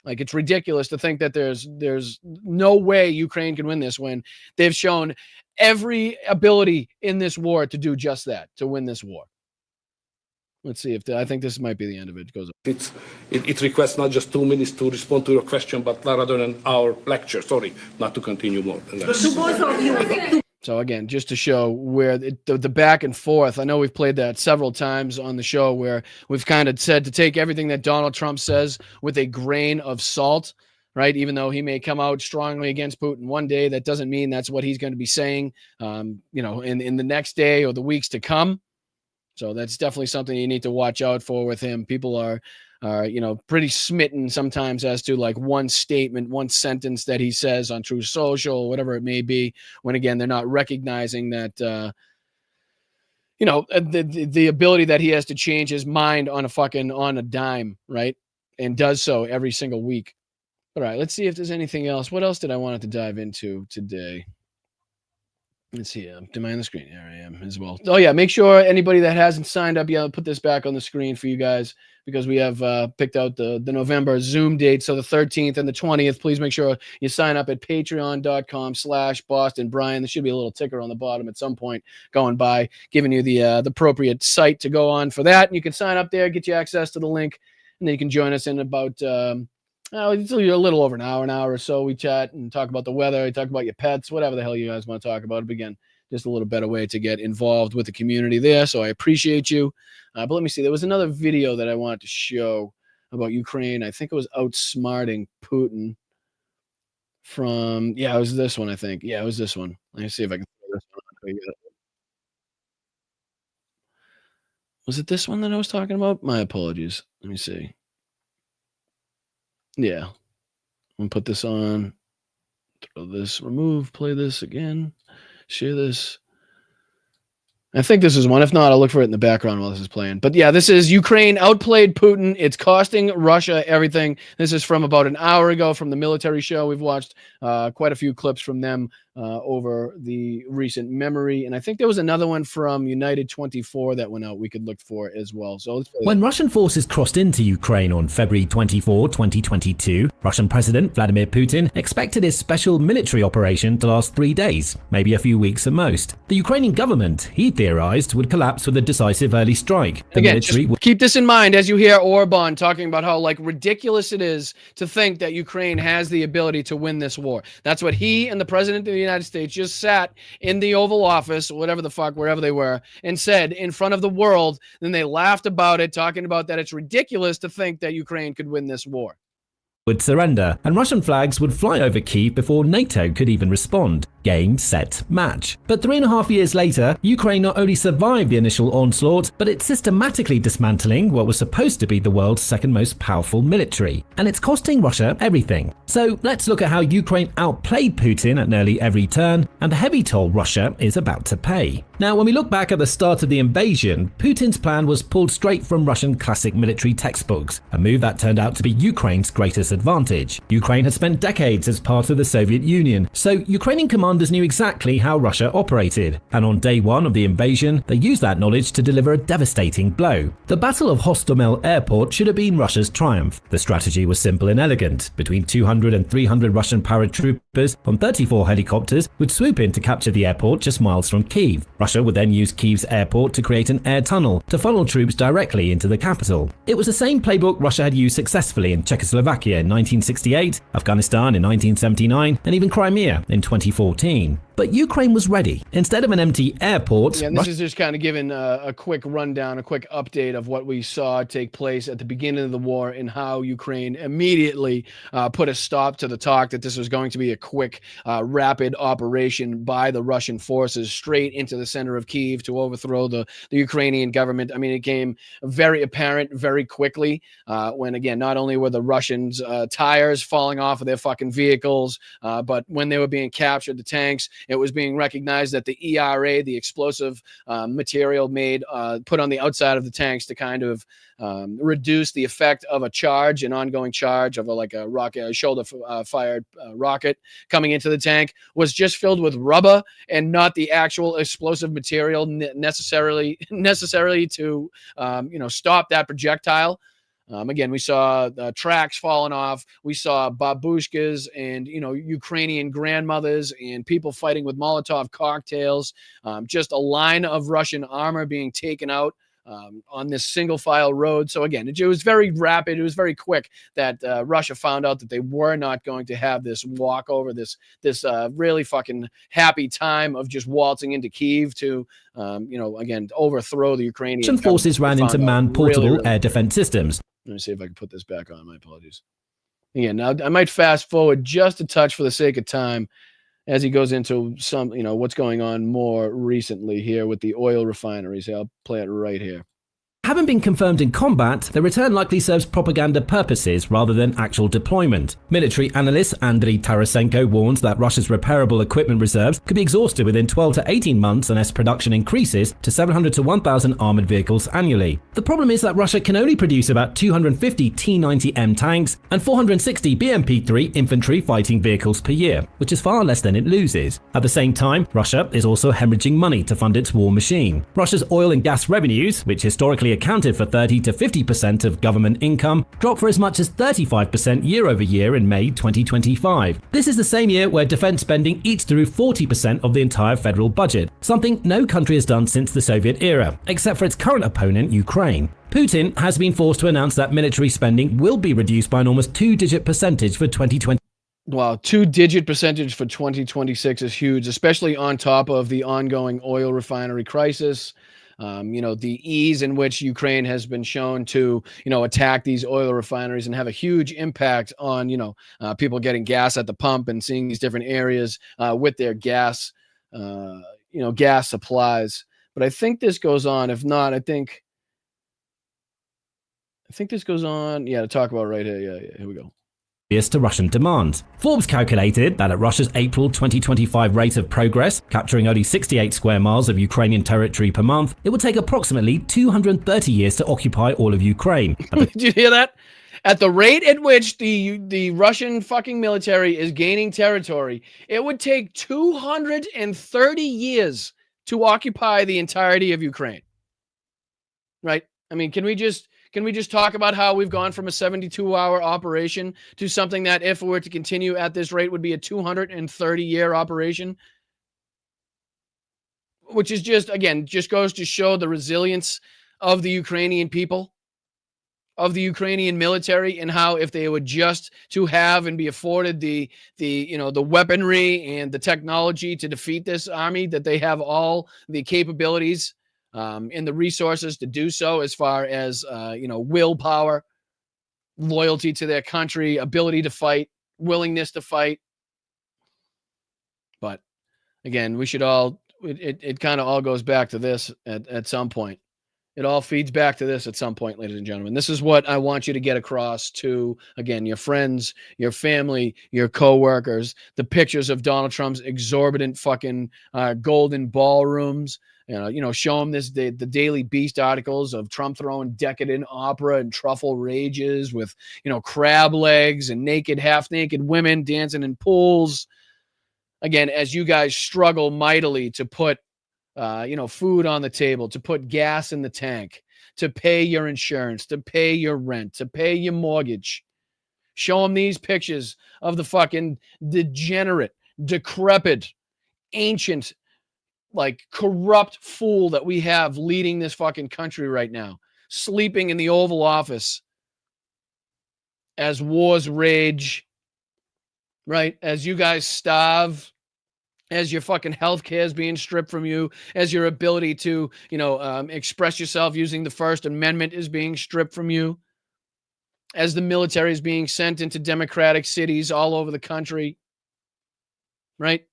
Like, it's ridiculous to think that there's no way Ukraine can win this when they've shown every ability in this war to do just that, to win this war. Let's see if I think this might be the end of it. It goes. It requests not just 2 minutes to respond to your question, but rather than our lecture. Sorry, not to continue more. To both of you. So again, just to show where the back and forth, I know we've played that several times on the show where we've kind of said to take everything that Donald Trump says with a grain of salt, right? Even though he may come out strongly against Putin one day, that doesn't mean that's what he's going to be saying, in the next day or the weeks to come. So that's definitely something you need to watch out for with him. People are pretty smitten sometimes as to like one statement, one sentence that he says on True Social, whatever it may be, when again, they're not recognizing that, the ability that he has to change his mind on a dime, right? And does so every single week. All right, let's see if there's anything else. What else did I want to dive into today? Let's see. Am I on the screen? Here I am as well. Oh, yeah. Make sure anybody that hasn't signed up yet, I'll put this back on the screen for you guys because we have picked out the November Zoom date. So the 13th and the 20th, please make sure you sign up at patreon.com/Boston Brian. There should be a little ticker on the bottom at some point going by, giving you the appropriate site to go on for that. And you can sign up there, get you access to the link, and then you can join us in about it's a little over an hour or so. We chat and talk about the weather. We talk about your pets, whatever the hell you guys want to talk about. But again, just a little better way to get involved with the community there. So I appreciate you. But let me see. There was another video that I wanted to show about Ukraine. I think it was outsmarting Putin it was this one, I think. Yeah, it was this one. Let me see if I can throw this one on. Was it this one that I was talking about? My apologies. Let me see. Yeah. I'm going to put this on. Throw this, remove, play this again, share this. I think this is one. If not, I'll look for it in the background while this is playing. But yeah, this is Ukraine outplayed Putin. It's costing Russia everything. This is from about an hour ago from the military show. We've watched quite a few clips from them over the recent memory. And I think there was another one from United 24 that went out we could look for as well. So let's play When Russian forces crossed into Ukraine on February 24, 2022, Russian President Vladimir Putin expected his special military operation to last 3 days, maybe a few weeks at most. The Ukrainian government, he theorized, would collapse with a decisive early strike. The Again, military just keep this in mind as you hear Orban talking about how ridiculous it is to think that Ukraine has the ability to win this war. That's what he and the president of the United States just sat in the Oval Office, whatever the fuck, wherever they were, and said in front of the world. Then they laughed about it, talking about that it's ridiculous to think that Ukraine could win this war. would surrender, and Russian flags would fly over Kyiv before NATO could even respond. Game, set, match. But 3.5 years later, Ukraine not only survived the initial onslaught, but it's systematically dismantling what was supposed to be the world's second most powerful military. And it's costing Russia everything. So let's look at how Ukraine outplayed Putin at nearly every turn, and the heavy toll Russia is about to pay. Now, when we look back at the start of the invasion, Putin's plan was pulled straight from Russian classic military textbooks, a move that turned out to be Ukraine's greatest advantage. Ukraine had spent decades as part of the Soviet Union, so Ukrainian commanders knew exactly how Russia operated, and on day one of the invasion, they used that knowledge to deliver a devastating blow. The Battle of Hostomel Airport should have been Russia's triumph. The strategy was simple and elegant. Between 200 and 300 Russian paratroopers on 34 helicopters would swoop in to capture the airport just miles from Kyiv. Russia would then use Kyiv's airport to create an air tunnel to funnel troops directly into the capital. It was the same playbook Russia had used successfully in Czechoslovakia in 1968, Afghanistan in 1979, and even Crimea in 2014. But Ukraine was ready. Instead of an empty airport... Yeah, this is just kind of giving a quick rundown, a quick update of what we saw take place at the beginning of the war and how Ukraine immediately put a stop to the talk that this was going to be a quick, rapid operation by the Russian forces straight into the center of Kyiv to overthrow the Ukrainian government. I mean, it came very apparent very quickly when, again, not only were the Russians' tires falling off of their fucking vehicles, but when they were being captured, the tanks, it was being recognized that the ERA, the explosive material put on the outside of the tanks to kind of reduce the effect of a charge, an ongoing charge of a rocket, a shoulder-fired rocket coming into the tank, was just filled with rubber and not the actual explosive material necessarily to stop that projectile. Again, we saw tracks falling off. We saw babushkas and, Ukrainian grandmothers and people fighting with Molotov cocktails. Just a line of Russian armor being taken out on this single file road. So again, it was very rapid. It was very quick that Russia found out that they were not going to have this walkover, this really fucking happy time of just waltzing into Kyiv to, again, overthrow the Ukrainian Russian forces ran into man-portable really air defense systems. Let me see if I can put this back on. My apologies. Again, now I might fast forward just a touch for the sake of time as he goes into some, what's going on more recently here with the oil refineries. I'll play it right here. Having been confirmed in combat, the return likely serves propaganda purposes rather than actual deployment. Military analyst Andriy Tarasenko warns that Russia's repairable equipment reserves could be exhausted within 12 to 18 months unless production increases to 700 to 1,000 armored vehicles annually. The problem is that Russia can only produce about 250 T-90M tanks and 460 BMP-3 infantry fighting vehicles per year, which is far less than it loses. At the same time, Russia is also hemorrhaging money to fund its war machine. Russia's oil and gas revenues, which historically accounted for 30 to 50% of government income, dropped for as much as 35% year over year in May 2025. This is the same year where defense spending eats through 40% of the entire federal budget, something no country has done since the Soviet era, except for its current opponent, Ukraine. Putin has been forced to announce that military spending will be reduced by an almost two-digit percentage for 2020. Wow, two-digit percentage for 2026 is huge, especially on top of the ongoing oil refinery crisis. The ease in which Ukraine has been shown to, attack these oil refineries and have a huge impact on, people getting gas at the pump and seeing these different areas with their gas, gas supplies. But I think this goes on. If not, I think this goes on. Yeah, to talk about right here. Yeah, here we go. To Russian demands. Forbes calculated that at Russia's April 2025 rate of progress, capturing only 68 square miles of Ukrainian territory per month, it would take approximately 230 years to occupy all of Ukraine. Did you hear that? At the rate at which the Russian fucking military is gaining territory, it would take 230 years to occupy the entirety of Ukraine. Right? I mean, can we just talk about how we've gone from a 72-hour operation to something that, if it were to continue at this rate, would be a 230-year operation? Which is just goes to show the resilience of the Ukrainian people, of the Ukrainian military, and how if they were just to have and be afforded the weaponry and the technology to defeat this army, that they have all the capabilities and the resources to do so, as far as willpower loyalty to their country, ability to fight, willingness to fight. But again, we should all, it kind of all goes back to this at some point. It all feeds back to this at some point, ladies and gentlemen. This is what I want you to get across to, again, your friends, your family, your coworkers, the pictures of Donald Trump's exorbitant fucking golden ballrooms. Show them the Daily Beast articles of Trump throwing decadent opera and truffle rages with, crab legs and half-naked women dancing in pools. Again, as you guys struggle mightily to put food on the table, to put gas in the tank, to pay your insurance, to pay your rent, to pay your mortgage. Show them these pictures of the fucking degenerate, decrepit, ancient, corrupt fool that we have leading this fucking country right now, sleeping in the Oval Office as wars rage, right? As you guys starve, as your fucking health care is being stripped from you, as your ability to, express yourself using the First Amendment is being stripped from you, as the military is being sent into democratic cities all over the country, right?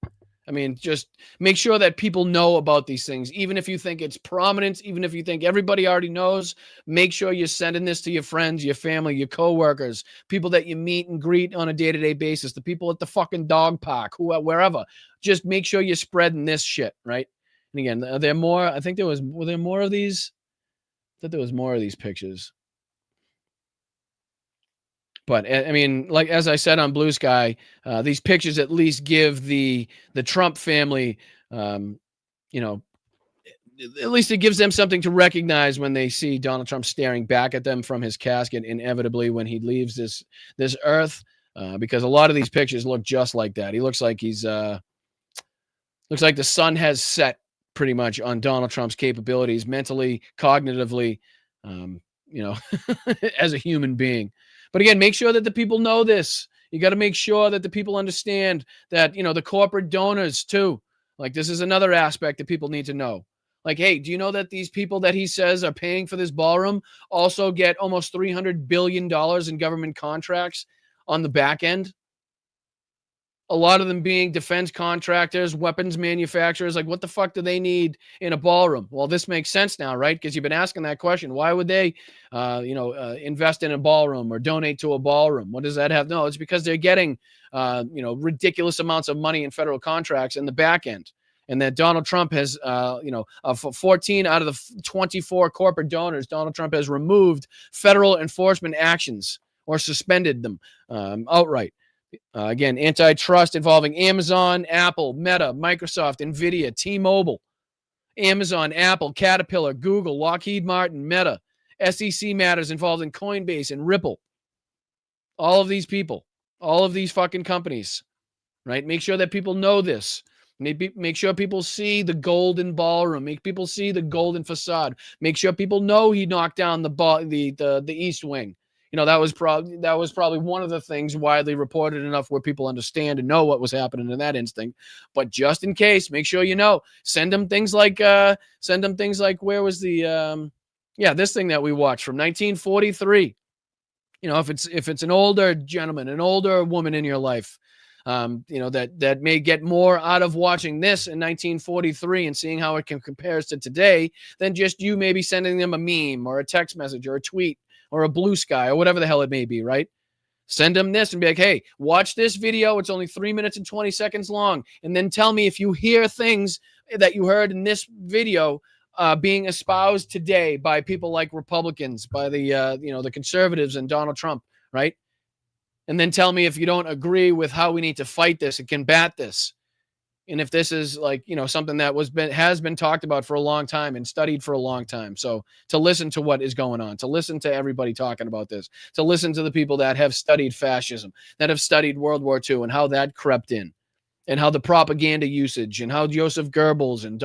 I mean, just make sure that people know about these things. Even if you think it's prominent, even if you think everybody already knows, make sure you're sending this to your friends, your family, your coworkers, people that you meet and greet on a day-to-day basis, the people at the fucking dog park, wherever. Just make sure you're spreading this shit, right? And again, are there more? I think were there more of these? I thought there was more of these pictures. But I mean, as I said on Blue Sky, these pictures at least give the Trump family, at least it gives them something to recognize when they see Donald Trump staring back at them from his casket, inevitably when he leaves this earth. Because a lot of these pictures look just like that. He looks like looks like the sun has set pretty much on Donald Trump's capabilities mentally, cognitively, as a human being. But again, make sure that the people know this. You got to make sure that the people understand that, the corporate donors too. This is another aspect that people need to know. Hey, do you know that these people that he says are paying for this ballroom also get almost $300 billion in government contracts on the back end? A lot of them being defense contractors, weapons manufacturers. What the fuck do they need in a ballroom? Well, this makes sense now, right? Because you've been asking that question. Why would they, invest in a ballroom or donate to a ballroom? What does that have? No, it's because they're getting, ridiculous amounts of money in federal contracts in the back end. And that Donald Trump has, 14 out of the 24 corporate donors, Donald Trump has removed federal enforcement actions or suspended them outright. Again, antitrust involving Amazon, Apple, Meta, Microsoft, NVIDIA, T-Mobile, Amazon, Apple, Caterpillar, Google, Lockheed Martin, Meta, SEC matters involving Coinbase and Ripple. All of these people, all of these fucking companies, right? Make sure that people know this. Make sure people see the golden ballroom. Make people see the golden facade. Make sure people know he knocked down the East Wing. That was probably one of the things widely reported enough where people understand and know what was happening in that instinct. But just in case, make sure send them things like where was the this thing that we watched from 1943. If it's an older gentleman, an older woman in your life, that may get more out of watching this in 1943 and seeing how it compares to today than just you maybe sending them a meme or a text message or a tweet or a Blue Sky or whatever the hell it may be, right? Send them this and be like, hey, watch this video. It's only 3 minutes and 20 seconds long. And then tell me if you hear things that you heard in this video being espoused today by people like Republicans, by the conservatives and Donald Trump, right? And then tell me if you don't agree with how we need to fight this and combat this. And if this is something that has been talked about for a long time and studied for a long time. So to listen to what is going on, to listen to everybody talking about this, to listen to the people that have studied fascism, that have studied World War II and how that crept in, and how the propaganda usage and how Joseph Goebbels and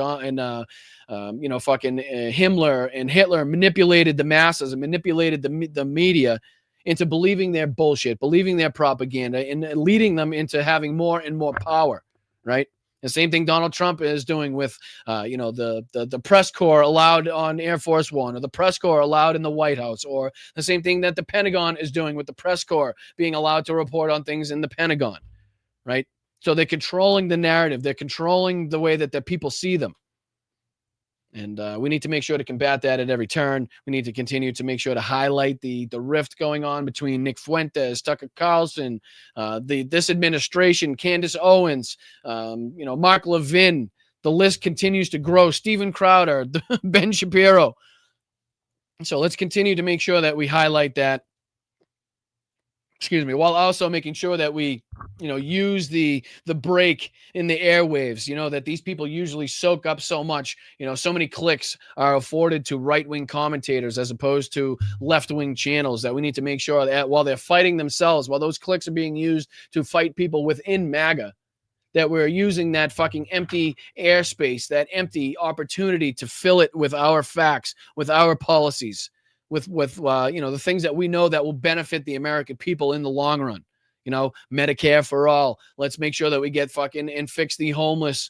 Himmler and Hitler manipulated the masses and manipulated the media into believing their bullshit, believing their propaganda, and leading them into having more and more power, right? The same thing Donald Trump is doing with, the press corps allowed on Air Force One, or the press corps allowed in the White House, or the same thing that the Pentagon is doing with the press corps being allowed to report on things in the Pentagon, right? So they're controlling the narrative. They're controlling the way that the people see them. And we need to make sure to combat that at every turn. We need to continue to make sure to highlight the rift going on between Nick Fuentes, Tucker Carlson, this administration, Candace Owens, Mark Levin. The list continues to grow. Steven Crowder, Ben Shapiro. So let's continue to make sure that we highlight that. While also making sure that we, use the break in the airwaves, that these people usually soak up so much, so many clicks are afforded to right-wing commentators as opposed to left-wing channels, that we need to make sure that while they're fighting themselves, while those clicks are being used to fight people within MAGA, that we're using that fucking empty airspace, that empty opportunity to fill it with our facts, with our policies, with the things that we know that will benefit the American people in the long run. Medicare for all. Let's make sure that we get fucking and fix the homeless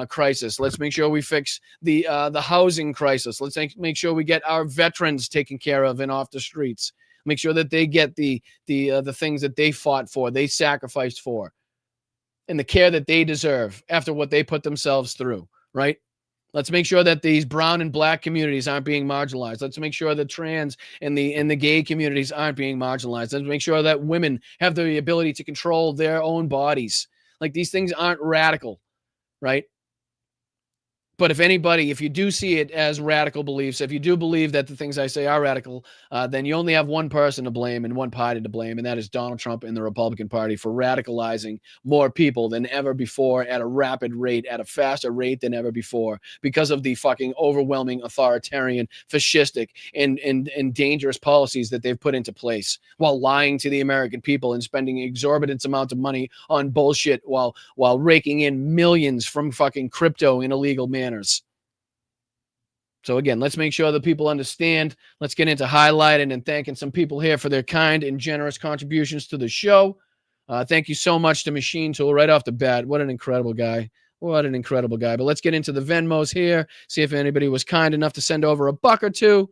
crisis. Let's make sure we fix the housing crisis. Let's make sure we get our veterans taken care of and off the streets. Make sure that they get the things that they fought for, they sacrificed for, and the care that they deserve after what they put themselves through, right? Let's make sure that these brown and black communities aren't being marginalized. Let's make sure that trans and the gay communities aren't being marginalized. Let's make sure that women have the ability to control their own bodies. Like, these things aren't radical, right? But if you do see it as radical beliefs, if you do believe that the things I say are radical, then you only have one person to blame and one party to blame, and that is Donald Trump and the Republican Party for radicalizing more people than ever before at a rapid rate, at a faster rate than ever before, because of the fucking overwhelming authoritarian, fascistic, and dangerous policies that they've put into place, while lying to the American people and spending exorbitant amounts of money on bullshit while raking in millions from fucking crypto in illegal manners. So again, let's make sure that people understand. Let's get into highlighting and thanking some people here for their kind and generous contributions to the show. Thank you so much to Machine Tool right off the bat. What an incredible guy. What an incredible guy. But let's get into the Venmos here, see if anybody was kind enough to send over $1 or $2.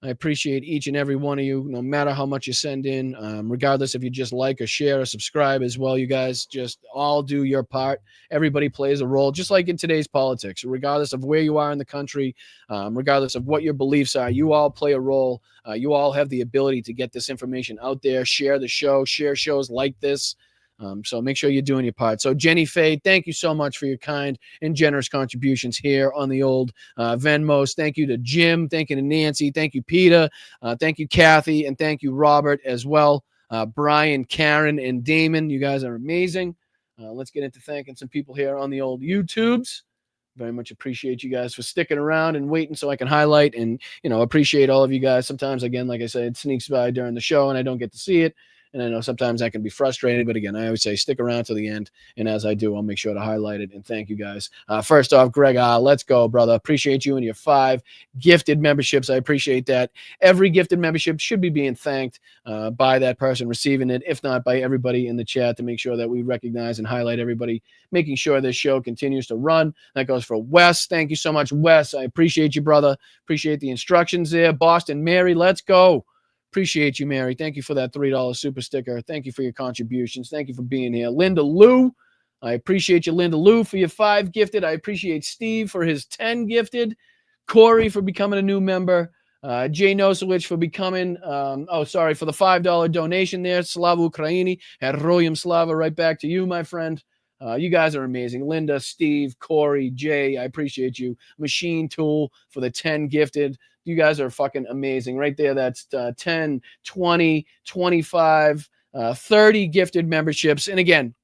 I appreciate each and every one of you, no matter how much you send in, regardless if you just like or share or subscribe as well. You guys just all do your part. Everybody plays a role, just like in today's politics, regardless of where you are in the country, regardless of what your beliefs are. You all play a role. You all have the ability to get this information out there, share the show, share shows like this. So make sure you're doing your part. So Jenny Faye, thank you so much for your kind and generous contributions here on the old Venmos. Thank you to Jim. Thank you to Nancy. Thank you, Peter. Thank you, Kathy. And thank you, Robert, as well. Brian, Karen, and Damon, you guys are amazing. Let's get into thanking some people here on the old YouTubes. Very much appreciate you guys for sticking around and waiting so I can highlight and, appreciate all of you guys. Sometimes, again, like I said, it sneaks by during the show and I don't get to see it. And I know sometimes that can be frustrating, but again, I always say stick around to the end. And as I do, I'll make sure to highlight it. And thank you guys. First off, Greg, let's go, brother. Appreciate you and your 5 gifted memberships. I appreciate that. Every gifted membership should be being thanked by that person receiving it, if not by everybody in the chat, to make sure that we recognize and highlight everybody, making sure this show continues to run. That goes for Wes. Thank you so much, Wes. I appreciate you, brother. Appreciate the instructions there. Boston, Mary, let's go. Appreciate you, Mary. Thank you for that $3 super sticker. Thank you for your contributions. Thank you for being here. Linda Lou, I appreciate you, Linda Lou, for your 5 gifted. I appreciate Steve for his 10 gifted. Corey for becoming a new member. Jay Nosowich for becoming, for the $5 donation there. Slava Ukraini. Heroyam Slava, right back to you, my friend. You guys are amazing. Linda, Steve, Corey, Jay, I appreciate you. Machine Tool for the 10 gifted. You guys are fucking amazing. Right there, that's 10, 20, 25, 30 gifted memberships. And again,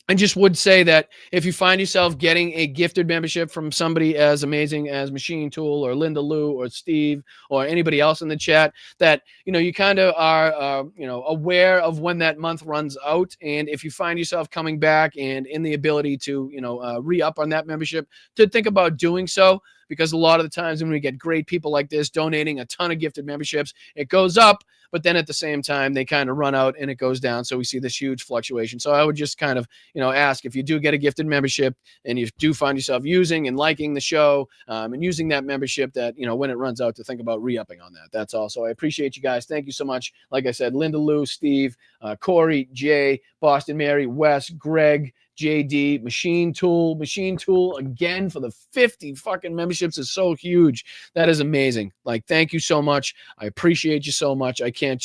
I just would say that if you find yourself getting a gifted membership from somebody as amazing as Machine Tool or Linda Lou or Steve or anybody else in the chat, that, you kind of are, aware of when that month runs out. And if you find yourself coming back and in the ability to, re-up on that membership, to think about doing so. because a lot of the times when we get great people like this donating a ton of gifted memberships, it goes up, but then at the same time, they kind of run out and it goes down. So we see this huge fluctuation. So I would just kind of, ask if you do get a gifted membership and you do find yourself using and liking the show and using that membership, that, when it runs out, to think about re-upping on that. That's all. So I appreciate you guys. Thank you so much. Like I said, Linda Lou, Steve, Corey, Jay, Boston Mary, Wes, Greg, JD, Machine Tool again for the 50 fucking memberships is so huge. That is amazing. Like, thank you so much. I appreciate you so much. I can't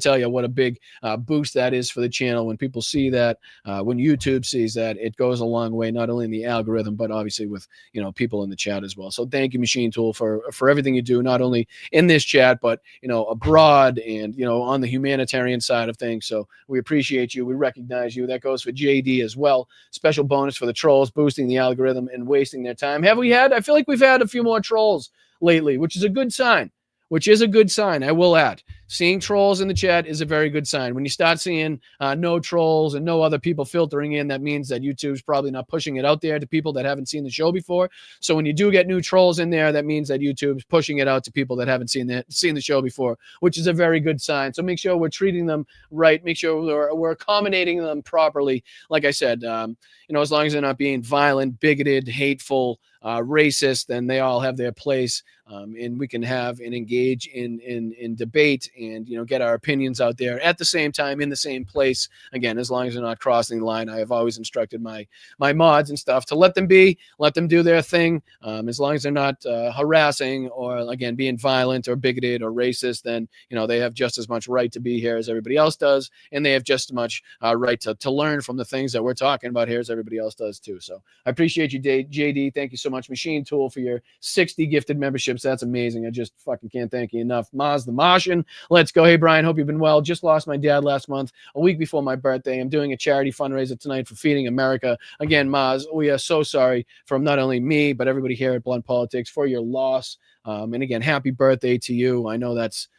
tell you what a big boost that is for the channel. When people see that, when YouTube sees that, it goes a long way, not only in the algorithm, but obviously with, people in the chat as well. So thank you, Machine Tool, for everything you do, not only in this chat, but, abroad and, on the humanitarian side of things. So we appreciate you. We recognize you. That goes for JD as well. Special bonus for the trolls, boosting the algorithm and wasting their time. I feel like we've had a few more trolls lately, which is a good sign. I will add. Seeing trolls in the chat is a very good sign. When you start seeing no trolls and no other people filtering in, that means that YouTube's probably not pushing it out there to people that haven't seen the show before. So when you do get new trolls in there, that means that YouTube's pushing it out to people that haven't seen the show before, which is a very good sign. So make sure we're treating them right. Make sure we're accommodating them properly. Like I said, as long as they're not being violent, bigoted, hateful, racist, then they all have their place. And we can have and engage in debate and, get our opinions out there at the same time, in the same place. Again, as long as they're not crossing the line, I have always instructed my mods and stuff to let them do their thing. As long as they're not harassing or, again, being violent or bigoted or racist, then, they have just as much right to be here as everybody else does. And they have just as much right to learn from the things that we're talking about here as everybody else does too. So I appreciate you, JD. Thank you so much, Machine Tool, for your 60 gifted memberships. That's amazing. I just fucking can't thank you enough. Maz the Martian, let's go. Hey, Brian, hope you've been well. Just lost my dad last month, a week before my birthday. I'm doing a charity fundraiser tonight for Feeding America. Again, Maz, we are so sorry from not only me, but everybody here at Blunt Politics for your loss. And again, happy birthday to you. I know that's,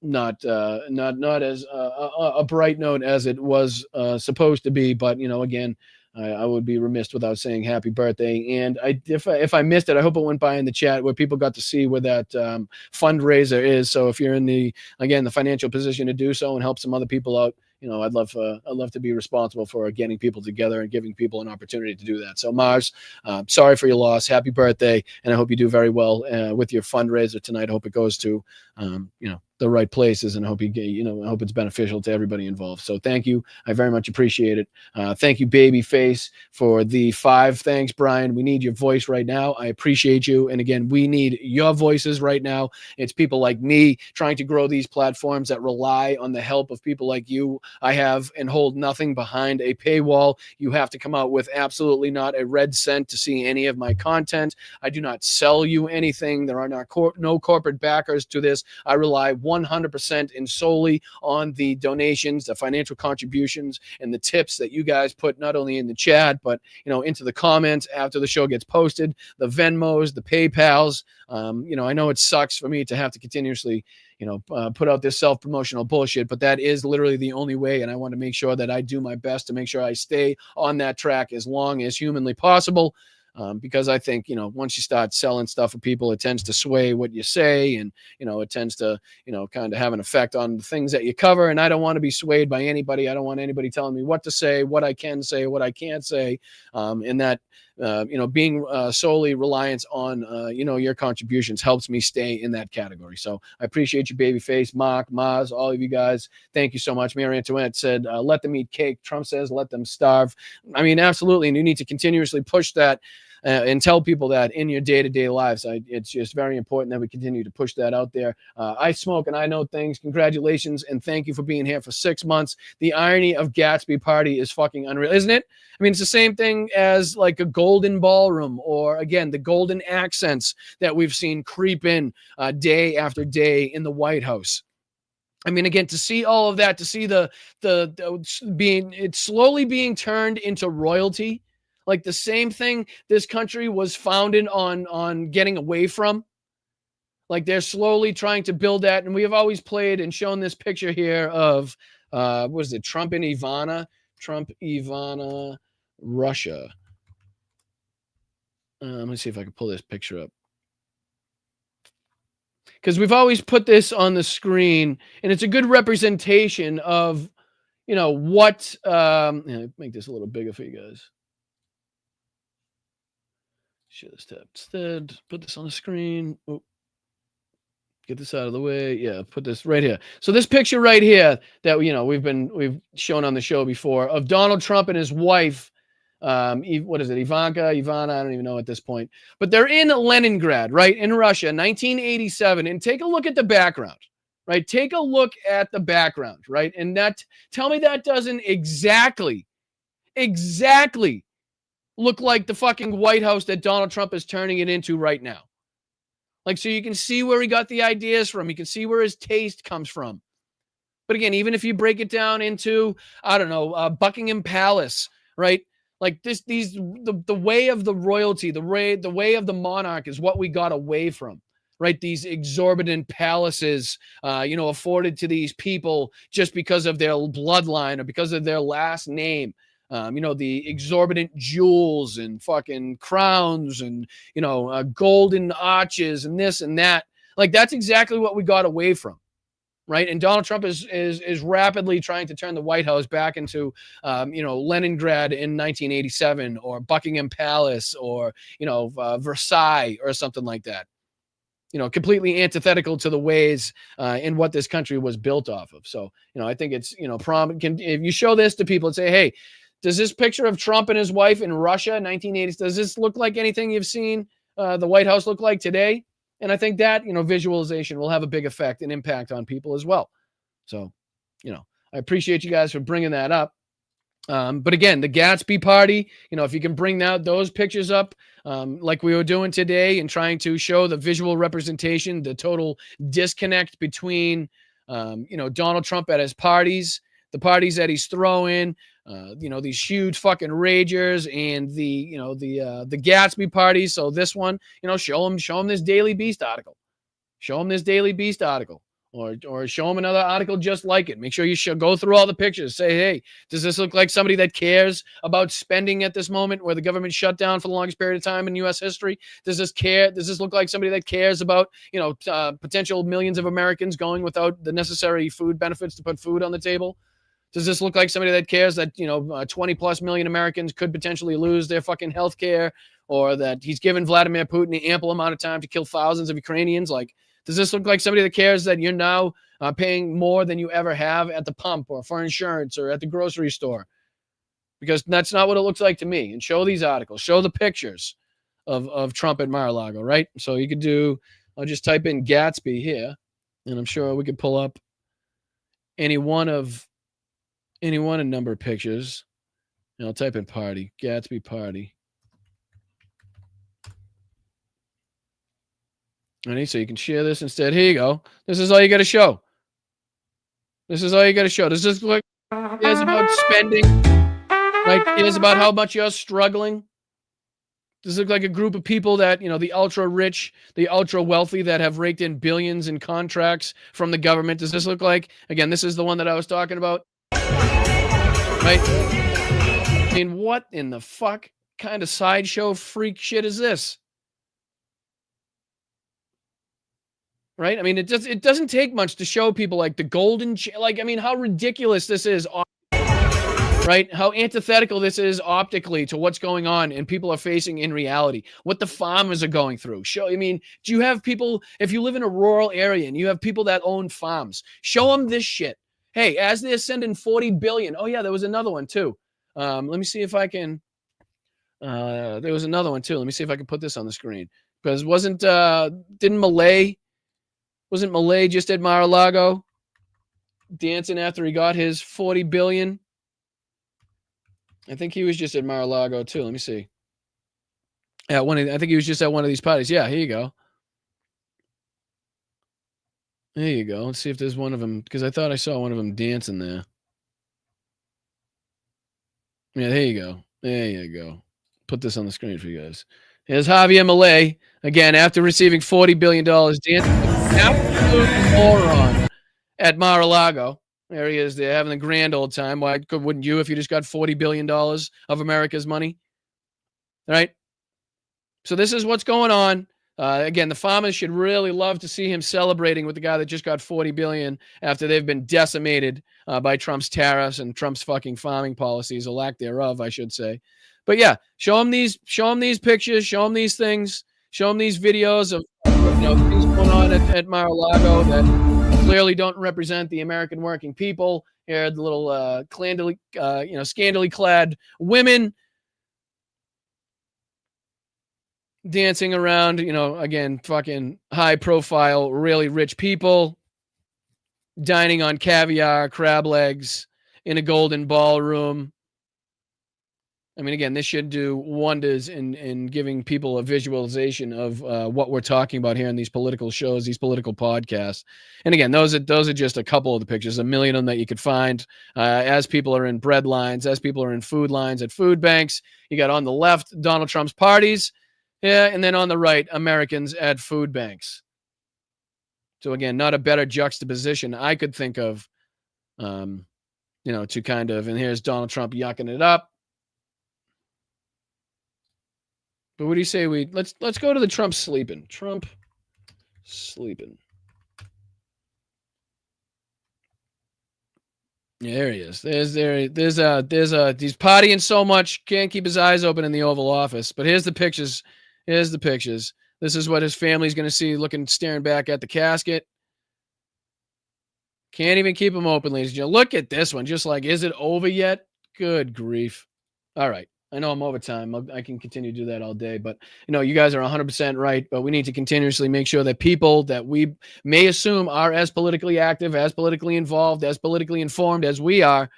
not as a bright note as it was supposed to be, but, again, I would be remiss without saying happy birthday. And if I missed it, I hope it went by in the chat where people got to see where that fundraiser is. So if you're in the financial position to do so and help some other people out, I'd love to be responsible for getting people together and giving people an opportunity to do that. So Mars, sorry for your loss. Happy birthday. And I hope you do very well with your fundraiser tonight. I hope it goes to, the right places, and I hope I hope it's beneficial to everybody involved. So thank you. I very much appreciate it. Thank you, Babyface, for the 5. Thanks, Brian. We need your voice right now. I appreciate you. And again, we need your voices right now. It's people like me trying to grow these platforms that rely on the help of people like you. I have and hold nothing behind a paywall. You have to come out with absolutely not a red cent to see any of my content. I do not sell you anything. There are no corporate backers to this. I rely 100% and solely on the donations, the financial contributions, and the tips that you guys put not only in the chat, but into the comments after the show gets posted, the Venmos, the PayPals. I know it sucks for me to have to continuously put out this self-promotional bullshit, but that is literally the only way. And I want to make sure that I do my best to make sure I stay on that track as long as humanly possible. Because I think, once you start selling stuff for people, it tends to sway what you say, and, it tends to, kind of have an effect on the things that you cover. And I don't want to be swayed by anybody. I don't want anybody telling me what to say, what I can say, what I can't say. And that, being solely reliant on, your contributions helps me stay in that category. So I appreciate you, Babyface, Mark, Maz, all of you guys. Thank you so much. Mary Antoinette said, let them eat cake. Trump says, let them starve. I mean, absolutely. And you need to continuously push that and tell people that in your day-to-day lives. It's just very important that we continue to push that out there. I smoke and I know things. Congratulations and thank you for being here for 6 months. The irony of Gatsby Party is fucking unreal, isn't it? I mean, it's the same thing as like a golden ballroom, or again, the golden accents that we've seen creep in day after day in the White House. I mean, again, to see all of that, to see it's slowly being turned into royalty. Like the same thing this country was founded on getting away from. Like they're slowly trying to build that. And we have always played and shown this picture here of, what is it? Trump, Ivana, Russia. Let me see if I can pull this picture up. Because we've always put this on the screen, and it's a good representation of, what. Make this a little bigger for you guys. Share this tab instead. Put this on the screen. Oh, get this out of the way. Yeah, put this right here. So this picture right here that we've shown on the show before of Donald Trump and his wife. What is it? Ivana, I don't even know at this point, but they're in Leningrad, right? In Russia, 1987. And take a look at the background, right? Take a look at the background, right? And tell me that doesn't exactly look like the fucking White House that Donald Trump is turning it into right now. Like, so you can see where he got the ideas from. You can see where his taste comes from. But again, even if you break it down into, I don't know, Buckingham Palace, right? Like the way of the royalty, the way of the monarch is what we got away from, right? These exorbitant palaces, afforded to these people just because of their bloodline or because of their last name. The exorbitant jewels and fucking crowns and, golden arches and this and that. Like, that's exactly what we got away from. Right. And Donald Trump is rapidly trying to turn the White House back into, Leningrad in 1987 or Buckingham Palace or, Versailles or something like that. Completely antithetical to the ways in what this country was built off of. So, I think it's, if you show this to people and say, hey, does this picture of Trump and his wife in Russia, 1980s, does this look like anything you've seen the White House look like today? And I think that, visualization will have a big effect and impact on people as well. So, I appreciate you guys for bringing that up. But again, the Gatsby party, if you can bring those pictures up like we were doing today and trying to show the visual representation, the total disconnect between, Donald Trump at his parties, the parties that he's throwing, these huge fucking ragers and the Gatsby parties. So this one, show him this Daily Beast article. Show him this Daily Beast article. Or show him another article just like it. Make sure you should go through all the pictures. Say, hey, does this look like somebody that cares about spending at this moment where the government shut down for the longest period of time in U.S. history? Does this look like somebody that cares about, potential millions of Americans going without the necessary food benefits to put food on the table? Does this look like somebody that cares that, 20 plus million Americans could potentially lose their fucking health care, or that he's given Vladimir Putin an ample amount of time to kill thousands of Ukrainians? Like, does this look like somebody that cares that you're now paying more than you ever have at the pump or for insurance or at the grocery store? Because that's not what it looks like to me. And show these articles, show the pictures of Trump at Mar-a-Lago, right? So you could I'll just type in Gatsby here, and I'm sure we could pull up any one of a number of pictures. And I'll type in party, Gatsby party. Ready? So you can share this instead. Here you go. This is all you got to show. This is all you got to show. Does this look cares about spending? Right? Cares about how much you're struggling? Does this look like a group of people that, the ultra rich, the ultra wealthy that have raked in billions in contracts from the government? Does this look like, again, this is the one that I was talking about? Right? I mean, what in the fuck kind of sideshow freak shit is this? Right? I mean, it doesn't take much to show people like the golden, how ridiculous this is, right? How antithetical this is optically to what's going on and people are facing in reality, what the farmers are going through. Do you have people, if you live in a rural area and you have people that own farms, show them this shit. Hey, as they're sending 40 billion. Oh yeah, there was another one too. Let me see if I can, there was another one too. Let me see if I can put this on the screen, because wasn't Malay just at Mar-a-Lago dancing after he got his 40 billion? I think he was just at Mar-a-Lago too. Let me see. I think he was just at one of these parties. Yeah, here you go. There you go. Let's see if there's one of them, because I thought I saw one of them dancing there. Yeah, there you go. There you go. Put this on the screen for you guys. Here's Javier Milei, again, after receiving $40 billion, dancing an absolute moron at Mar-a-Lago. There he is. They're having a grand old time. Why wouldn't you if you just got $40 billion of America's money? All right? So this is what's going on. Again, the farmers should really love to see him celebrating with the guy that just got $40 billion after they've been decimated by Trump's tariffs and Trump's fucking farming policies, or lack thereof, I should say. But yeah, show him these pictures, show him these things, show him these videos of things going on at Mar-a-Lago that clearly don't represent the American working people. Here, the little scandally clad women dancing around, again, fucking high profile, really rich people dining on caviar, crab legs in a golden ballroom. I mean, again, this should do wonders in giving people a visualization of what we're talking about here in these political shows, these political podcasts. And again, those are just a couple of the pictures, a million of them that you could find as people are in bread lines, as people are in food lines at food banks. You got on the left, Donald Trump's parties. Yeah, and then on the right, Americans at food banks. So again, not a better juxtaposition I could think of, to kind of, and here's Donald Trump yucking it up. But what do you say let's go to the Trump sleeping. Trump sleeping. Yeah, there he is. There's he's partying so much, can't keep his eyes open in the Oval Office. But here's the pictures. Here's the pictures. This is what his family's going to see staring back at the casket. Can't even keep them open, ladies and gentlemen. Look at this one. Just like, is it over yet? Good grief. All right. I know I'm over time. I can continue to do that all day. But, you guys are 100% right. But we need to continuously make sure that people that we may assume are as politically active, as politically involved, as politically informed as we are,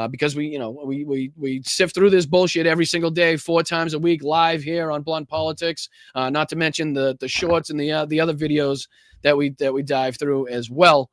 because we sift through this bullshit every single day, 4 times a week, live here on Blunt Politics. Not to mention the shorts and the other videos that we dive through as well.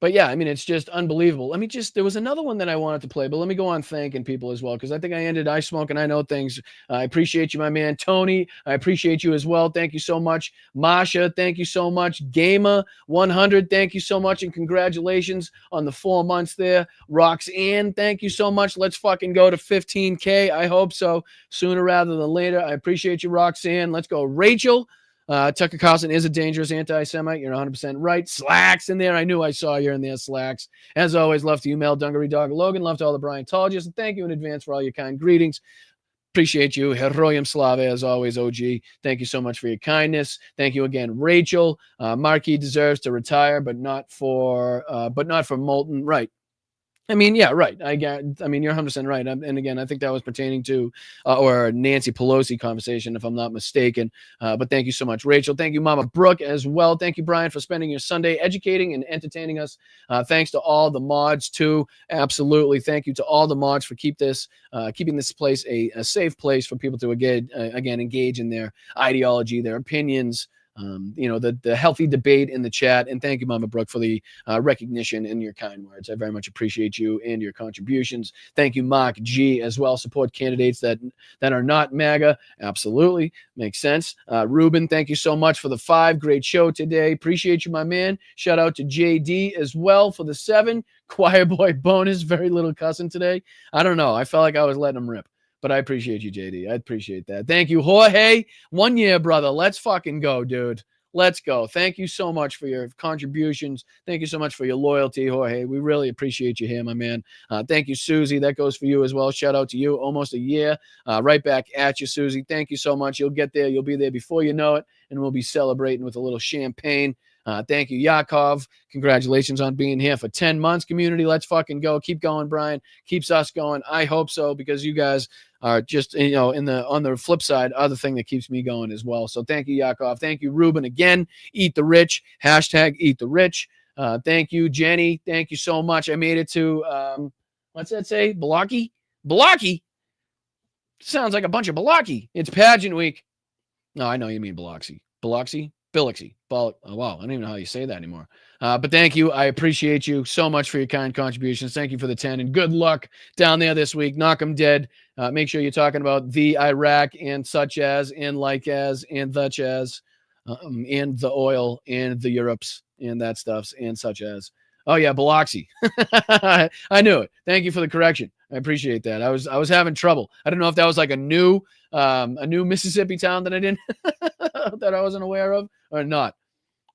But yeah, I mean, it's just unbelievable. There was another one that I wanted to play, but let me go on thanking people as well, because I think I smoke and I know things. I appreciate you, my man. Tony, I appreciate you as well. Thank you so much. Masha, thank you so much. Gamer 100, thank you so much, and congratulations on the 4 months there. Roxanne, thank you so much. Let's fucking go to 15K. I hope so, sooner rather than later. I appreciate you, Roxanne. Let's go. Rachel. Tucker Carlson is a dangerous anti-Semite. You're 100% right. Slacks in there. I knew I saw you in there, Slacks. As always, love to you, Mel, Dungaree Dog, Logan. Love to all the Bryantologists. And thank you in advance for all your kind greetings. Appreciate you. Heroyam Slave, as always, OG. Thank you so much for your kindness. Thank you again, Rachel. Markey deserves to retire, but not for Molten. Right. I mean, yeah, right. You're 100% right. And again, I think that was pertaining to or Nancy Pelosi conversation, if I'm not mistaken. But thank you so much, Rachel. Thank you, Mama Brooke, as well. Thank you, Brian, for spending your Sunday educating and entertaining us. Thanks to all the mods, too. Absolutely. Thank you to all the mods for keeping this place a safe place for people to, again, engage in their ideology, their opinions, the healthy debate in the chat. And thank you, Mama Brooke, for the recognition and your kind words. I very much appreciate you and your contributions. Thank you, Mark G, as well. Support candidates that are not MAGA. Absolutely. Makes sense. Ruben, thank you so much for the 5. Great show today. Appreciate you, my man. Shout out to JD as well for the 7. Choir boy bonus. Very little cussing today. I don't know. I felt like I was letting him rip. But I appreciate you, JD. I appreciate that. Thank you, Jorge. 1 year, brother. Let's fucking go, dude. Let's go. Thank you so much for your contributions. Thank you so much for your loyalty, Jorge. We really appreciate you here, my man. Thank you, Susie. That goes for you as well. Shout out to you. Almost a year. Right back at you, Susie. Thank you so much. You'll get there. You'll be there before you know it. And we'll be celebrating with a little champagne. Thank you, Yakov. Congratulations on being here for 10 months, community. Let's fucking go. Keep going, Brian. Keeps us going. I hope so, because you guys are just, on the flip side, other thing that keeps me going as well. So thank you, Yakov. Thank you, Ruben. Again, eat the rich. Hashtag eat the rich. Thank you, Jenny. Thank you so much. I made it to, what's that say? Biloxi? Sounds like a bunch of Biloxi. It's pageant week. No, I know you mean Biloxi. Biloxi? Oh, wow, I don't even know how you say that anymore. But thank you. I appreciate you so much for your kind contributions. Thank you for the 10, and good luck down there this week. Knock them dead. Make sure you're talking about the Iraq and such as, and like as, and such as, and the oil, and the Europes, and that stuffs, and such as. Oh, yeah, Biloxi. I knew it. Thank you for the correction. I appreciate that. I was having trouble. I don't know if that was like a new Mississippi town that I didn't that I wasn't aware of or not.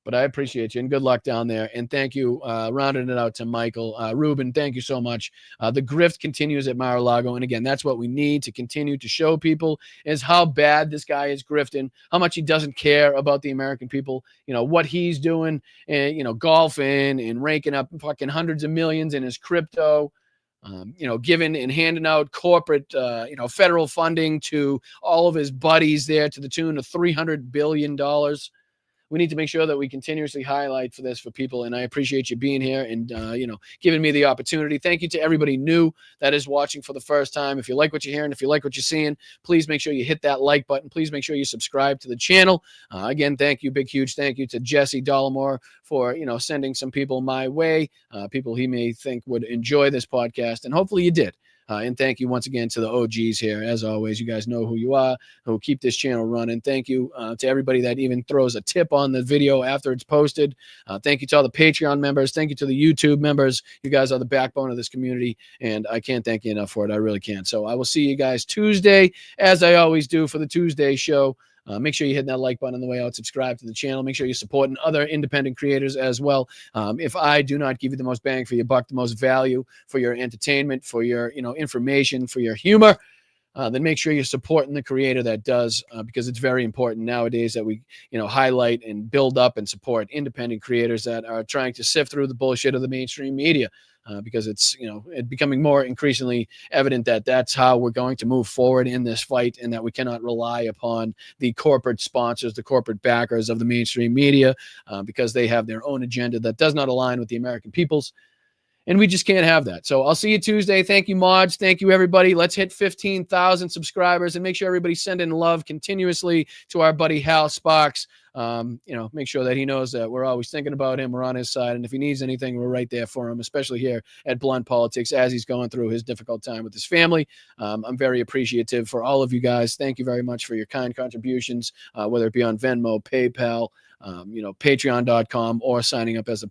But I appreciate you and good luck down there. And thank you, rounding it out to Michael. Ruben, thank you so much. The grift continues at Mar-a-Lago. And again, that's what we need to continue to show people is how bad this guy is grifting, how much he doesn't care about the American people, what he's doing, and, golfing and raking up fucking hundreds of millions in his crypto. Giving and handing out corporate, federal funding to all of his buddies there to the tune of $300 billion. We need to make sure that we continuously highlight for this for people. And I appreciate you being here and, giving me the opportunity. Thank you to everybody new that is watching for the first time. If you like what you're hearing, if you like what you're seeing, please make sure you hit that like button. Please make sure you subscribe to the channel. Again, thank you. Big, huge thank you to Jesse Dollamore for, sending some people my way, people he may think would enjoy this podcast. And hopefully you did. And thank you once again to the OGs here. As always, you guys know who you are, who keep this channel running. Thank you to everybody that even throws a tip on the video after it's posted. Thank you to all the Patreon members. Thank you to the YouTube members. You guys are the backbone of this community, and I can't thank you enough for it. I really can't. So I will see you guys Tuesday, as I always do for the Tuesday show. Make sure you hit that like button on the way out. Subscribe to the channel. Make sure you're supporting other independent creators as well. If I do not give you the most bang for your buck, the most value for your entertainment, for your information, for your humor, then make sure you're supporting the creator that does, because it's very important nowadays that we highlight and build up and support independent creators that are trying to sift through the bullshit of the mainstream media. Because it's becoming more increasingly evident that that's how we're going to move forward in this fight, and that we cannot rely upon the corporate sponsors, the corporate backers of the mainstream media, because they have their own agenda that does not align with the American people's. And we just can't have that. So I'll see you Tuesday. Thank you, mods. Thank you, everybody. Let's hit 15,000 subscribers and make sure everybody send in love continuously to our buddy Hal Sparks. Make sure that he knows that we're always thinking about him. We're on his side. And if he needs anything, we're right there for him, especially here at Blunt Politics as he's going through his difficult time with his family. I'm very appreciative for all of you guys. Thank you very much for your kind contributions, whether it be on Venmo, PayPal, patreon.com, or signing up as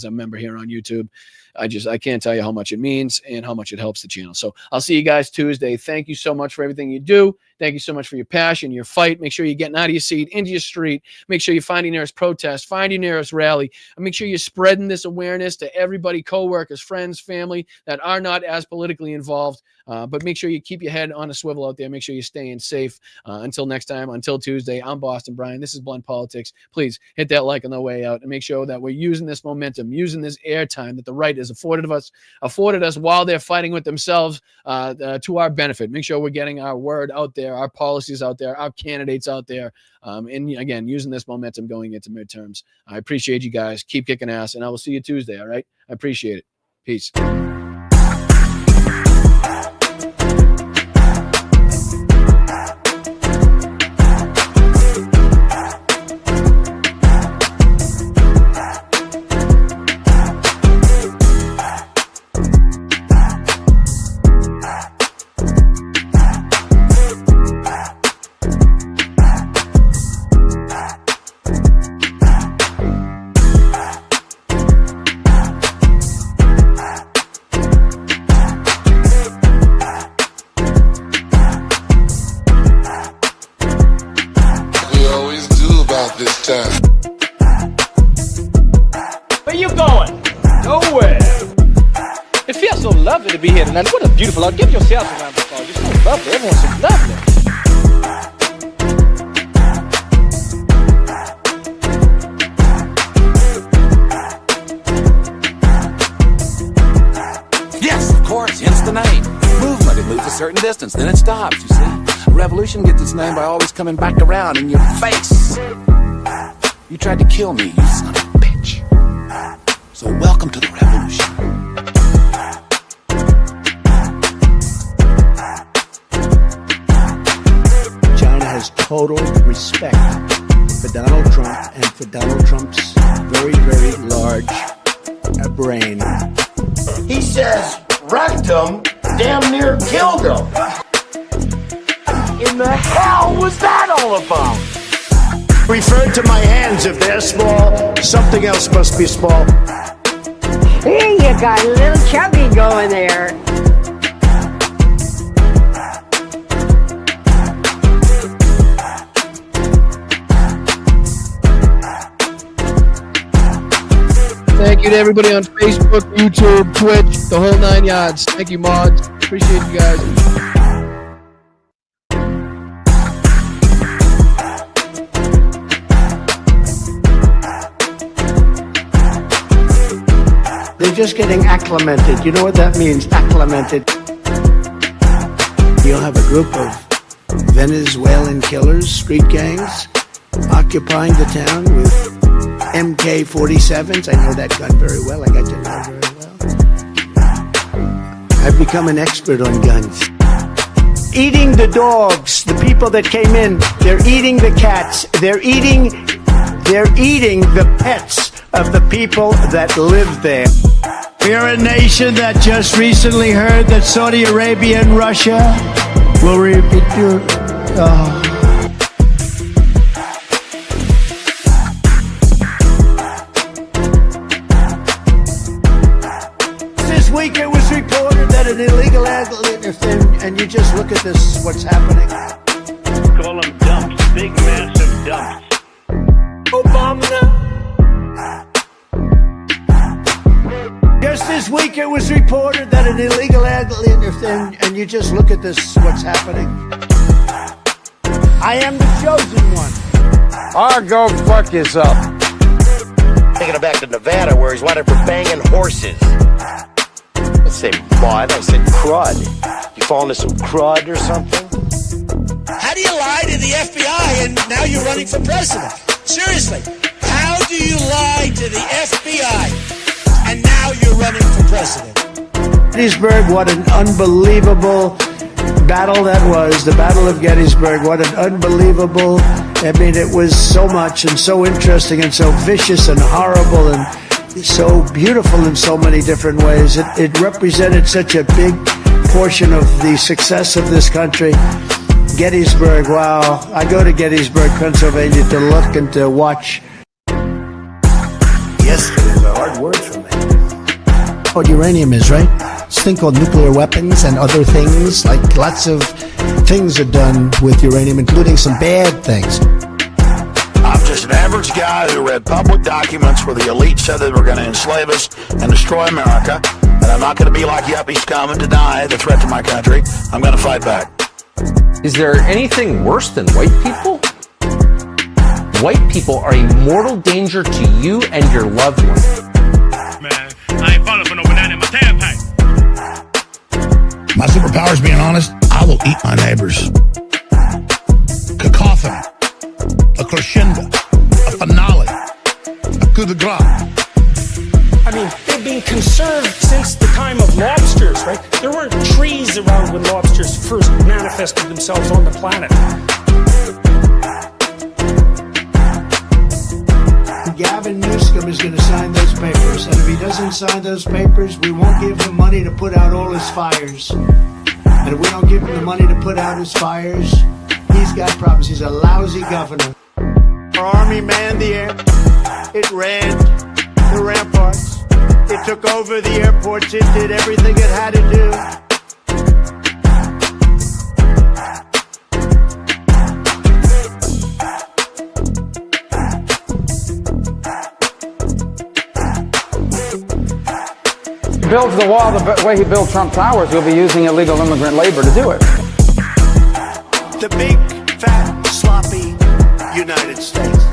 a member here on YouTube. I can't tell you how much it means and how much it helps the channel. So I'll see you guys Tuesday. Thank you so much for everything you do. Thank you so much for your passion, your fight. Make sure you're getting out of your seat, into your street. Make sure you find your nearest protest, find your nearest rally, and make sure you're spreading this awareness to everybody, coworkers, friends, family that are not as politically involved. But make sure you keep your head on a swivel out there. Make sure you're staying safe. Until next time, until Tuesday, I'm Boston Brian. This is Blunt Politics. Please hit that like on the way out and make sure that we're using this momentum, using this airtime that the right has afforded us while they're fighting with themselves to our benefit. Make sure we're getting our word out there, our policies out there, our candidates out there. And again, using this momentum going into midterms. I appreciate you guys. Keep kicking ass, and I will see you Tuesday. All right. I appreciate it. Peace. Where you going? Nowhere. It feels so lovely to be here tonight. What a beautiful, give yourself a round of applause. You're so lovely. Everyone's so lovely. Yes, of course, hence the name. Movement, it moves a certain distance, then it stops, you see. A revolution gets its name by always coming back around in your face. You tried to kill me, you son of a bitch. So welcome to the revolution. China has total respect for Donald Trump and for Donald Trump's very, very large brain. He says rectum damn near killed him. In the hell was that all about? Referred to my hands, if they're small, something else must be small. Hey, you got a little chubby going there. Thank you to everybody on Facebook, YouTube, Twitch, the whole 9 yards. Thank you, mods. Appreciate you guys. They're just getting acclimated. You know what that means, acclimated? You'll have a group of Venezuelan killers, street gangs, occupying the town with MK-47s. I know that gun very well. I got to know very well. I've become an expert on guns. Eating the dogs, the people that came in, they're eating the cats, they're eating the pets of the people that live there. We're a nation that just recently heard that Saudi Arabia and Russia will repeat your... This week it was reported that an illegal thing, and you just look at this, what's happening. Call them dumps, big massive dumps. Obama. Just this week it was reported that an illegal thing, and you just look at this, what's happening. I am the chosen one. Or go fuck yourself. Taking it back to Nevada where he's wanted for banging horses. I say mud, I said crud. You fall into some crud or something? How do you lie to the FBI and now you're running for president? Seriously, how do you lie to the FBI and now you're running for president? Gettysburg, what an unbelievable battle that was. The Battle of Gettysburg, what an unbelievable, I mean, it was so much and so interesting and so vicious and horrible and so beautiful in so many different ways. It represented such a big portion of the success of this country. Gettysburg, wow. I go to Gettysburg, Pennsylvania to look and to watch. Yesterday was a hard word for me. What uranium is, right? It's a thing called nuclear weapons and other things. Like lots of things are done with uranium, including some bad things. I'm just an average guy who read public documents where the elite said they were going to enslave us and destroy America. And I'm not going to be like yuppies come and deny the threat to my country. I'm going to fight back. Is there anything worse than white people? White people are a mortal danger to you and your loved ones. Man, I ain't falling for no banana in my tailpipe. My superpower is being honest. I will eat my neighbors. Cacophony, a crescendo, a finale, a coup de grace. I mean, they've been conserved since the time of lobsters, right? There weren't trees around when lobsters first manifested themselves on the planet. Gavin Newsom is going to sign those papers, and if he doesn't sign those papers, we won't give him money to put out all his fires. And if we don't give him the money to put out his fires, he's got problems. He's a lousy governor. Our army manned the air. It ran the ramparts. It took over the airports. It did everything it had to do. Builds the wall the way he built Trump Towers, he'll be using illegal immigrant labor to do it. The big, fat, sloppy United States.